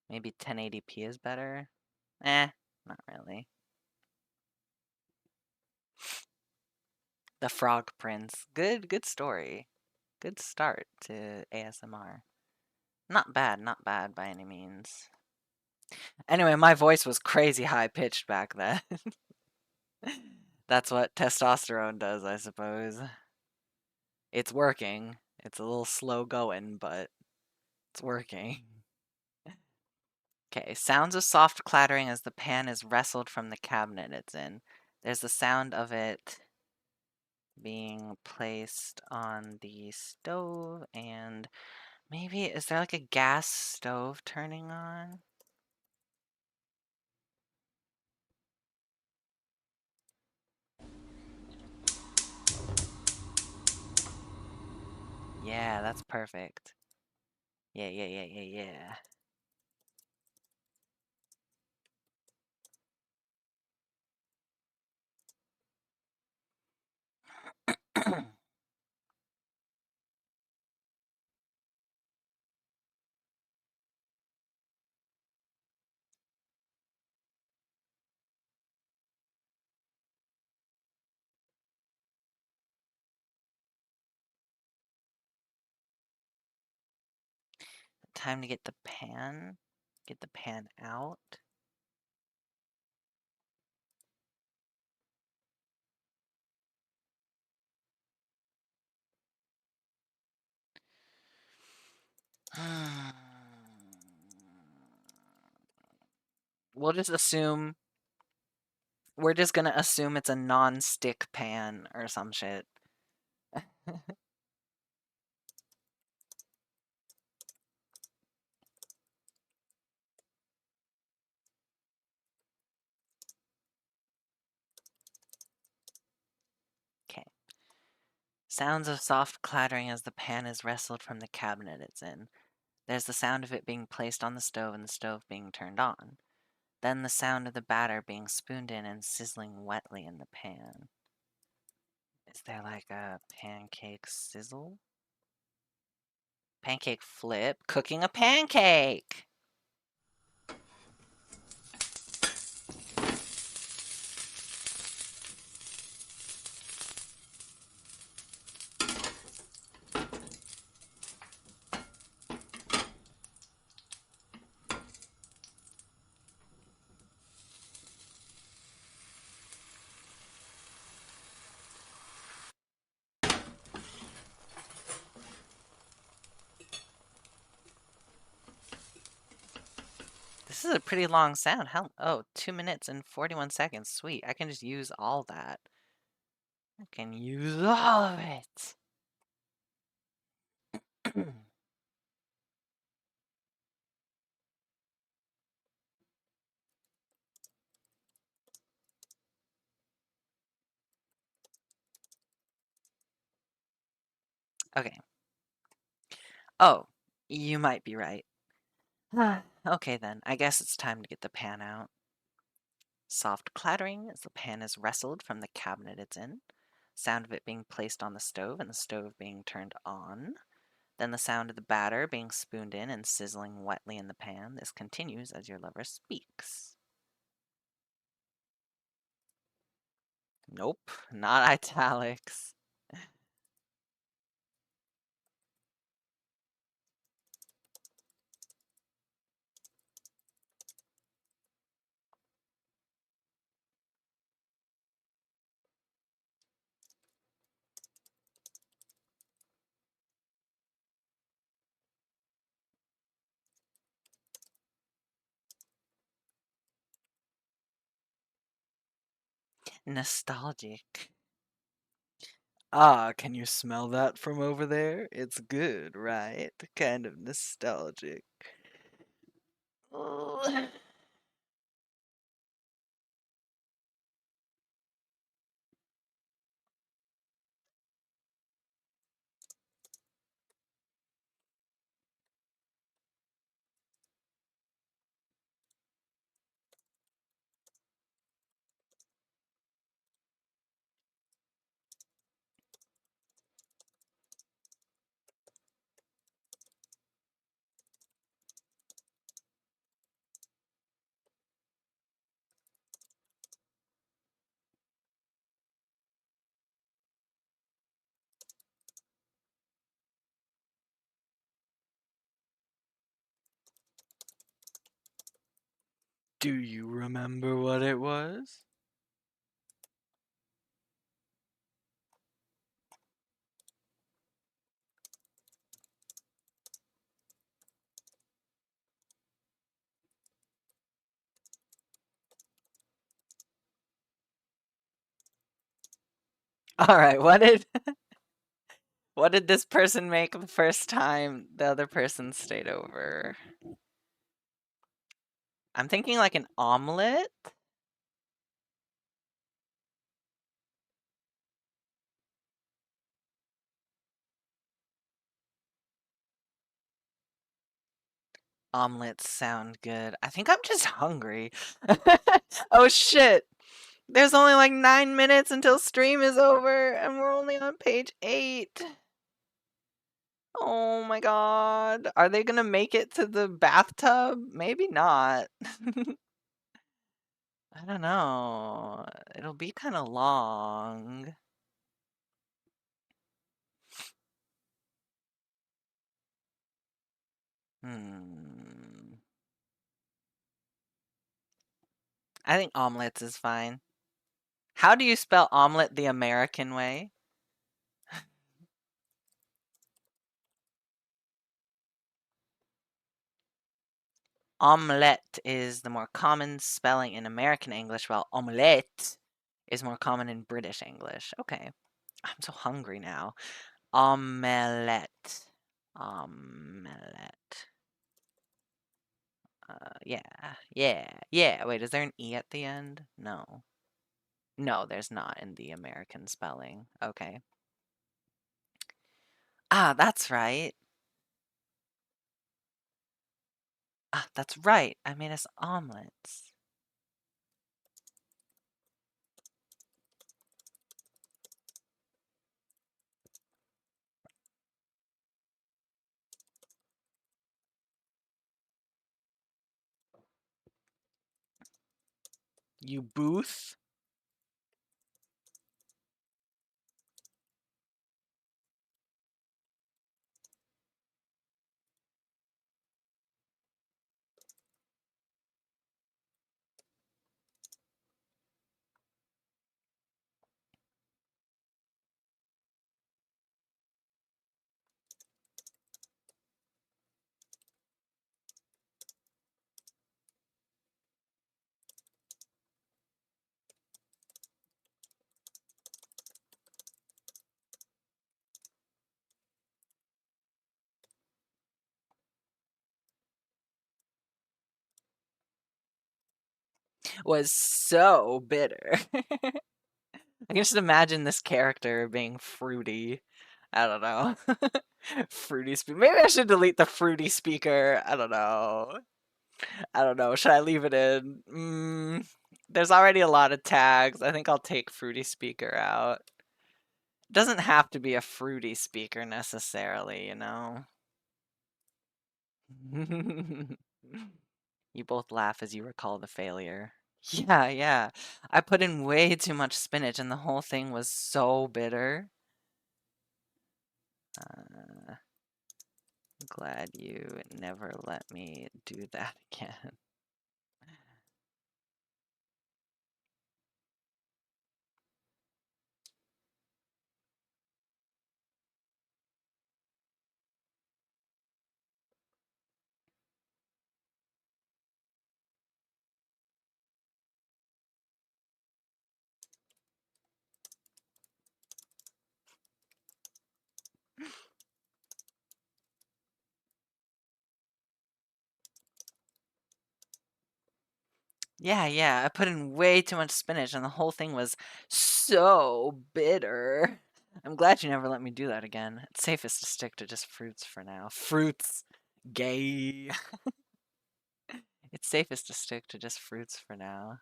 Maybe 1080p is better? Not really. The Frog Prince. Good story. Good start to ASMR. Not bad by any means. Anyway, my voice was crazy high-pitched back then. That's what testosterone does, I suppose. It's working. It's a little slow going, but it's working. Okay, sounds of soft clattering as the pan is wrestled from the cabinet it's in. There's the sound of it being placed on the stove, and maybe, is there like a gas stove turning on? Yeah, that's perfect. Yeah. Time to get the pan out. We'll just assume, we're just gonna assume it's a non-stick pan or some shit. Sounds of soft clattering as the pan is wrestled from the cabinet it's in. There's the sound of it being placed on the stove and the stove being turned on. Then the sound of the batter being spooned in and sizzling wetly in the pan. Is there like a pancake sizzle? Pancake flip? Cooking a pancake! This is a pretty long sound. Oh, 2 minutes and 41 seconds. Sweet. I can just use all that. I can use all of it. Okay. Oh, you might be right. Okay then, I guess it's time to get the pan out. Soft clattering as the pan is wrestled from the cabinet it's in. Sound of it being placed on the stove and the stove being turned on. Then the sound of the batter being spooned in and sizzling wetly in the pan. This continues as your lover speaks. Nope, not italics. Nostalgic. Ah, can you smell that from over there? It's good, right? Kind of nostalgic. Ugh. Do you remember what it was? All right, what did this person make the first time the other person stayed over? I'm thinking like an omelet. Omelets sound good. I think I'm just hungry. Oh shit. There's only like 9 minutes until stream is over and we're only on page 8. Oh my god. Are they gonna make it to the bathtub? Maybe not. I don't know. It'll be kind of long. Hmm. I think omelets is fine. How do you spell omelet the American way? Omelette is the more common spelling in American English, while omelette is more common in British English. Okay. I'm so hungry now. Omelette. Omelette. Yeah. Wait, is there an E at the end? No. No, there's not in the American spelling. Okay. Ah, that's right. Ah, that's right. I made us omelets. You booth? Was so bitter. I can just imagine this character being fruity. I don't know. Fruity speaker. Maybe I should delete the fruity speaker. I don't know. I don't know. Should I leave it in? There's already a lot of tags. I think I'll take fruity speaker out. It doesn't have to be a fruity speaker necessarily, you know? You both laugh as you recall the failure. Yeah, yeah. I put in way too much spinach and the whole thing was so bitter. Uh, glad you never let me do that again. Yeah, yeah. I put in way too much spinach and the whole thing was so bitter. I'm glad you never let me do that again. It's safest to stick to just fruits for now. Fruits. Gay. It's safest to stick to just fruits for now.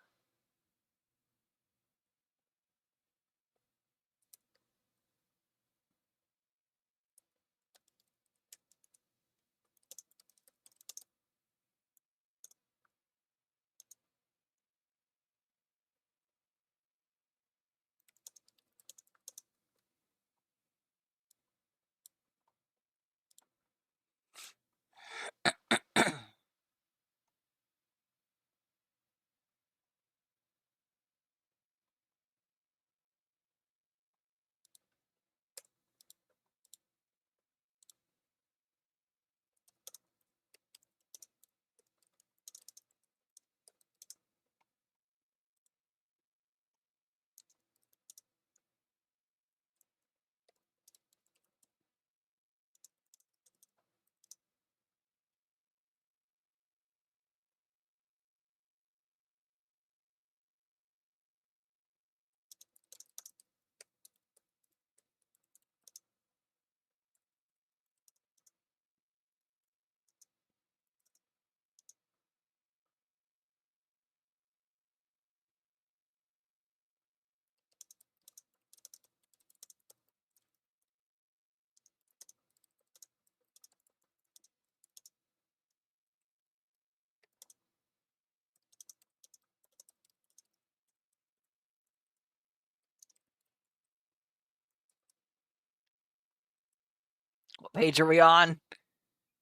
What page are we on?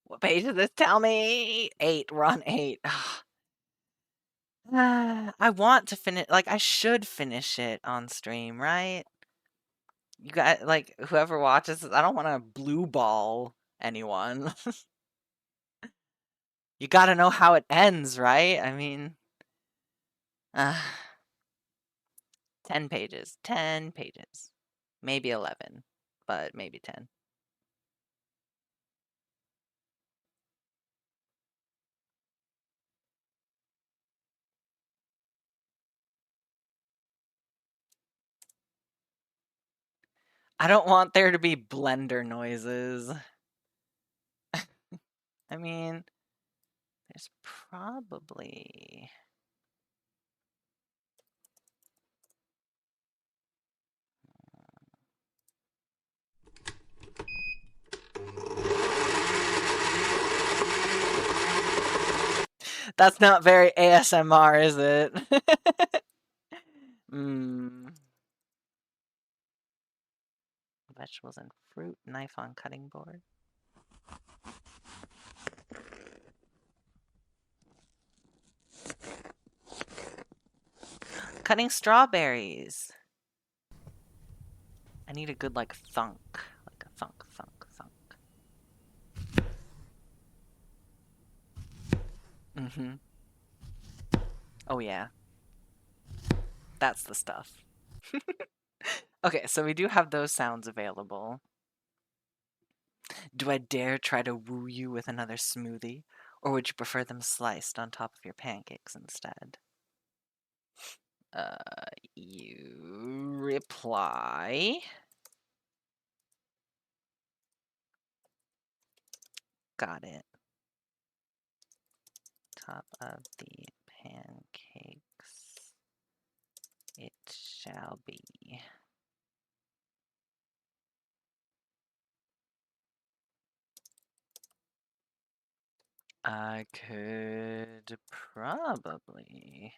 What page does this tell me? 8. We're on 8. I want to finish, like, I should finish it on stream, right? You got, like, whoever watches this, I don't want to blue ball anyone. You gotta know how it ends, right? I mean, uh, 10 pages. 10 pages. Maybe 11, but maybe 10. I don't want there to be blender noises. I mean, there's probably... That's not very ASMR, is it? Vegetables and fruit, knife on cutting board. Cutting strawberries. I need a good, like, thunk. Like a thunk, thunk, thunk. Mm-hmm. Oh, yeah. That's the stuff. Okay, so we do have those sounds available. Do I dare try to woo you with another smoothie? Or would you prefer them sliced on top of your pancakes instead? You reply. Got it. Top of the pancakes it shall be. I could probably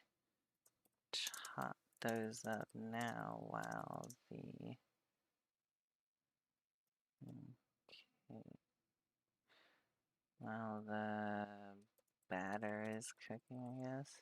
chop those up now while the... Okay. While the batter is cooking, I guess.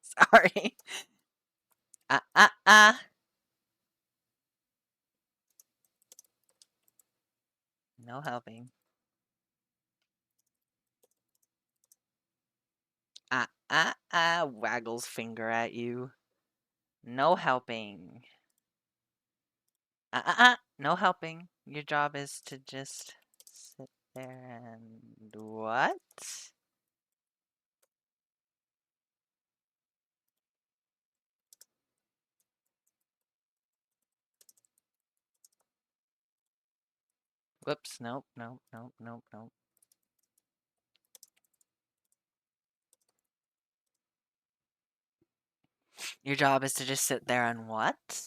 Sorry. No helping. Waggles finger at you. No helping. No helping. Your job is to just sit there and what? Whoops, nope, nope, nope, nope, nope. Your job is to just sit there and what?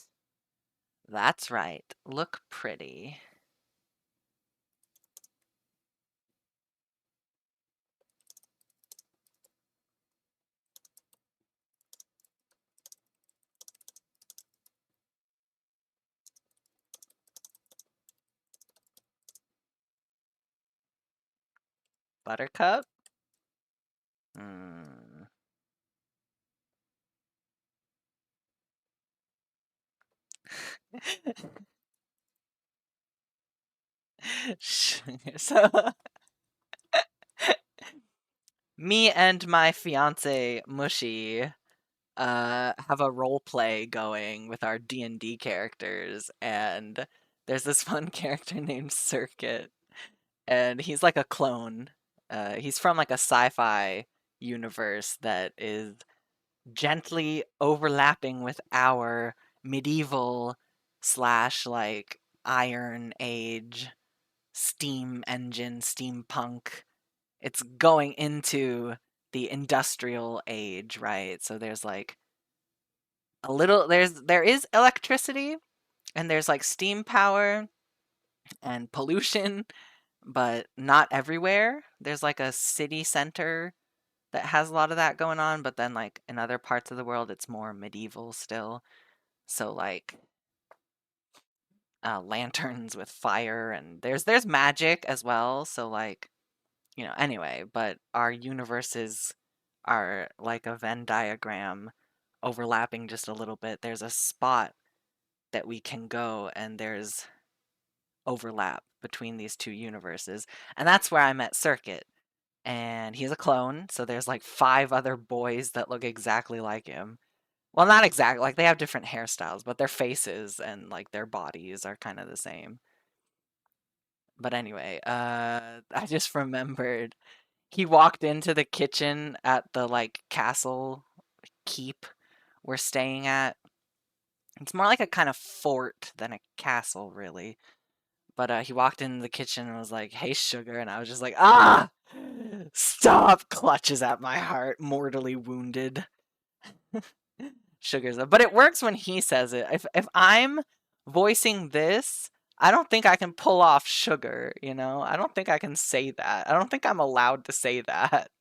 That's right. Look pretty. Buttercup? Hmm. So, me and my fiance Mushy have a role play going with our D&D characters, and there's this one character named Circuit, and he's like a clone. He's from like a sci-fi universe that is gently overlapping with our medieval slash like Iron Age steam engine steampunk. It's going into the industrial age, right? So there's like a little there is electricity, and there's like steam power and pollution, but not everywhere. There's like a city center that has a lot of that going on, but then like in other parts of the world it's more medieval still. So like lanterns with fire, and there's magic as well. So like, you know, anyway, but our universes are like a Venn diagram overlapping just a little bit. There's a spot that we can go, and there's overlap between these two universes. And that's where I met Circuit. and he's a clone, so there's like 5 other boys that look exactly like him. Well, not exactly, like they have different hairstyles, but their faces and like their bodies are kind of the same. But anyway, I just remembered he walked into the kitchen at the like castle keep we're staying at. It's more like a kind of fort than a castle, really. But he walked into the kitchen and was like, "Hey, sugar," and I was just like, "Ah, stop!" Clutches at my heart, mortally wounded. Sugar's, but it works when he says it. If I'm voicing this, I don't think I can pull off sugar. You know, I don't think I can say that. I don't think I'm allowed to say that.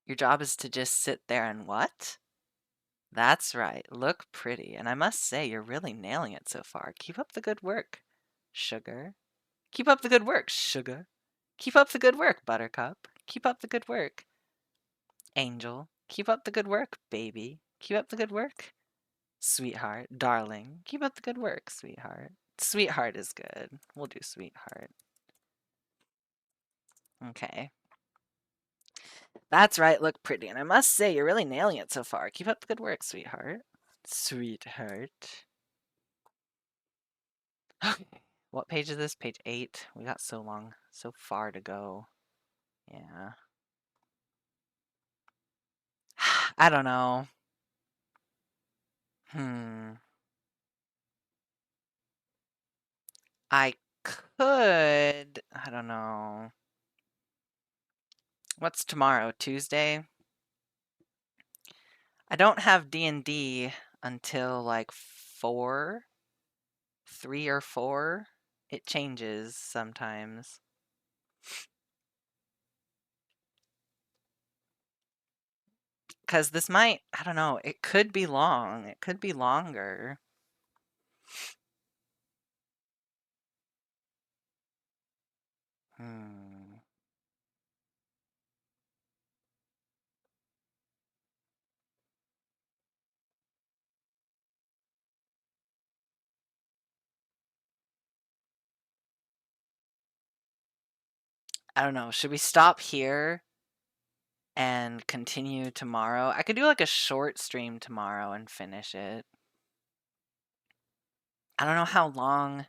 Your job is to just sit there and what? That's right. Look pretty. And I must say, you're really nailing it so far. Keep up the good work, sugar. Keep up the good work, sugar. Keep up the good work, buttercup. Keep up the good work, angel. Keep up the good work, baby. Keep up the good work, sweetheart, darling. Keep up the good work, sweetheart. Sweetheart is good. We'll do sweetheart. Okay. That's right, look pretty. And I must say, you're really nailing it so far. Keep up the good work, sweetheart. Sweetheart. Okay. What page is this? Page 8. We got so long, so far to go. Yeah. I don't know. I could. I don't know. What's tomorrow? Tuesday? I don't have D&D until like 4, 3 or 4. It changes sometimes. Because this might, I don't know, it could be long. It could be longer. I don't know. Should we stop here and continue tomorrow? I could do like a short stream tomorrow and finish it. I don't know how long,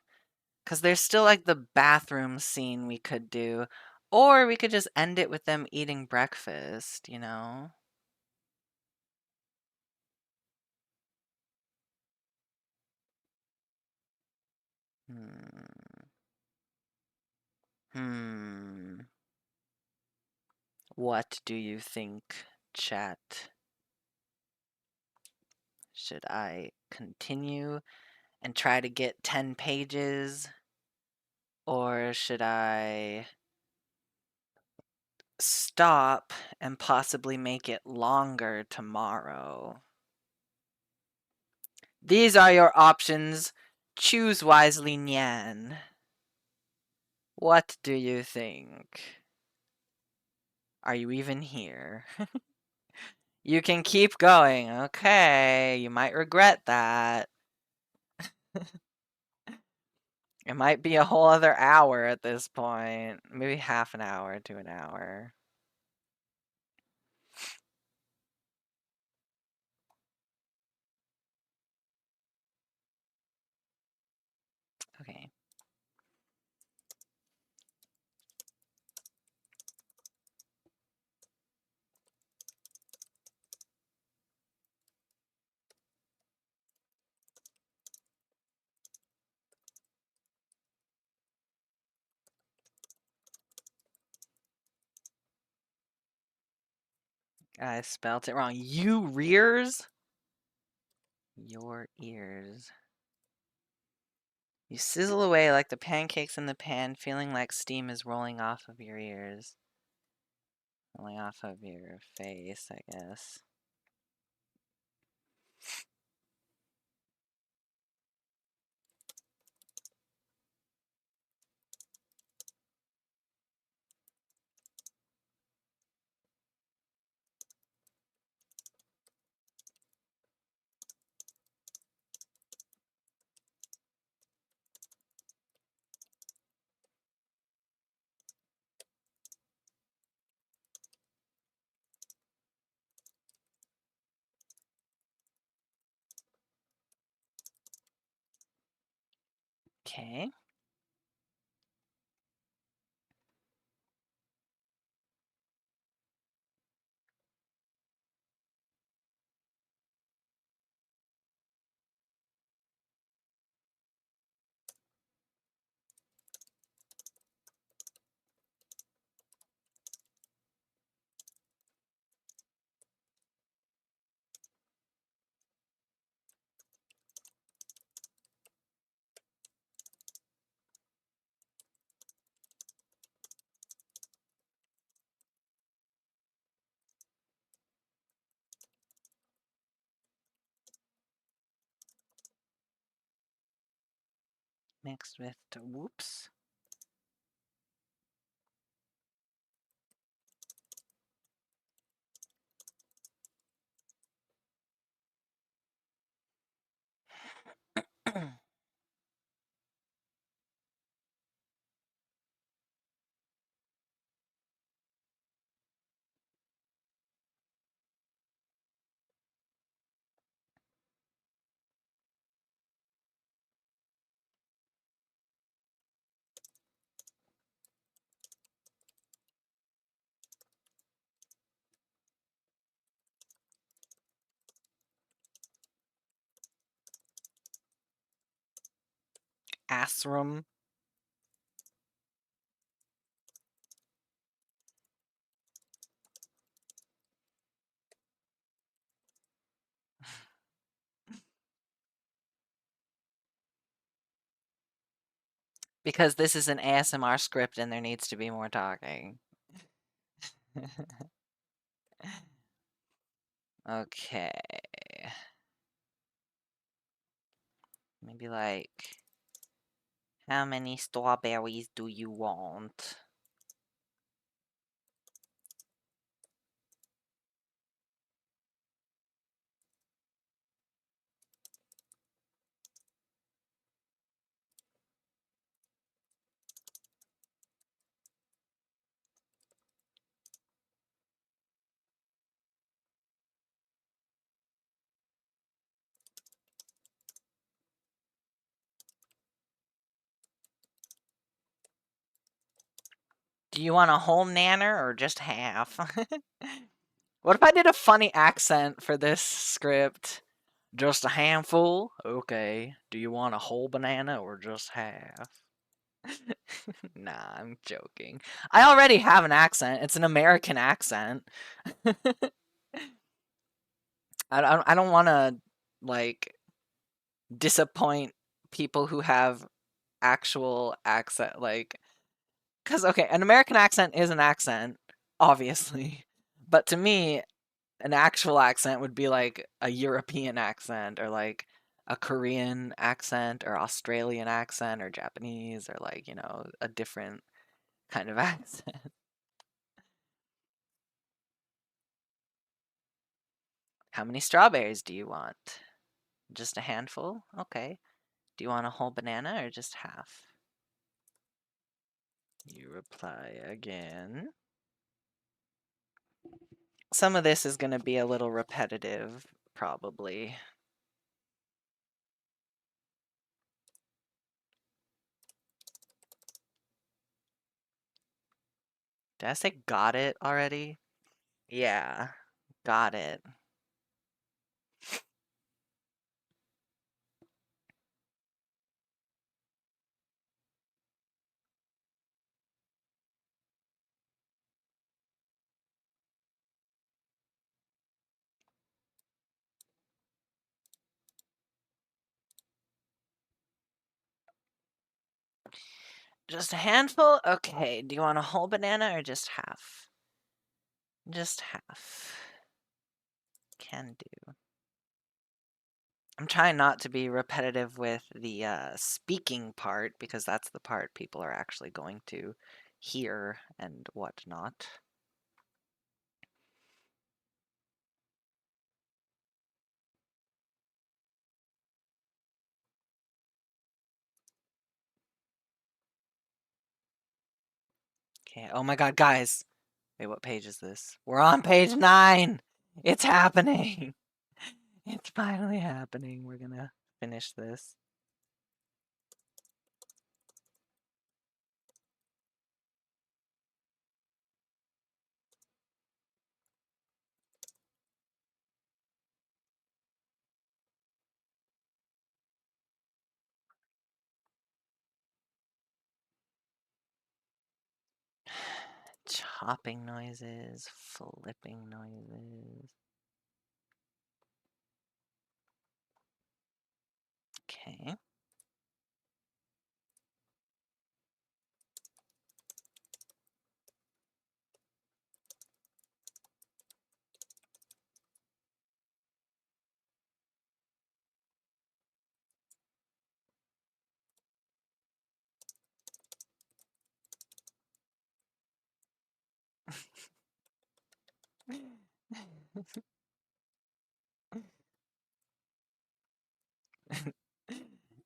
because there's still like the bathroom scene we could do. Or we could just end it with them eating breakfast, you know? What do you think, chat? Should I continue and try to get 10 pages? Or should I stop and possibly make it longer tomorrow? These are your options. Choose wisely, Nyan. What do you think? Are you even here? You can keep going. Okay, you might regret that. It might be a whole other hour at this point. Maybe half an hour to an hour. Okay. I spelt it wrong. You rears? Your ears. You sizzle away like the pancakes in the pan, feeling like steam is rolling off of your ears. Rolling off of your face, I guess. Okay. Mixed with whoops. Asrum. Because this is an ASMR script and there needs to be more talking. Okay. Maybe like, how many strawberries do you want? Do you want a whole nanner or just half? What if I did a funny accent for this script? Just a handful? Okay. Do you want a whole banana or just half? Nah, I'm joking. I already have an accent. It's an American accent. I don't want to, like, disappoint people who have actual accent, like, because, okay, an American accent is an accent, obviously. But to me, an actual accent would be like a European accent or like a Korean accent or Australian accent or Japanese or like, you know, a different kind of accent. How many strawberries do you want? Just a handful? Okay. Do you want a whole banana or just half? You reply again. Some of this is going to be a little repetitive, probably. Did I say got it already? Yeah, got it. Just a handful? Okay. Do you want a whole banana or just half? Just half. Can do. I'm trying not to be repetitive with the speaking part because that's the part people are actually going to hear and whatnot. Okay. Oh my god, guys. Wait, what page is this? We're on page 9! It's happening! It's finally happening. We're gonna finish this. Hopping noises, flipping noises. Okay.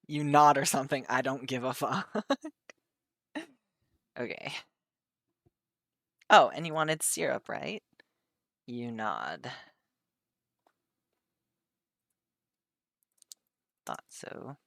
You nod or something. I don't give a fuck. Okay. Oh, and you wanted syrup, right? You nod. Thought so.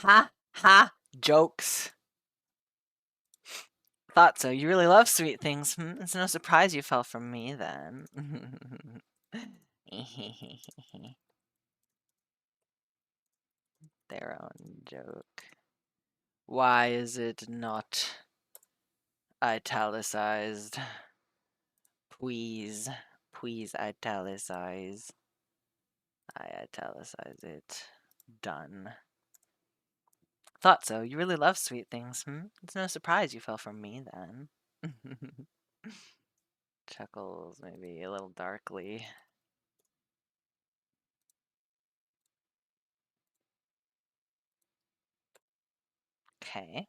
Ha ha, jokes. Thought so. You really love sweet things. It's no surprise you fell for me then. Their own joke. Why is it not italicized? Please, please italicize. I italicize it. Done. Thought so. You really love sweet things. It's no surprise you fell for me then. Chuckles, maybe a little darkly. Okay.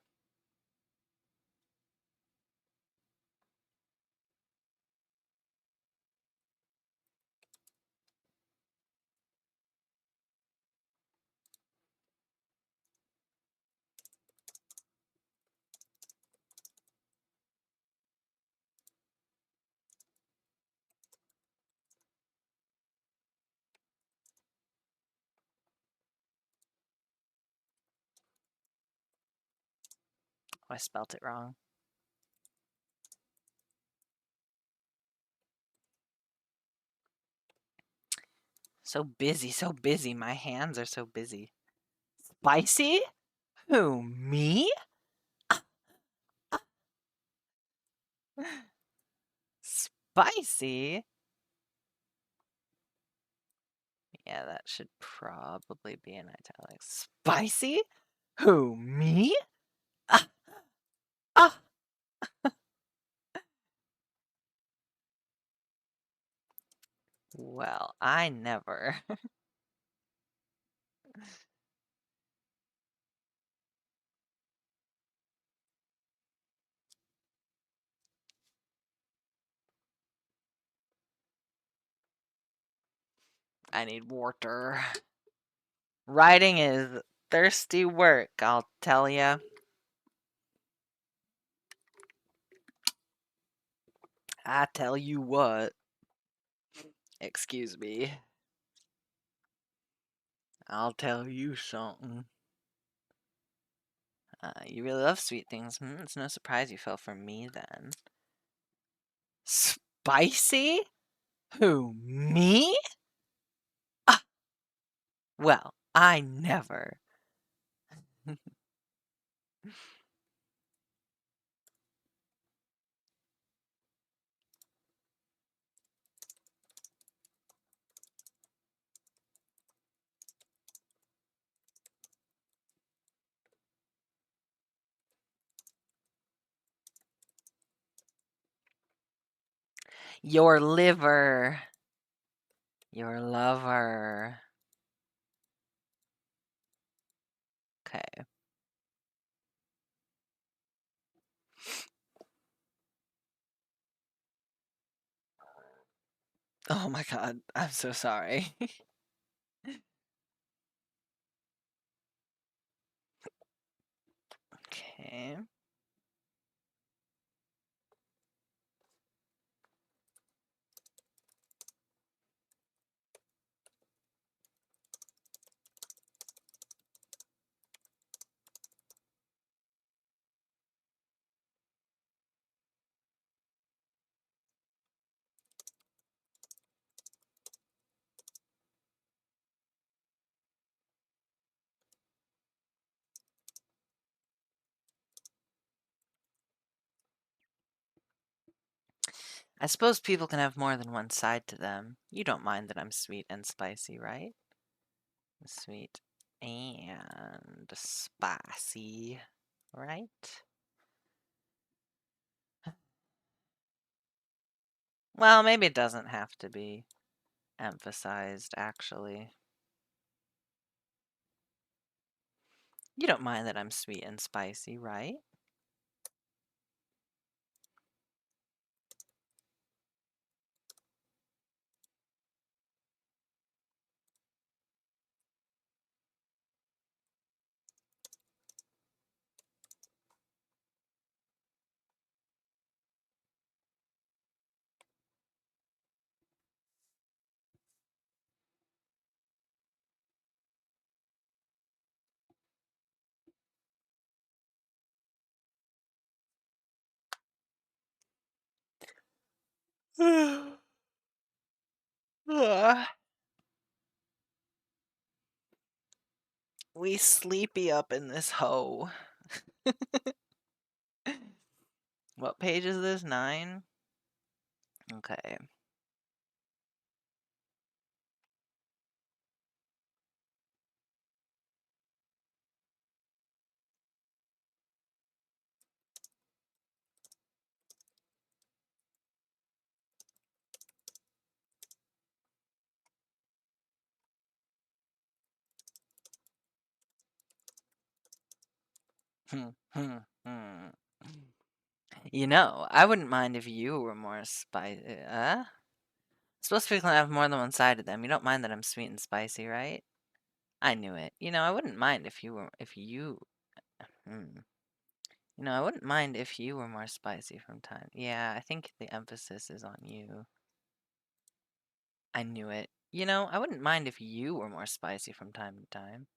Oh, I spelt it wrong. So busy. My hands are so busy. Spicy? Who, me? Spicy? Yeah, that should probably be in italics. Spicy? Who, me? Ah! Ah! Well, I never. I need water. Writing is thirsty work, I'll tell ya. I tell you what. Excuse me. I'll tell you something. You really love sweet things. It's no surprise you fell for me then. Spicy? Who, me? Ah! Well, I never. Your liver. Your lover. Okay. Oh my god, I'm so sorry. Okay. I suppose people can have more than one side to them. You don't mind that I'm sweet and spicy, right? Sweet and spicy, right? Well, maybe it doesn't have to be emphasized, actually. You don't mind that I'm sweet and spicy, right? We sleepy up in this hoe. What page is this? 9? Okay. You know, I wouldn't mind if you were more spicy. Supposed people have more than one side to them. You don't mind that I'm sweet and spicy, right? I knew it. You know, I wouldn't mind if you were, if you, hmm. You know, I wouldn't mind if you were more spicy from time. Yeah, I think the emphasis is on you. I knew it. You know, I wouldn't mind if you were more spicy from time to time.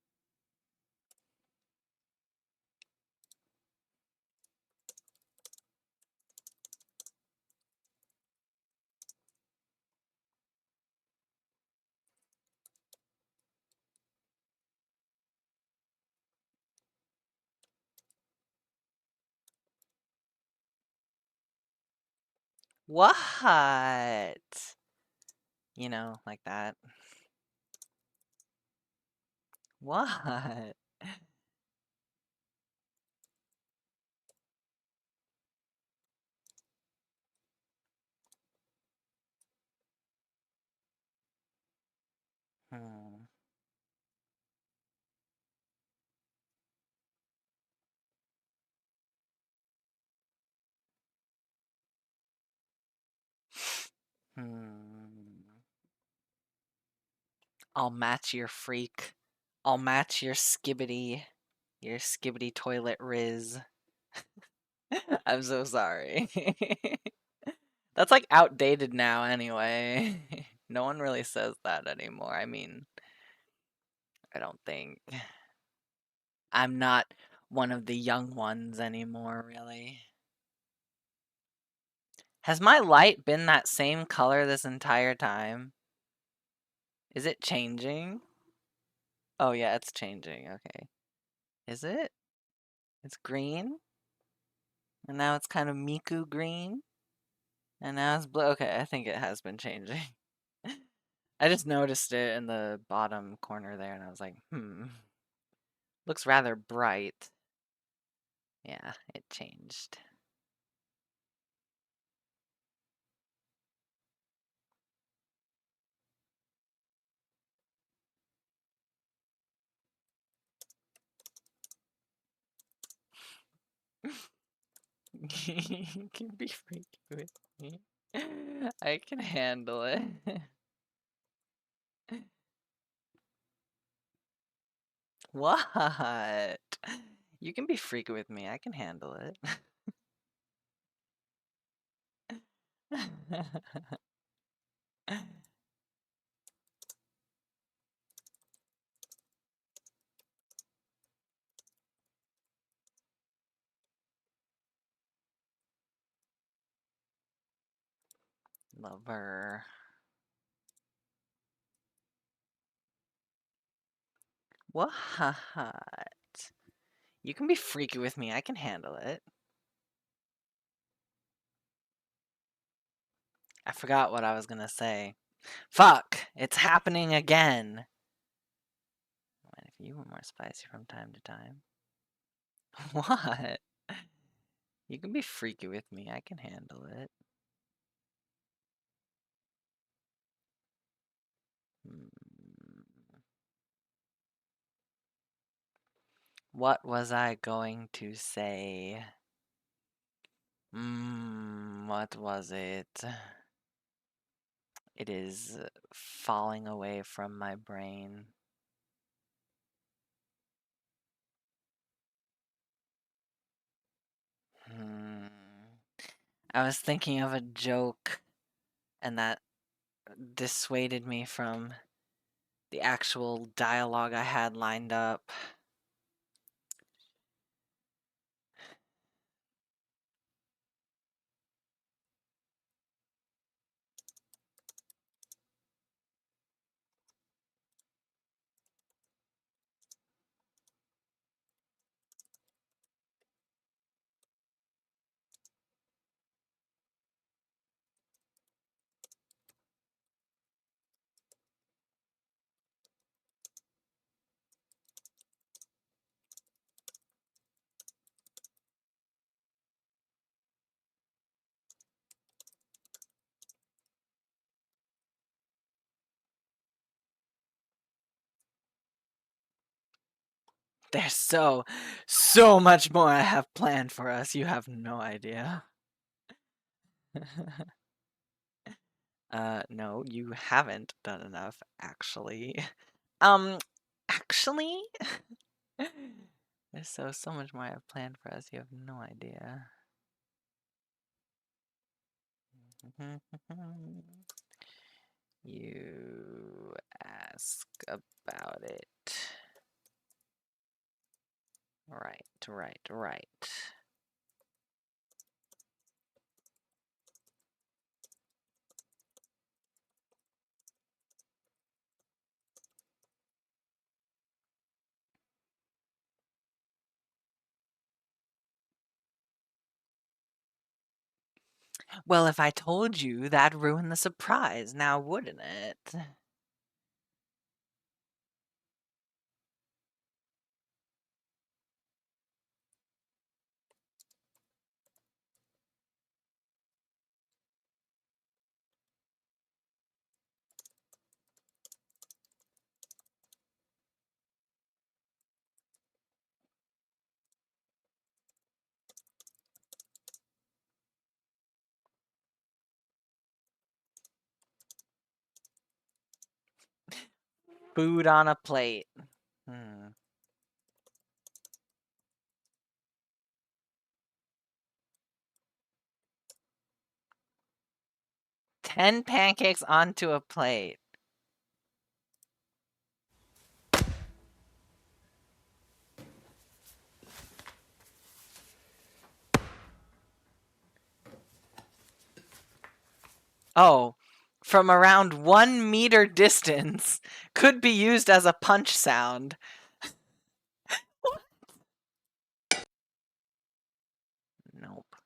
What? You know, like that. What? Hmm. Hmm. I'll match your freak. I'll match your skibbity toilet riz. I'm so sorry. That's like outdated now anyway. No one really says that anymore. I mean, I don't think. I'm not one of the young ones anymore, really. Has my light been that same color this entire time? Is it changing? Oh yeah, it's changing. Okay. Is it? It's green? And now it's kind of Miku green? And now it's blue. Okay, I think it has been changing. I just noticed it in the bottom corner there and I was like, looks rather bright. Yeah, it changed. You can be freaky with me. I can handle it. What? You can be freaky with me. I can handle it. Lover. What? You can be freaky with me. I can handle it. I forgot what I was gonna say. Fuck! It's happening again! What if you were more spicy from time to time? What? You can be freaky with me. I can handle it. What was I going to say? What was it? It is falling away from my brain. I was thinking of a joke, and that dissuaded me from the actual dialogue I had lined up. There's so much more I have planned for us. You have no idea. No, you haven't done enough, actually. Actually? There's so much more I have planned for us. You have no idea. You ask about it. Right. Well, if I told you, that'd ruin the surprise, now wouldn't it? Food on a plate. 10 pancakes onto a plate. Oh, from around 1 meter distance. Could be used as a punch sound. Nope.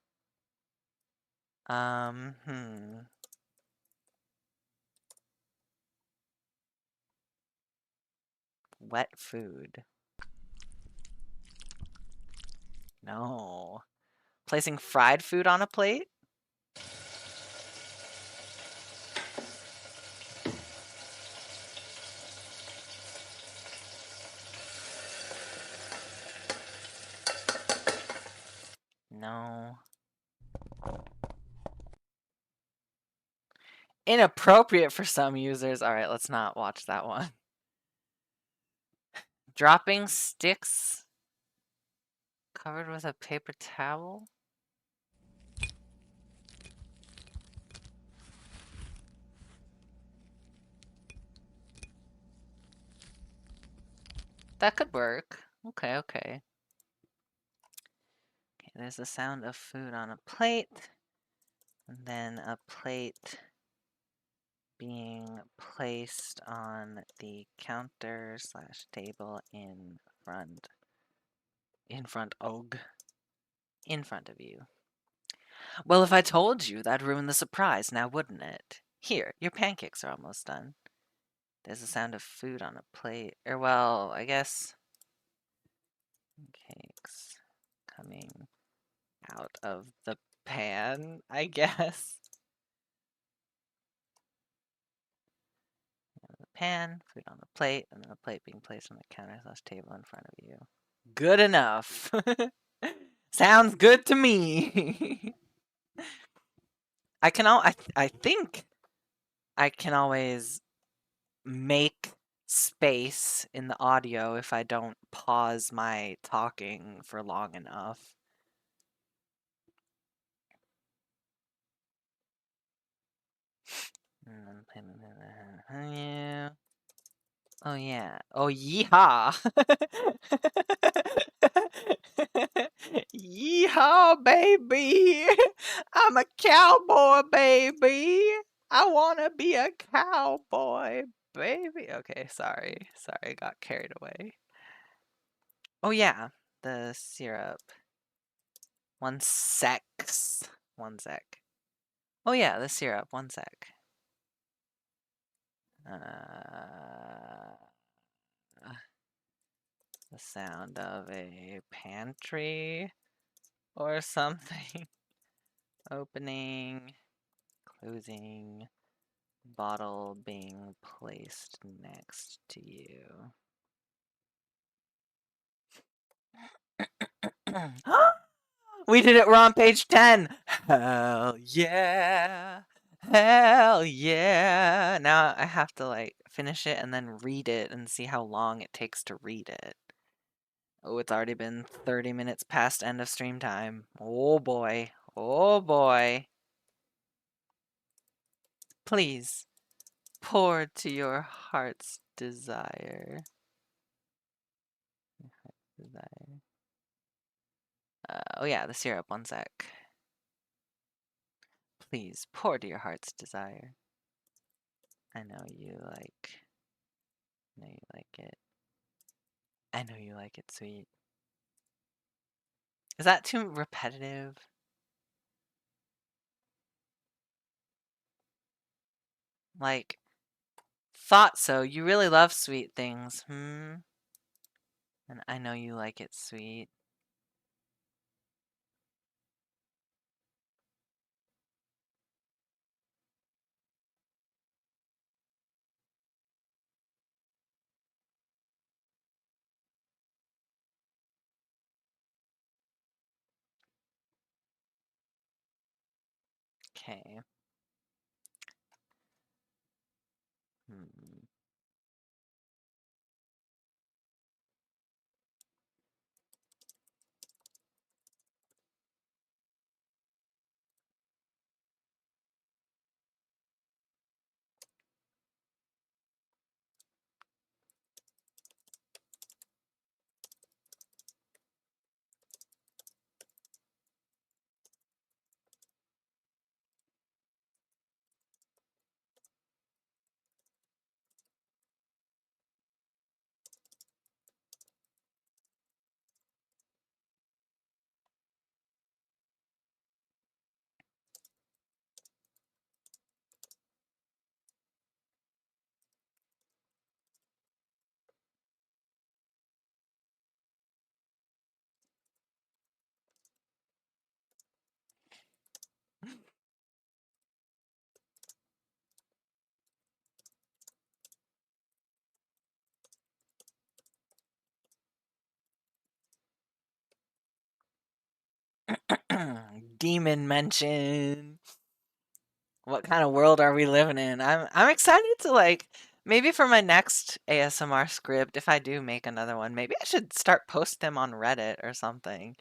Wet food. No. Placing fried food on a plate? No. Inappropriate for some users. Alright, let's not watch that one. Dropping sticks covered with a paper towel? That could work. Okay. Okay, there's the sound of food on a plate. And then a plate being placed on the counter / table in front of you. Well, if I told you, that'd ruin the surprise now, wouldn't it? Here, your pancakes are almost done. There's the sound of food on a plate. Or, well, I guess... Cakes coming out of the pan, I guess. The pan, food on the plate, and then the plate being placed on the counter/table in front of you. Good enough. Sounds good to me. I think I can always make space in the audio if I don't pause my talking for long enough. Yeah. Oh yeah. Oh yeehaw. Yeehaw, baby. I'm a cowboy, baby. I wanna be a cowboy, baby. Okay, sorry. Sorry, I got carried away. Oh yeah, the syrup. 1 sec. 1 sec. Oh yeah, the syrup. 1 sec. The sound of a pantry or something. Opening, closing, bottle being placed next to you. We did it! We're on page 10! Hell yeah! Hell yeah! Now I have to, like, finish it and then read it and see how long it takes to read it. Oh, it's already been 30 minutes past end of stream time. Oh boy. Oh boy. Please, pour to your heart's desire. Oh yeah, the syrup. 1 sec. Please, pour to your heart's desire. I know you like it. I know you like it sweet. Is that too repetitive? Like, thought so. You really love sweet things, And I know you like it sweet. Okay. Demon mention. What kind of world are we living in? I'm excited to, like, maybe for my next ASMR script, if I do make another one, maybe I should start post them on Reddit or something.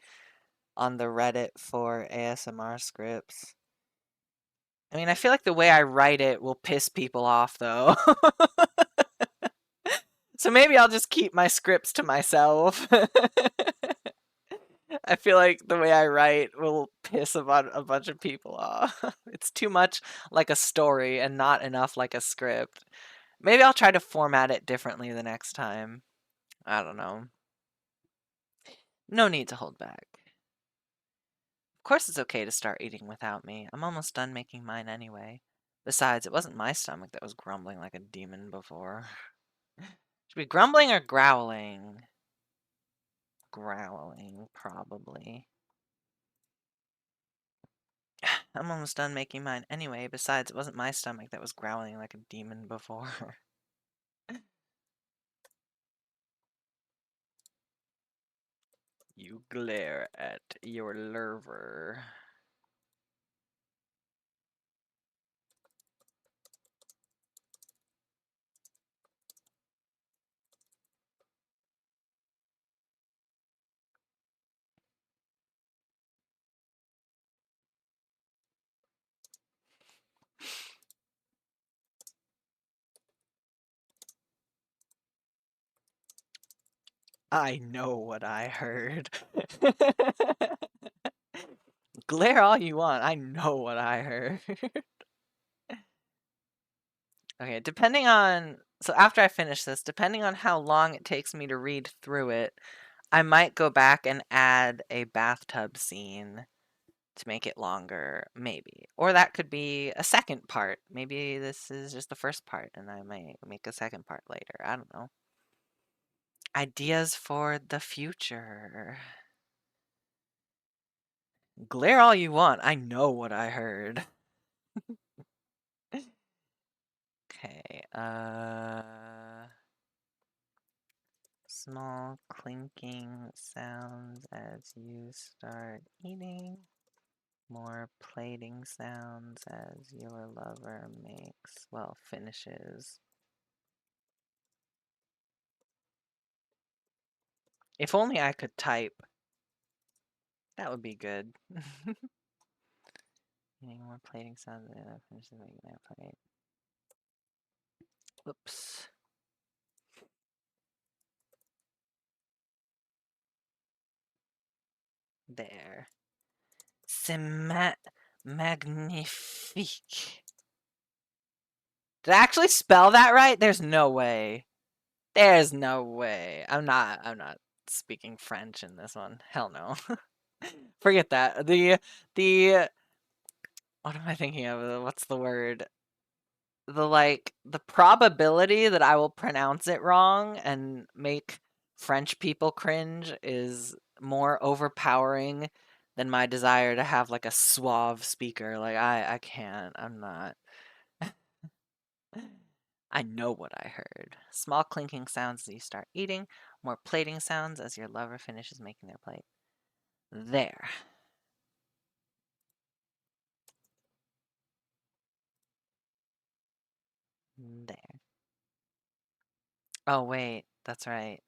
On the Reddit for ASMR scripts. I mean, I feel like the way I write it will piss people off, though. So maybe I'll just keep my scripts to myself. I feel like the way I write will piss a bunch of people off. It's too much like a story and not enough like a script. Maybe I'll try to format it differently the next time. I don't know. No need to hold back. course it's okay to start eating without me. I'm almost done making mine anyway. Besides, it wasn't my stomach that was grumbling like a demon before. Should be grumbling or growling? Growling, probably. I'm almost done making mine anyway. Besides, it wasn't my stomach that was growling like a demon before. You glare at your lurver. I know what I heard. Glare all you want. I know what I heard. Okay, depending on... So after I finish this, depending on how long it takes me to read through it, I might go back and add a bathtub scene to make it longer, maybe. Or that could be a second part. Maybe this is just the first part, and I might make a second part later. I don't know. Ideas for the future. Glare all you want. I know what I heard. Okay, small clinking sounds as you start eating. More plating sounds as your lover makes, well, finishes. If only I could type. That would be good. Any more plating sounds that finishes making their plate. Whoops. There. C'est magnifique. Did I actually spell that right? There's no way. There's no way. I'm not speaking French in this one. Hell no. Forget that. The what am I thinking of? What's the word? The probability that I will pronounce it wrong and make French people cringe is more overpowering than my desire to have like a suave speaker. Like I can't. I'm not. I know what I heard. Small clinking sounds as you start eating, more plating sounds as your lover finishes making their plate. There. There. Oh, wait. That's right.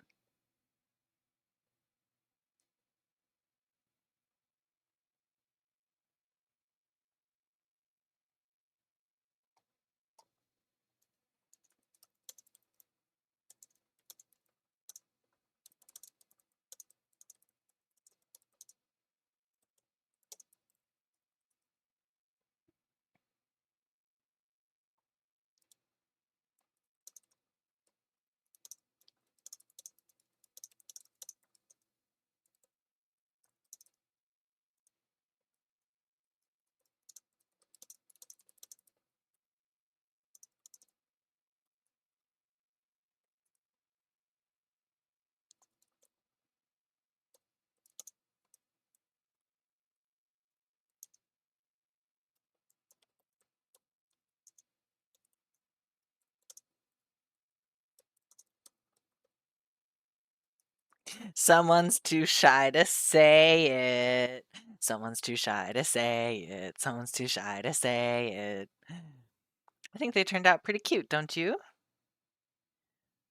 Someone's too shy to say it. Someone's too shy to say it. Someone's too shy to say it. I think they turned out pretty cute, don't you?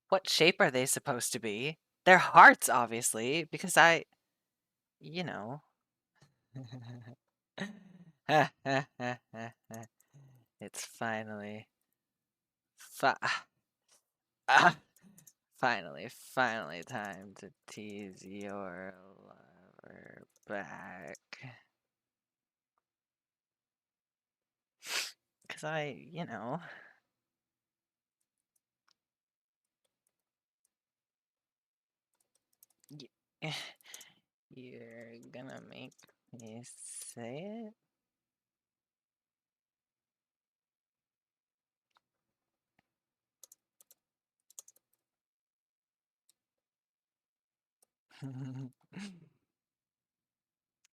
What shape are they supposed to be? They're hearts, obviously, because you know. It's finally, finally time to tease your lover back. Because you know. You're gonna make You say it?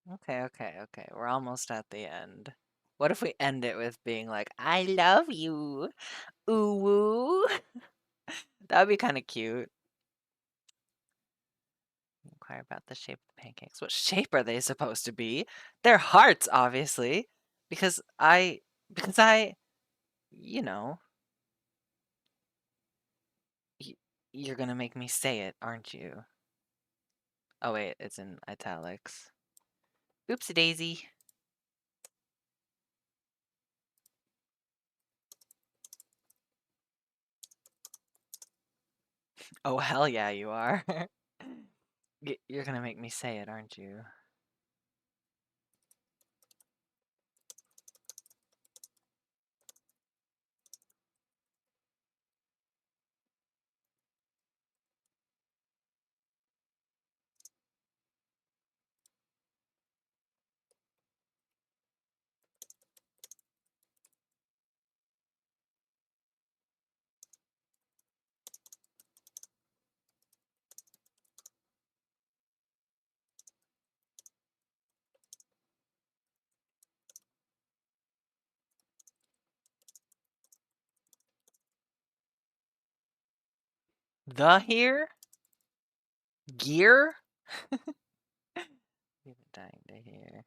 Okay. We're almost at the end. What if we end it with being like, I love you. Ooh woo. That would be kind of cute. Inquire about the shape of the pancakes. What shape are they supposed to be? They're hearts, obviously. Because I, you know, you're gonna make me say it, aren't you? Oh wait, it's in italics. Oopsie daisy. Oh hell yeah, you are. You're gonna make me say it, aren't you? The here? Gear? You've been dying to hear.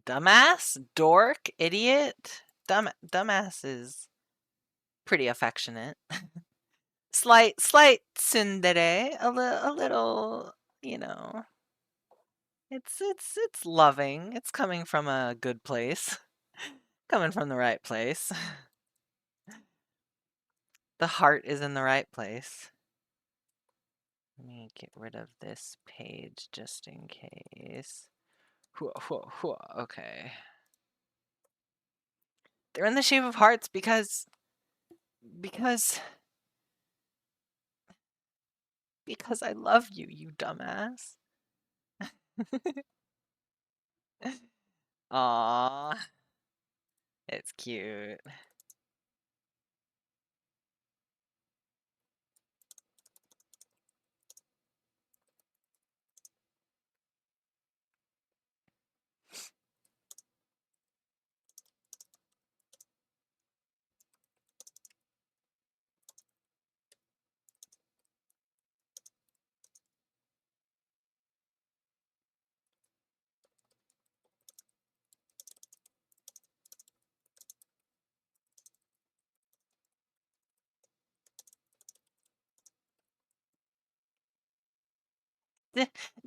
Dumbass? Dork? Idiot? Dumbass is pretty affectionate. Slight tsundere. A little, you know. It's loving. It's coming from a good place. Coming from the right place. The heart is in the right place. Let me get rid of this page just in case. Okay. They're in the shape of hearts because I love you, you dumbass. Aww. It's cute.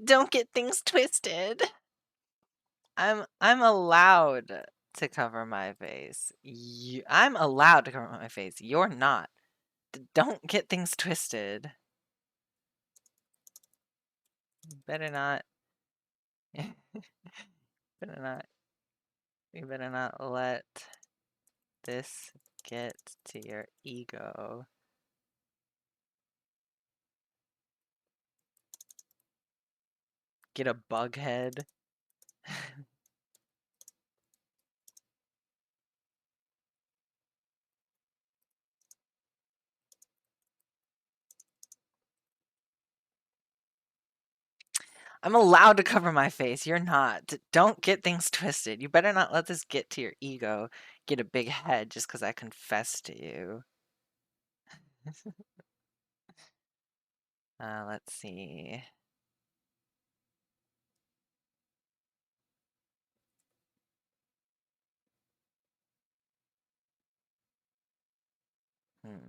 Don't get things twisted. I'm allowed to cover my face. I'm allowed to cover my face. You're not. Don't get things twisted. Better not. better not. You better not let this get to your ego. Get a bug head. I'm allowed to cover my face. You're not. Don't get things twisted. You better not let this get to your ego. Get a big head just because I confessed to you. Let's see. Hmm.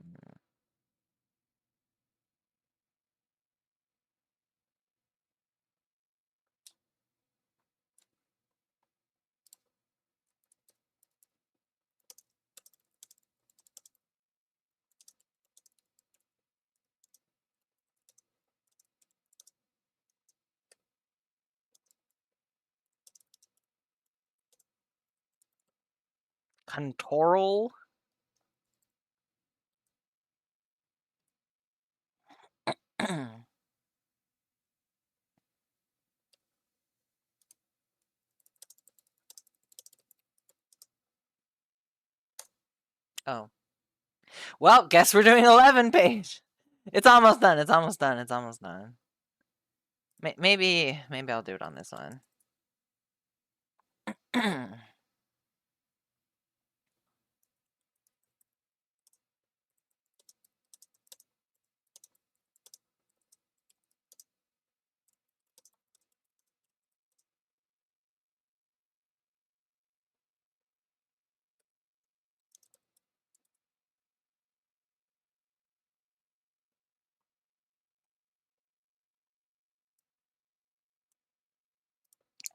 Contoral? Oh. Well, guess we're doing 11 page. It's almost done. It's almost done. It's almost done. Maybe I'll do it on this one.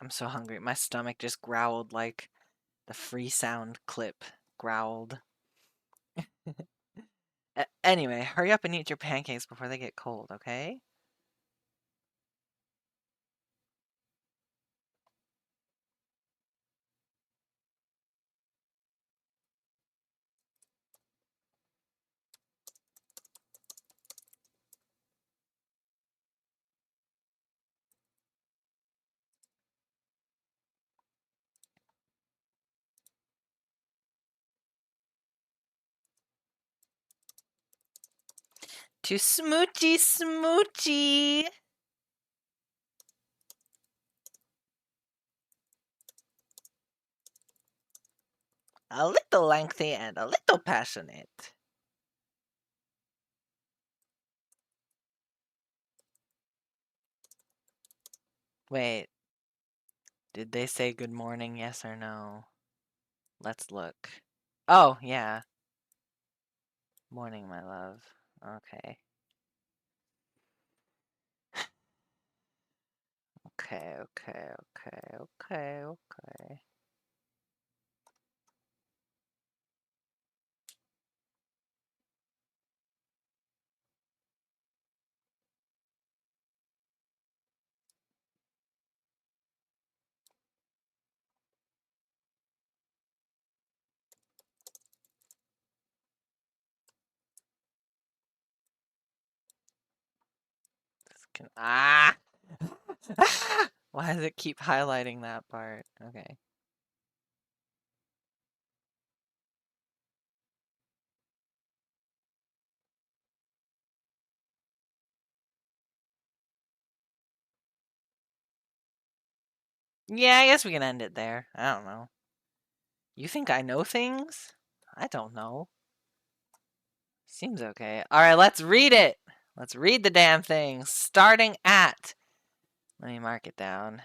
I'm so hungry. My stomach just growled like the free sound clip growled. Anyway, hurry up and eat your pancakes before they get cold, okay? To smoochy smoochy. A little lengthy and a little passionate. Wait. Did they say good morning, yes or no? Let's look. Oh, yeah. Morning, my love. Okay. Okay. Ah! Why does it keep highlighting that part? Okay. Yeah, I guess we can end it there. I don't know. You think I know things? I don't know. Seems okay. Alright, let's read it! Let's read the damn thing. Starting at... Let me mark it down.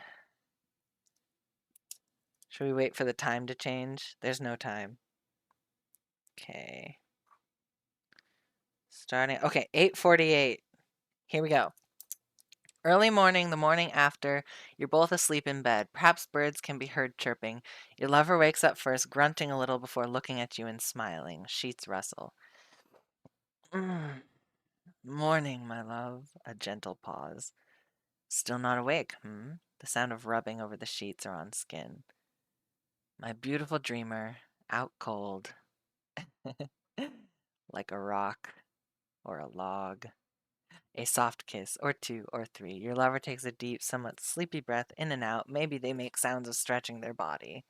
Should we wait for the time to change? There's no time. Okay. Starting... Okay, 8:48. Here we go. Early morning, the morning after, you're both asleep in bed. Perhaps birds can be heard chirping. Your lover wakes up first, grunting a little before looking at you and smiling. Sheets rustle. Morning, my love. A gentle pause. Still not awake, The sound of rubbing over the sheets or on skin. My beautiful dreamer, out cold. Like a rock or a log. A soft kiss, or two, or three. Your lover takes a deep, somewhat sleepy breath in and out. Maybe they make sounds of stretching their body.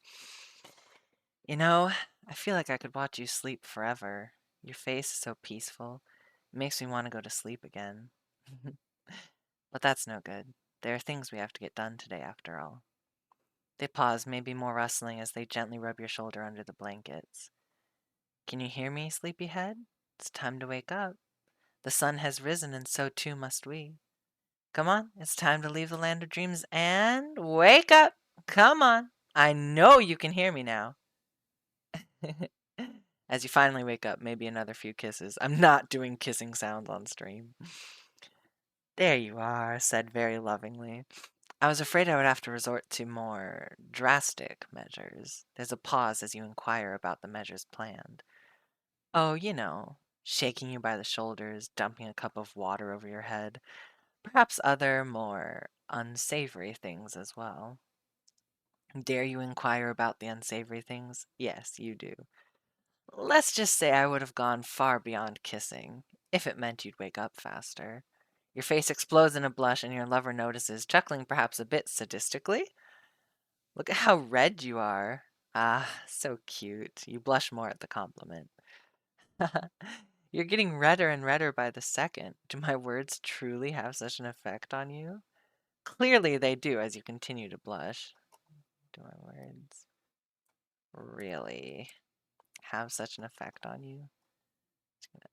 You know, I feel like I could watch you sleep forever. Your face is so peaceful. It makes me want to go to sleep again. But that's no good. There are things we have to get done today, after all. They pause, maybe more rustling as they gently rub your shoulder under the blankets. Can you hear me, sleepyhead? It's time to wake up. The sun has risen, and so too must we. Come on, it's time to leave the land of dreams and wake up. Come on. I know you can hear me now. As you finally wake up, maybe another few kisses. I'm not doing kissing sounds on stream. There you are, said very lovingly. I was afraid I would have to resort to more drastic measures. There's a pause as you inquire about the measures planned. Oh, you know, shaking you by the shoulders, dumping a cup of water over your head. Perhaps other, more unsavory things as well. Dare you inquire about the unsavory things? Yes, you do. Let's just say I would have gone far beyond kissing, if it meant you'd wake up faster. Your face explodes in a blush, and your lover notices, chuckling perhaps a bit sadistically. Look at how red you are. Ah, so cute. You blush more at the compliment. You're getting redder and redder by the second. Do my words truly have such an effect on you? Clearly they do as you continue to blush. Do my words really have such an effect on you?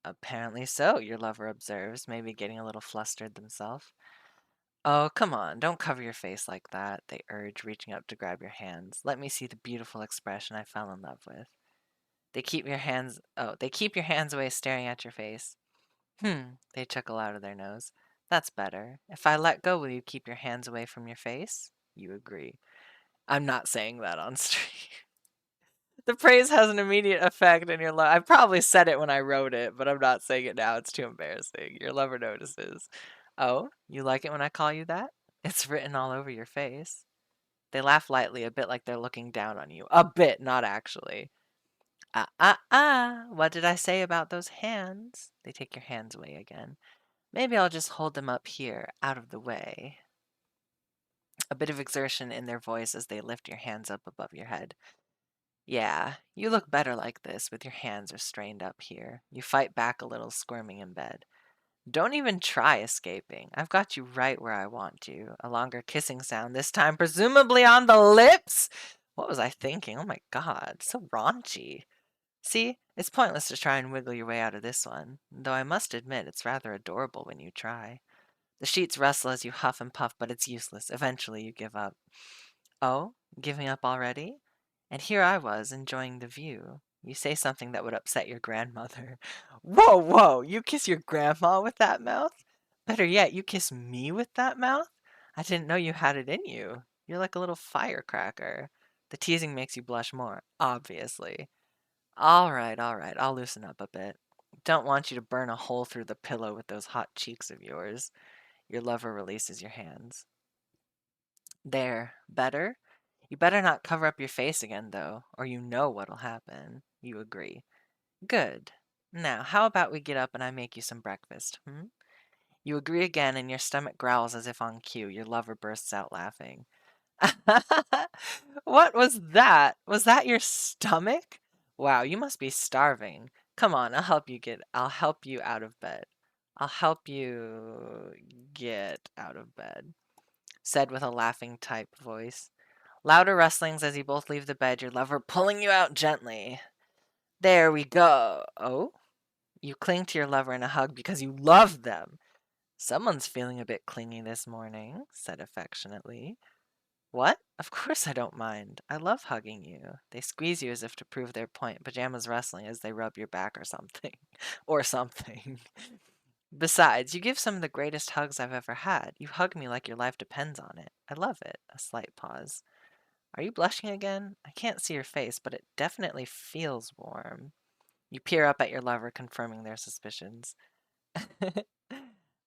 Apparently so, your lover observes, maybe getting a little flustered themselves. Oh, come on, don't cover your face like that, they urge, reaching up to grab your hands. Let me see the beautiful expression I fell in love with. They keep your hands away staring at your face. They chuckle out of their nose. That's better. If I let go, will you keep your hands away from your face? You agree. I'm not saying that on stream. The praise has an immediate effect in your love. I probably said it when I wrote it, but I'm not saying it now. It's too embarrassing. Your lover notices. Oh, you like it when I call you that? It's written all over your face. They laugh lightly, a bit like they're looking down on you. A bit, not actually. What did I say about those hands? They take your hands away again. Maybe I'll just hold them up here, out of the way. A bit of exertion in their voice as they lift your hands up above your head. Yeah, you look better like this, with your hands restrained up here. You fight back a little, squirming in bed. Don't even try escaping. I've got you right where I want you. A longer kissing sound, this time presumably on the lips? What was I thinking? Oh my god, so raunchy. See, it's pointless to try and wiggle your way out of this one, though I must admit it's rather adorable when you try. The sheets rustle as you huff and puff, but it's useless. Eventually you give up. Oh, giving up already? And here I was, enjoying the view. You say something that would upset your grandmother. Whoa, whoa, you kiss your grandma with that mouth? Better yet, you kiss me with that mouth? I didn't know you had it in you. You're like a little firecracker. The teasing makes you blush more, obviously. All right, I'll loosen up a bit. Don't want you to burn a hole through the pillow with those hot cheeks of yours. Your lover releases your hands. There, better? You better not cover up your face again, though, or you know what'll happen. You agree. Good. Now, how about we get up and I make you some breakfast, You agree again, and your stomach growls as if on cue. Your lover bursts out laughing. What was that? Was that your stomach? Wow, you must be starving. Come on, I'll help you out of bed. I'll help you get out of bed, said with a laughing type voice. Louder rustlings as you both leave the bed, your lover pulling you out gently. There we go. Oh? You cling to your lover in a hug because you love them. Someone's feeling a bit clingy this morning, said affectionately. What? Of course I don't mind. I love hugging you. They squeeze you as if to prove their point, pajamas rustling as they rub your back or something. Or something. Besides, you give some of the greatest hugs I've ever had. You hug me like your life depends on it. I love it. A slight pause. Are you blushing again? I can't see your face, but it definitely feels warm. You peer up at your lover, confirming their suspicions.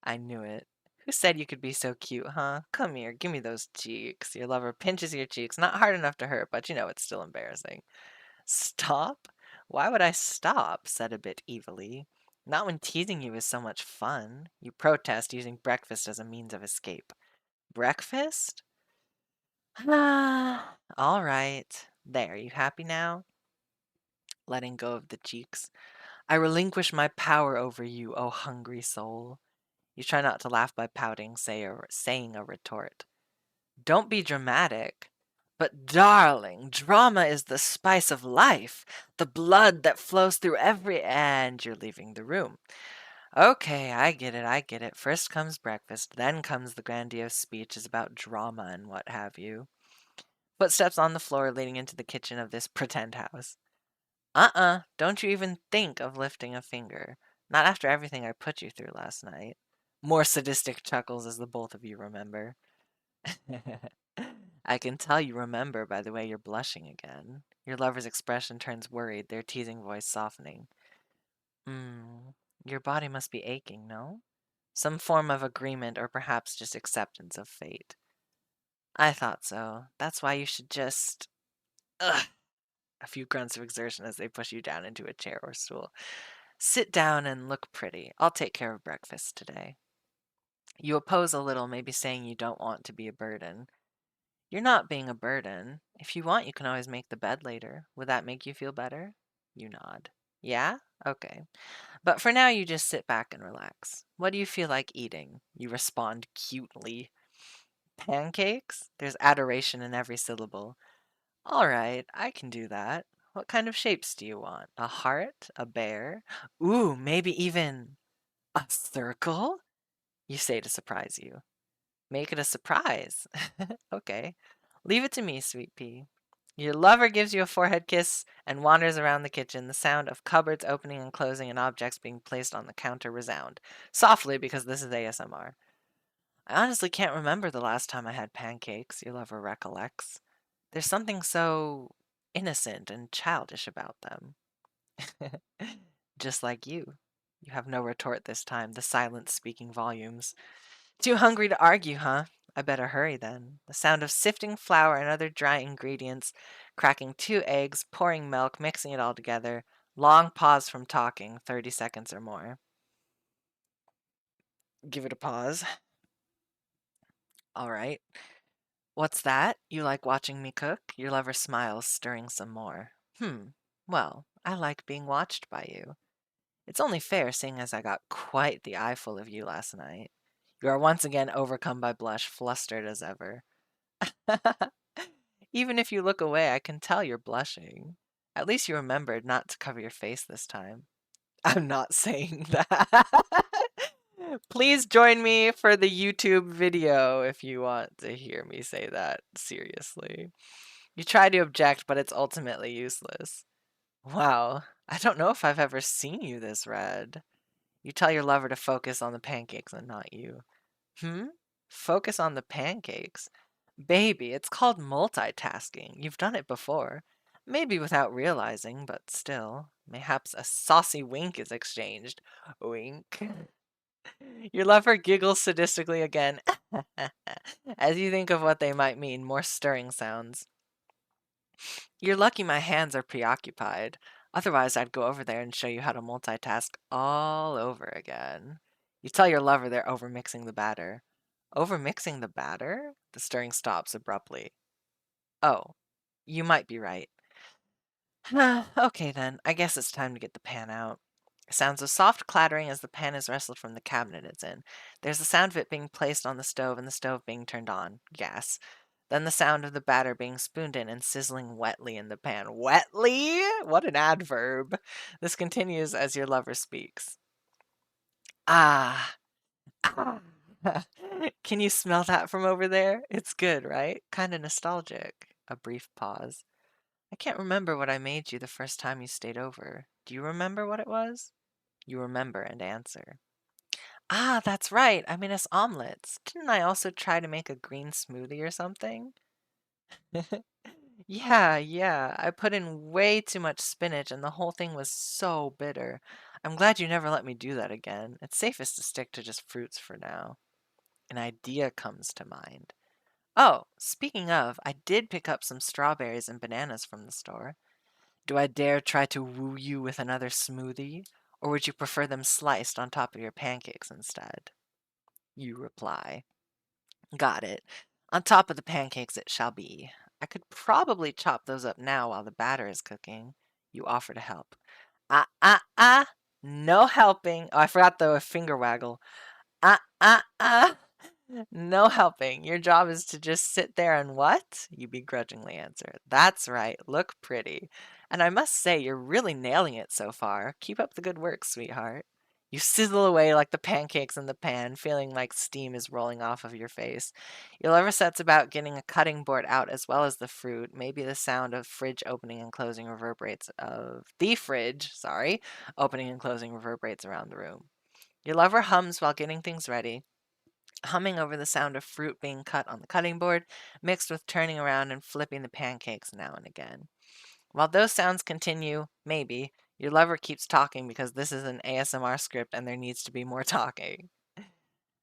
I knew it. Who said you could be so cute, huh? Come here, give me those cheeks. Your lover pinches your cheeks, not hard enough to hurt, but you know it's still embarrassing. Stop? Why would I stop? Said a bit evilly. Not when teasing you is so much fun. You protest, using breakfast as a means of escape. Breakfast? Ah, all right. There, you happy now? Letting go of the cheeks. I relinquish my power over you, O hungry soul. You try not to laugh by pouting, saying a retort. Don't be dramatic. But darling, drama is the spice of life, the blood that flows through every... And you're leaving the room. Okay, I get it. First comes breakfast, then comes the grandiose speeches about drama and what have you. Footsteps on the floor leading into the kitchen of this pretend house. Don't you even think of lifting a finger. Not after everything I put you through last night. More sadistic chuckles as the both of you remember. I can tell you remember by the way you're blushing again. Your lover's expression turns worried, their teasing voice softening. Your body must be aching, no? Some form of agreement or perhaps just acceptance of fate. I thought so. That's why you should just. Ugh. A few grunts of exertion as they push you down into a chair or stool. Sit down and look pretty. I'll take care of breakfast today. You oppose a little, maybe saying you don't want to be a burden. You're not being a burden. If you want, you can always make the bed later. Would that make you feel better? You nod. Yeah? Okay. But for now, you just sit back and relax. What do you feel like eating? You respond cutely. Pancakes? There's adoration in every syllable. All right, I can do that. What kind of shapes do you want? A heart? A bear? Ooh, maybe even a circle? You say to surprise you. Make it a surprise. Okay. Leave it to me, sweet pea. Your lover gives you a forehead kiss and wanders around the kitchen. The sound of cupboards opening and closing and objects being placed on the counter resound. Softly, because this is ASMR. I honestly can't remember the last time I had pancakes, your lover recollects. There's something so innocent and childish about them. Just like you. You have no retort this time, the silence speaking volumes. Too hungry to argue, huh? I better hurry then. The sound of sifting flour and other dry ingredients, cracking 2 eggs, pouring milk, mixing it all together. Long pause from talking, 30 seconds or more. Give it a pause. All right. What's that? You like watching me cook? Your lover smiles, stirring some more. Well, I like being watched by you. It's only fair, seeing as I got quite the eyeful of you last night. You are once again overcome by blush, flustered as ever. Even if you look away, I can tell you're blushing. At least you remembered not to cover your face this time. I'm not saying that. Please join me for the YouTube video if you want to hear me say that seriously. You try to object, but it's ultimately useless. Wow, I don't know if I've ever seen you this red. You tell your lover to focus on the pancakes and not you. Focus on the pancakes? Baby, it's called multitasking. You've done it before. Maybe without realizing, but still. Mayhaps a saucy wink is exchanged. Wink. Your lover giggles sadistically again, as you think of what they might mean, more stirring sounds. You're lucky my hands are preoccupied. Otherwise, I'd go over there and show you how to multitask all over again. You tell your lover they're overmixing the batter. Overmixing the batter? The stirring stops abruptly. Oh, you might be right. Okay then, I guess it's time to get the pan out. Sounds of soft clattering as the pan is wrestled from the cabinet it's in. There's the sound of it being placed on the stove and the stove being turned on. Gas. Then the sound of the batter being spooned in and sizzling wetly in the pan. Wetly? What an adverb. This continues as your lover speaks. Ah. Ah. Can you smell that from over there? It's good, right? Kind of nostalgic. A brief pause. I can't remember what I made you the first time you stayed over. Do you remember what it was? You remember and answer. Ah, that's right. I made us omelets. Didn't I also try to make a green smoothie or something? Yeah. I put in way too much spinach and the whole thing was so bitter. I'm glad you never let me do that again. It's safest to stick to just fruits for now. An idea comes to mind. Oh, speaking of, I did pick up some strawberries and bananas from the store. Do I dare try to woo you with another smoothie? Or would you prefer them sliced on top of your pancakes instead? You reply. Got it. On top of the pancakes it shall be. I could probably chop those up now while the batter is cooking. You offer to help. No helping. Oh, I forgot the finger waggle. No helping. Your job is to just sit there and what? You begrudgingly answer. That's right. Look pretty. And I must say, you're really nailing it so far. Keep up the good work, sweetheart. You sizzle away like the pancakes in the pan, feeling like steam is rolling off of your face. Your lover sets about getting a cutting board out as well as the fruit. Maybe the sound of fridge opening and closing reverberates opening and closing reverberates around the room. Your lover hums while getting things ready, humming over the sound of fruit being cut on the cutting board, mixed with turning around and flipping the pancakes now and again. While those sounds continue, maybe, your lover keeps talking because this is an ASMR script and there needs to be more talking.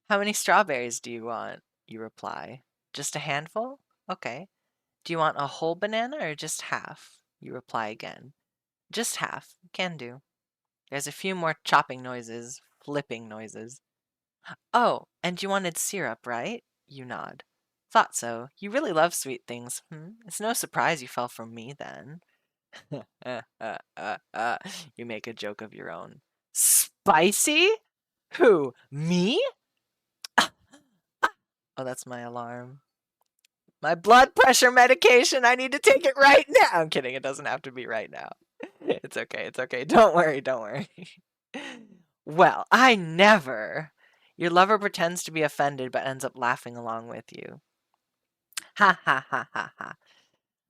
How many strawberries do you want? You reply. Just a handful? Okay. Do you want a whole banana or just half? You reply again. Just half. Can do. There's a few more chopping noises, flipping noises. Oh, and you wanted syrup, right? You nod. Thought so. You really love sweet things. It's no surprise you fell for me then. You make a joke of your own. Spicy? Who? Me? Oh, that's my alarm. My blood pressure medication. I need to take it right now. I'm kidding. It doesn't have to be right now. It's okay. It's okay. Don't worry. Don't worry. Well, I never. Your lover pretends to be offended but ends up laughing along with you. Ha ha ha ha ha.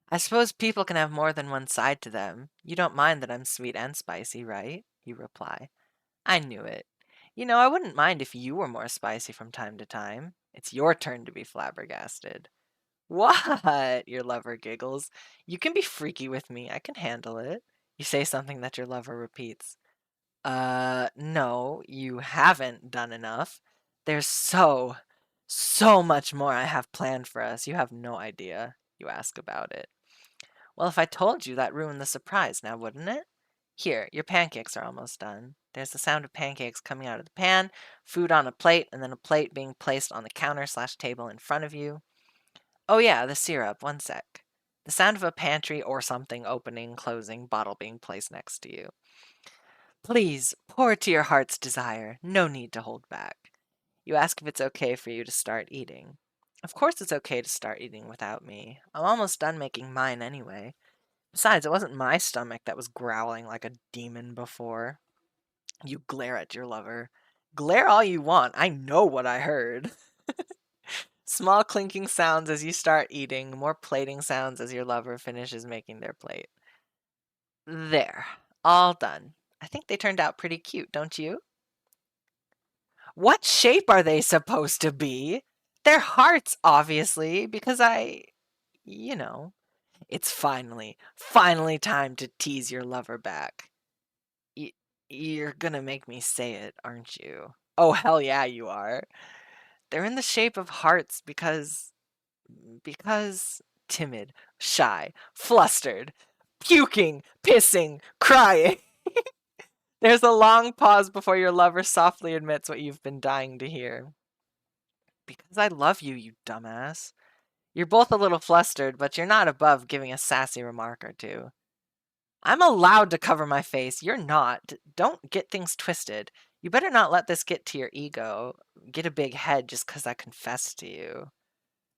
I suppose people can have more than one side to them. You don't mind that I'm sweet and spicy, right? You reply. I knew it. You know, I wouldn't mind if you were more spicy from time to time. It's your turn to be flabbergasted. What? Your lover giggles. You can be freaky with me. I can handle it. You say something that your lover repeats. No, you haven't done enough. There's so much more I have planned for us. You have no idea. You ask about it. Well, if I told you, that ruined the surprise now, wouldn't it? Here, your pancakes are almost done. There's the sound of pancakes coming out of the pan, food on a plate, and then a plate being placed on the counter/table in front of you. Oh yeah, the syrup. One sec. The sound of a pantry or something opening, closing, bottle being placed next to you. Please, pour to your heart's desire. No need to hold back. You ask if it's okay for you to start eating. Of course it's okay to start eating without me. I'm almost done making mine anyway. Besides, it wasn't my stomach that was growling like a demon before. You glare at your lover. Glare all you want. I know what I heard. Small clinking sounds as you start eating, more plating sounds as your lover finishes making their plate. There. All done. I think they turned out pretty cute, don't you? What shape are they supposed to be? They're hearts, obviously, because you know. It's finally time to tease your lover back. You're gonna make me say it, aren't you? Oh, hell yeah, you are. They're in the shape of hearts because timid, shy, flustered, puking, pissing, crying. There's a long pause before your lover softly admits what you've been dying to hear. Because I love you, you dumbass. You're both a little flustered, but you're not above giving a sassy remark or two. I'm allowed to cover my face. You're not. Don't get things twisted. You better not let this get to your ego. Get a big head just 'cause I confessed to you.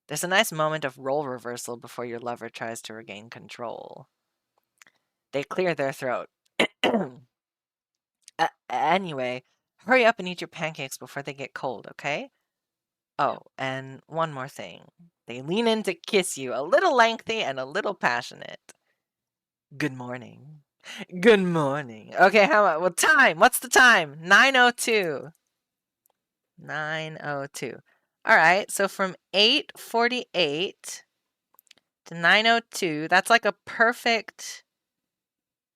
There's a nice moment of role reversal before your lover tries to regain control. They clear their throat. Anyway, hurry up and eat your pancakes before they get cold, okay? Oh, and one more thing. They lean in to kiss you, a little lengthy and a little passionate. Good morning. Good morning. Okay, well, time. What's the time? 9:02. 9:02. All right, so from 8:48 to 9:02, that's like a perfect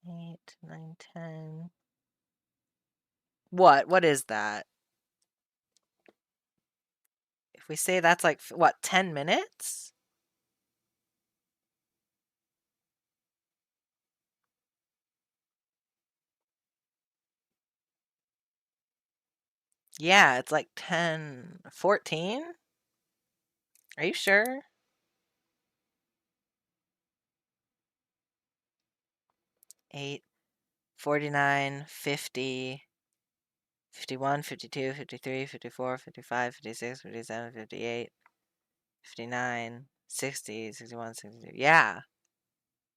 8, 9, 10. What is that? If we say that's like, what, 10 minutes? Yeah, it's like 10, 14. Are you sure? 8, 49, 50, 51, 52, 53, 54, 55, 56, 57, 58, 59, 60, 61, 62. Yeah,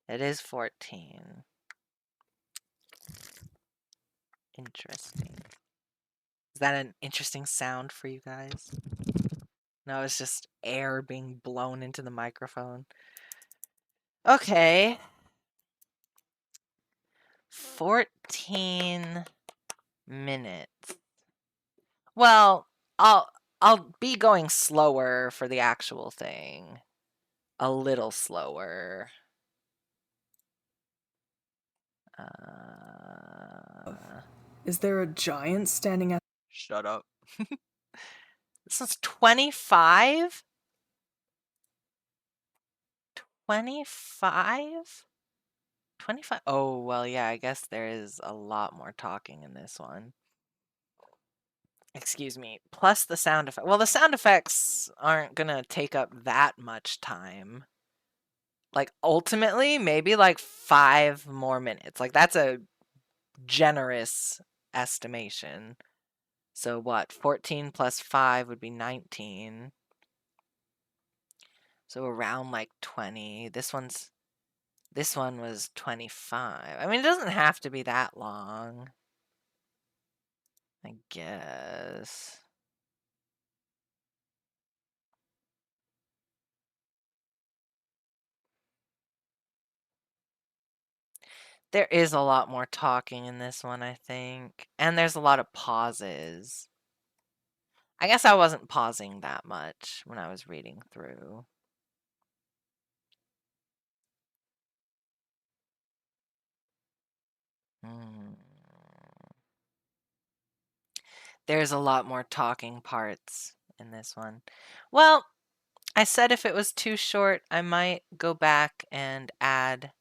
it is 14. Interesting. Is that an interesting sound for you guys? No, it's just air being blown into the microphone. Okay. 14 minutes. Well, I'll be going slower for the actual thing. A little slower. Is there a giant standing at... Shut up. This is 25? 25? 25? Oh, well, yeah, I guess there is a lot more talking in this one. Excuse me. Plus the sound effect. Well, the sound effects aren't gonna take up that much time. Like, ultimately, maybe like 5 more minutes. Like, that's a generous estimation. So what? 14 plus 5 would be 19. So around like 20. This one was 25. I mean, it doesn't have to be that long, I guess. There is a lot more talking in this one, I think. And there's a lot of pauses. I guess I wasn't pausing that much when I was reading through. Hmm. There's a lot more talking parts in this one. Well, I said if it was too short, I might go back and add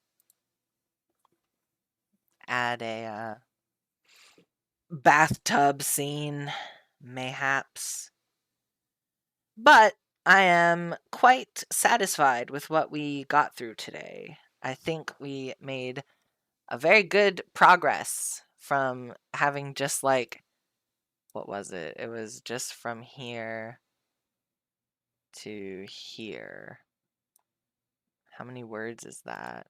a bathtub scene, mayhaps. But I am quite satisfied with what we got through today. I think we made a very good progress from having just like, what was it? It was just from here to here. How many words is that?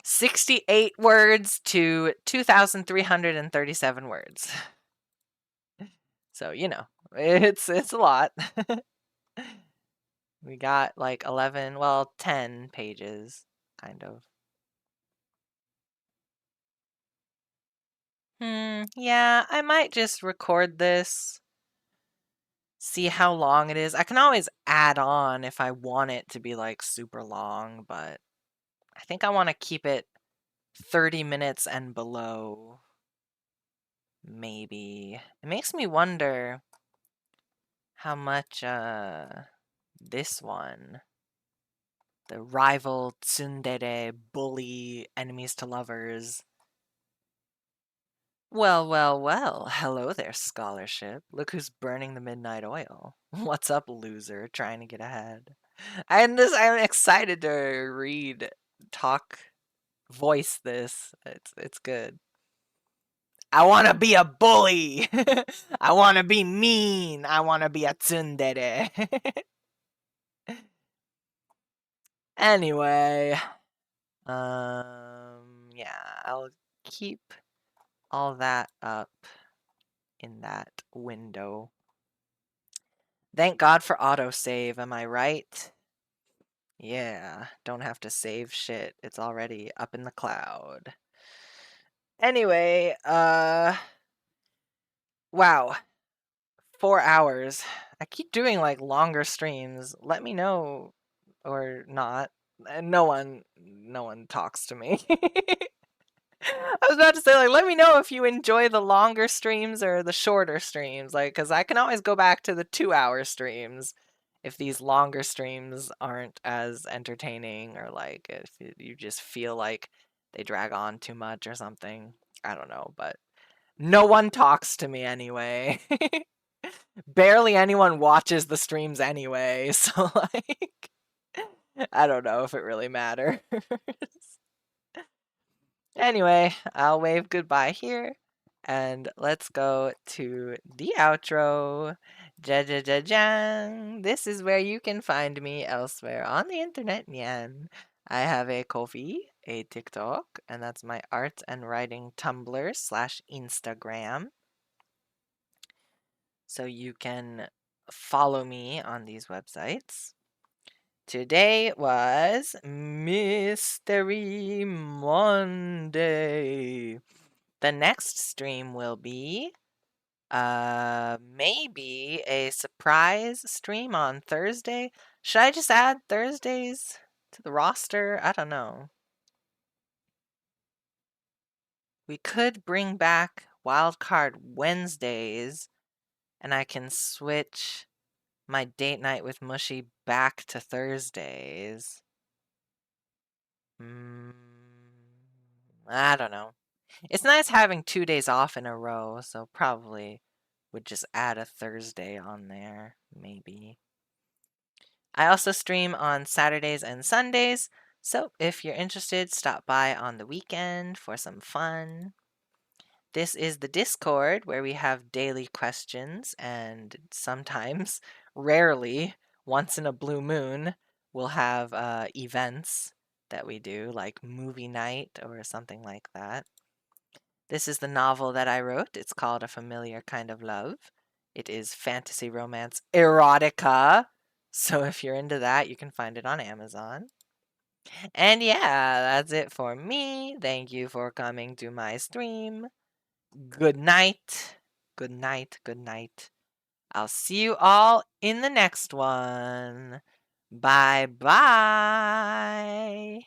68 words to 2,337 words. So, it's a lot. We got like 11, well, 10 pages, kind of. Yeah, I might just record this, see how long it is. I can always add on if I want it to be like super long, but I think I want to keep it 30 minutes and below. Maybe. It makes me wonder how much this one, the rival tsundere bully enemies to lovers. Well, well, well. Hello there, scholarship. Look who's burning the midnight oil. What's up, loser, trying to get ahead? I'm excited to read, talk, voice this. It's good. I want to be a bully. I want to be mean. I want to be a tsundere. Anyway, yeah, I'll keep all that up in that window. Thank God for autosave, am I right? Yeah, don't have to save shit. It's already up in the cloud. Anyway, wow. 4 hours. I keep doing like longer streams. Let me know or not. No one talks to me. I was about to say, like, let me know if you enjoy the longer streams or the shorter streams, like, because I can always go back to the 2-hour streams if these longer streams aren't as entertaining, or like if you just feel like they drag on too much or something. I don't know, but no one talks to me anyway. Barely anyone watches the streams anyway, so like, I don't know if it really matters. Anyway, I'll wave goodbye here, and let's go to the outro. Ja-ja-ja-jang. This is where you can find me elsewhere on the internet, nyan. I have a Ko-fi, a TikTok, and that's my art and writing Tumblr / Instagram. So you can follow me on these websites. Today was Mystery Monday. The next stream will be maybe a surprise stream on Thursday. Should I just add Thursdays to the roster? I don't know. We could bring back Wildcard Wednesdays, and I can switch my date night with Mushy back to Thursdays. I don't know. It's nice having 2 days off in a row, so probably would just add a Thursday on there, maybe. I also stream on Saturdays and Sundays, so if you're interested, stop by on the weekend for some fun. This is the Discord where we have daily questions, and sometimes, rarely, once in a blue moon, we'll have events that we do, like movie night or something like that. This is the novel that I wrote. It's called A Familiar Kind of Love. It is fantasy romance erotica. So if you're into that, you can find it on Amazon. And yeah, that's it for me. Thank you for coming to my stream. Good night. Good night. Good night. I'll see you all in the next one. Bye bye.